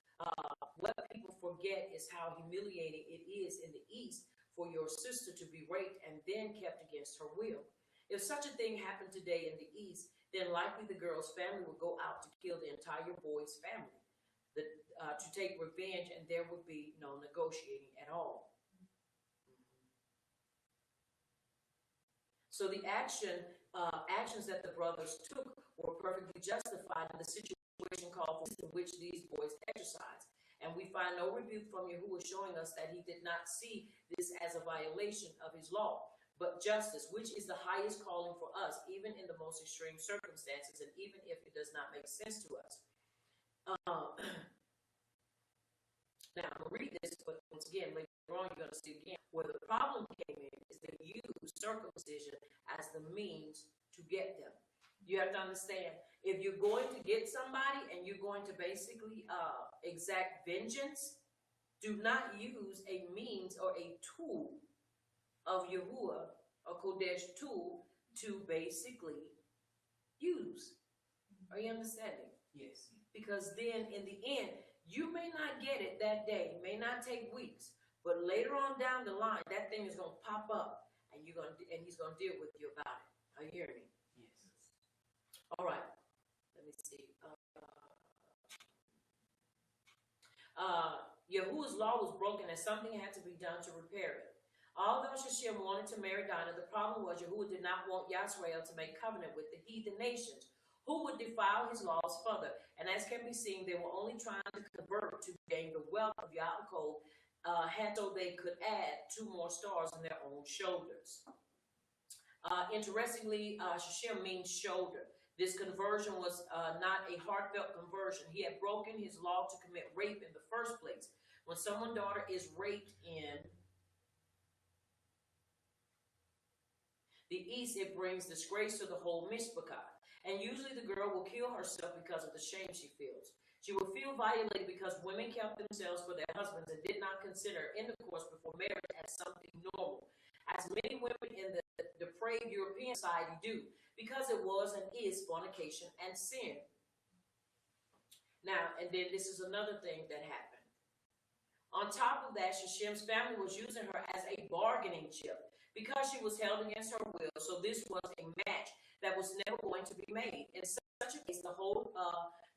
What people forget is how humiliating it is in the East for your sister to be raped and then kept against her will. If such a thing happened today in the East, then likely the girl's family would go out to kill the entire boy's family, to take revenge, and there would be no negotiating at all. So the actions that the brothers took were perfectly justified in the situation called for, which these boys exercised. And we find no rebuke from Yahuwah showing us that he did not see this as a violation of his law. but justice, which is the highest calling for us, even in the most extreme circumstances, and even if it does not make sense to us. Now, I'm going to read this, but once again, later on, you're going to see again where the problem came in is they used circumcision as the means to get them. You have to understand, if you're going to get somebody and you're going to basically exact vengeance, do not use a means or a tool of Yahuwah, a Kodesh tool, to basically use. Are you understanding? Yes. Because then in the end, you may not get it that day, it may not take weeks, but later on down the line, that thing is going to pop up and he's going to deal with you about it. Are you hearing me? Yes. All right. Let me see. Yahuwah's law was broken and something had to be done to repair it. Although Shishim wanted to marry Dinah, the problem was Yahuwah did not want Yisrael to make covenant with the heathen nations, who would defile his laws further. And as can be seen, they were only trying to convert to gain the wealth of Yaakov, so they could add 2 more stars on their own shoulders. Interestingly, Shishim means shoulder. This conversion was not a heartfelt conversion. He had broken his law to commit rape in the first place. When someone's daughter is raped in the East, it brings disgrace to the whole mishpachah. And usually the girl will kill herself because of the shame she feels. She will feel violated because women kept themselves for their husbands and did not consider intercourse before marriage as something normal, as many women in the depraved European society do, because it was and is fornication and sin. Now, and then this is another thing that happened. On top of that, Shishim's family was using her as a bargaining chip because she was held against her will. So this was a match that was never going to be made. In such a case, the whole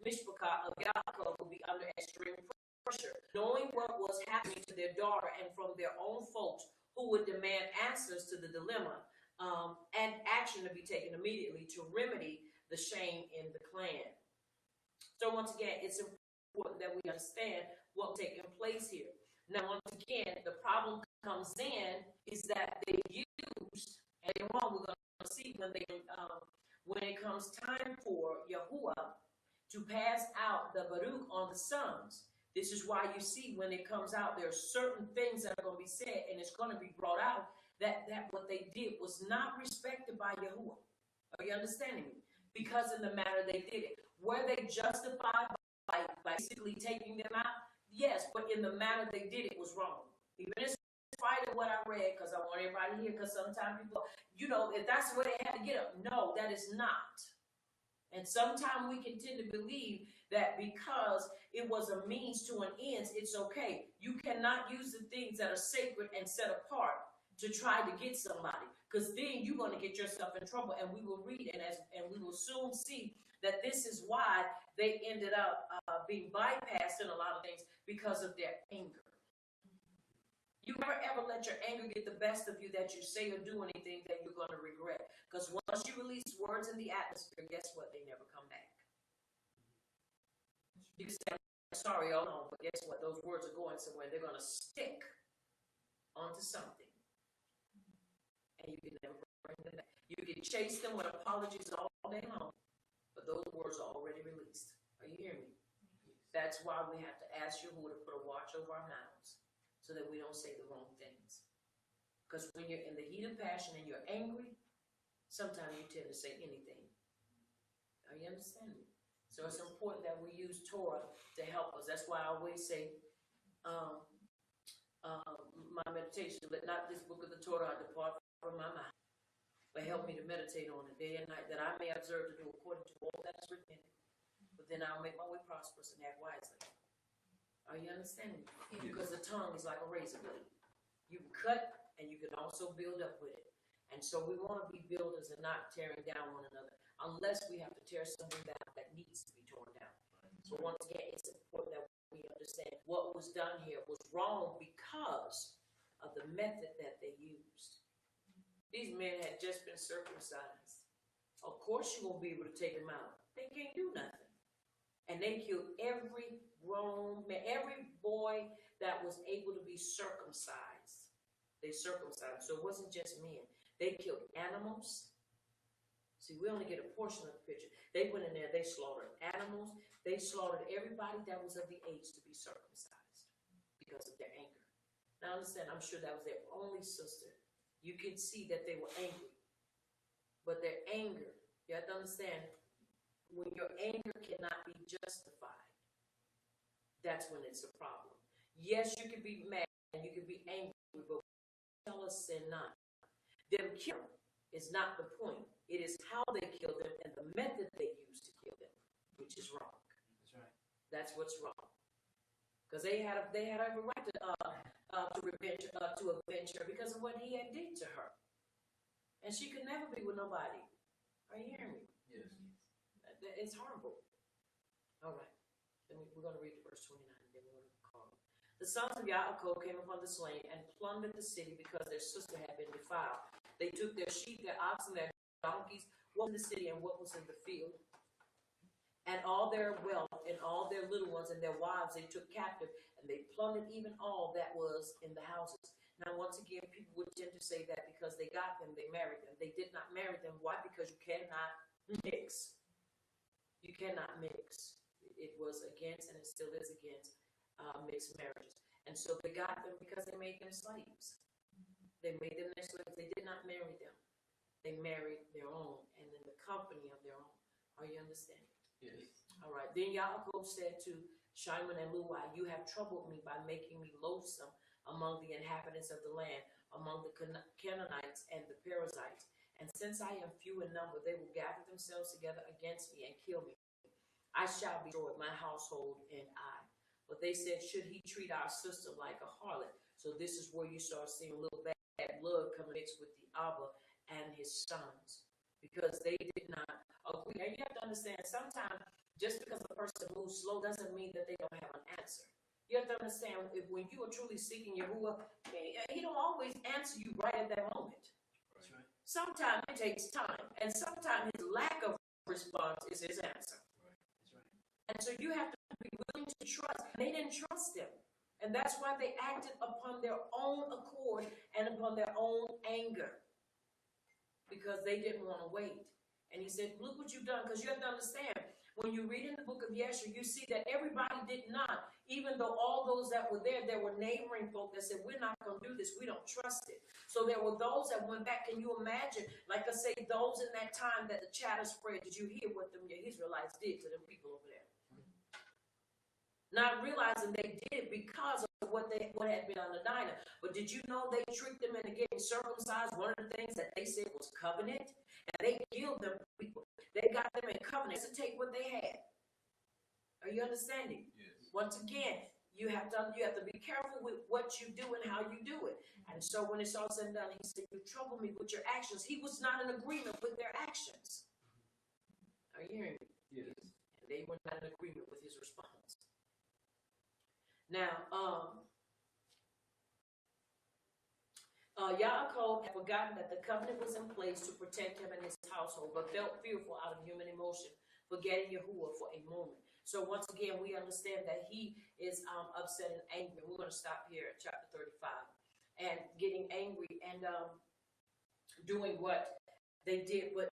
mishpachah of Yaakov would be under extreme pressure, knowing what was happening to their daughter and from their own folks who would demand answers to the dilemma and action to be taken immediately to remedy the shame in the clan. So once again, it's important that we understand what's taking place here. Now, once again, the problem comes in is that they use, and later on we're going to see when it comes time for Yahuwah to pass out the Baruch on the sons. This is why you see when it comes out, there are certain things that are going to be said, and it's going to be brought out that what they did was not respected by Yahuwah. Are you understanding me? Because in the manner they did it. Were they justified by basically taking them out? Yes, but in the manner they did it was wrong. Even in spite of what I read, because I want everybody to hear, because sometimes people, if that's the way they had to get up. No, that is not. And sometimes we can tend to believe that because it was a means to an end, it's okay. You cannot use the things that are sacred and set apart to try to get somebody, because then you're going to get yourself in trouble. And we will read and we will soon see that this is why they ended up being bypassed in a lot of things because of their anger. You never ever let your anger get the best of you that you say or do anything that you're going to regret. Because once you release words in the atmosphere, guess what? They never come back. You can say, I'm sorry, oh no, but guess what? Those words are going somewhere. They're going to stick onto something. And you can never bring them back. You can chase them with apologies all day long, but those words are already released. Are you hearing me? That's why we have to ask Yahuwah to put a watch over our mouths so that we don't say the wrong things. Because when you're in the heat of passion and you're angry, sometimes you tend to say anything. Are you understanding? So it's important that we use Torah to help us. That's why I always say, my meditation, let not this book of the Torah depart from my mouth, but help me to meditate on it day and night, that I may observe to do according to all that is written in it. But then I'll make my way prosperous and act wisely. Are you understanding? Because the tongue is like a razor blade. You can cut and you can also build up with it. And so we want to be builders and not tearing down one another, unless we have to tear something down that needs to be torn down. So once again, it's important that we understand what was done here was wrong because of the method that they used. These men had just been circumcised. Of course you're going to be able to take them out. They can't do nothing. And they killed every grown man, every boy that was able to be circumcised. They circumcised. So it wasn't just men. They killed animals. See, we only get a portion of the picture. They went in there, they slaughtered animals. They slaughtered everybody that was of the age to be circumcised because of their anger. Now understand, I'm sure that was their only sister. You can see that they were angry. But their anger, you have to understand, when your anger cannot be justified, that's when it's a problem. Yes, you can be mad and you can be angry, but tell us sin not. Them killing is not the point. It is how they killed them and the method they used to kill them, which is wrong. That's right. That's what's wrong. Because they had every right to avenge her because of what he had did to her. And she could never be with nobody. Are you hearing me? Yes. It's horrible. All right. We're going to read verse 29, and then we're going to call. The sons of Yaakov came upon the slain and plundered the city because their sister had been defiled. They took their sheep, their oxen, their donkeys, what was in the city and what was in the field, and all their wealth and all their little ones and their wives they took captive, and they plundered even all that was in the houses. Now, once again, people would tend to say that because they got them, they married them. They did not marry them. Why? Because you cannot mix. You cannot mix. It was against, and it still is against, mixed marriages. And so they got them because they made them slaves. They made them their slaves. They did not marry them. They married their own and in the company of their own. Are you understanding? Yes. All right. Then Yaakov said to Shimon and Luai, you have troubled me by making me loathsome among the inhabitants of the land, among the Canaanites and the Perizzites. And since I am few in number, they will gather themselves together against me and kill me. I shall be destroyed, my household and I. But they said, should he treat our sister like a harlot? So this is where you start seeing a little bad blood coming mixed with the Abba and his sons, because they did not agree. And you have to understand, sometimes just because a person moves slow doesn't mean that they don't have an answer. You have to understand, if when you are truly seeking Yahuwah, he don't always answer you right at that moment. That's right. Sometimes it takes time, and sometimes his lack of response is his answer. Right. That's right. And so you have to be willing to trust. They didn't trust him, and that's why they acted upon their own accord and upon their own anger, because they didn't want to wait. And he said, look what you've done, because you have to understand, when you read in the book of Yeshua, you see that everybody did not, even though all those that were there were neighboring folk that said, we're not going to do this, we don't trust it. So there were those that went back. Can you imagine, like I say, those in that time that the chatter spread, did you hear what the Israelites did to them people over there? Not realizing they did it because of what had been on the diner. But did you know they tricked them into getting circumcised? One of the things that they said was covenant, and they killed them people. They got them in covenant to take what they had. Are you understanding? Yes. Once again, you have to be careful with what you do and how you do it. And so when it's all said and done, he said, you trouble me with your actions. He was not in agreement with their actions. Are you hearing me? Yes. And they were not in agreement with his response. Now, Yaakov had forgotten that the covenant was in place to protect him and his household, but felt fearful out of human emotion, forgetting Yahuwah for a moment. So once again, we understand that he is upset and angry. We're going to stop here at chapter 35. And getting angry and doing what they did, but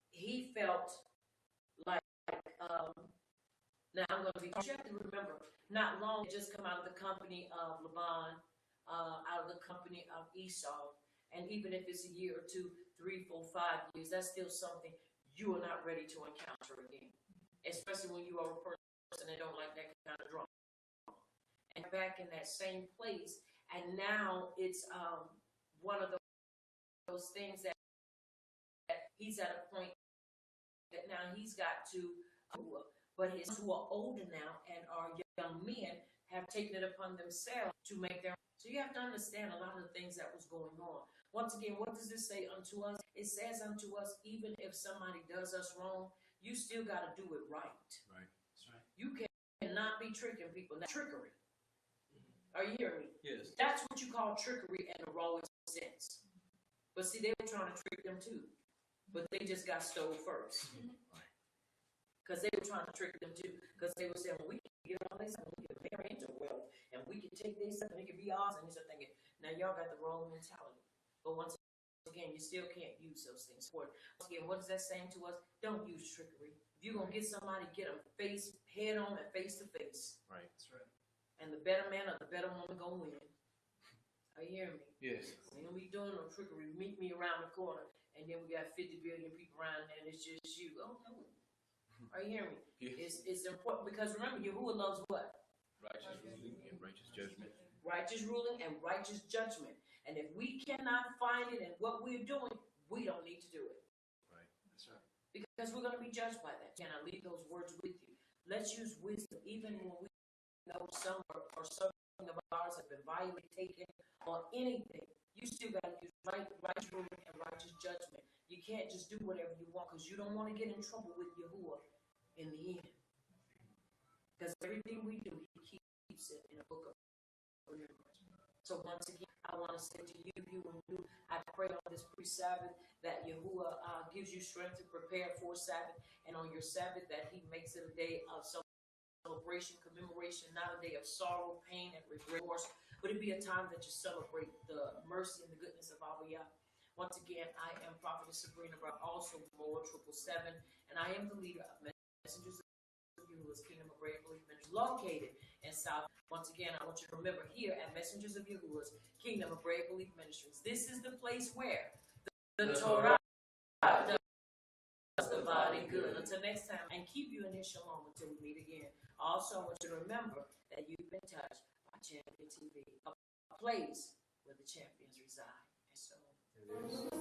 he felt like, now I'm going to be, you have to remember, not long, just come out of the company of Laban, out of the company of Esau, and even if it's a year or 2, 3, 4, 5 years, that's still something you are not ready to encounter again, especially when you are a person that don't like that kind of drama. And back in that same place, and now it's one of those things that he's at a point that now he's got to, but his who are older now and are young men have taken it upon themselves to make their. So you have to understand a lot of the things that was going on. Once again, what does this say unto us? It says unto us, even if somebody does us wrong, you still got to do it right. Right. That's right. You cannot be tricking people. Now, trickery. Are you hearing me? Yes. That's what you call trickery in the rawest sense. But see, they were trying to trick them too. But they just got stole first. Because they were trying to trick them too. Because they were saying, well, we can get all this and we can marry into wealth. And we can take this and it can be ours. And you're thinking, now y'all got the wrong mentality. But once again, you still can't use those things. Once again, what is that saying to us? Don't use trickery. If you're going to get somebody, get them head on and face to face. Right. That's right. And the better man or the better woman going to win. Are you hearing me? Yes. We don't be doing no trickery. Meet me around the corner, and then we got 50 billion people around there, and it's just you. Oh, no. Are you hearing me? Yes. It's important because remember, Yahuwah loves what? Righteous ruling and righteous judgment. Righteous ruling and righteous judgment. And if we cannot find it in what we're doing, we don't need to do it. Right. That's right. Because we're going to be judged by that. Can I leave those words with you? Let's use wisdom, even when we know some or something of ours have been violated, taken, or anything. You still got to use righteous ruling and righteous judgment. You can't just do whatever you want because you don't want to get in trouble with Yahuwah in the end. Because everything we do, he keeps it in a book of remembrance. So once again, I want to say to you, I pray on this pre-Sabbath that Yahuwah gives you strength to prepare for Sabbath, and on your Sabbath that he makes it a day of celebration, commemoration, not a day of sorrow, pain, and remorse, but it be a time that you celebrate the mercy and the goodness of our Yah. Once again, I am Prophetess Sabrina, but also more 777, and I am the leader of Messengers of Yahuwah's Kingdom of Great Belief Ministry, located in South. Once again, I want you to remember here at Messengers of Yahuwah's Kingdom of Great Belief Ministries, this is the place where the Torah does the body good. Until next time, and keep you in his shalom until we meet again. Also, I want you to remember that you've been touched by Champion TV, a place where the champions reside. And so.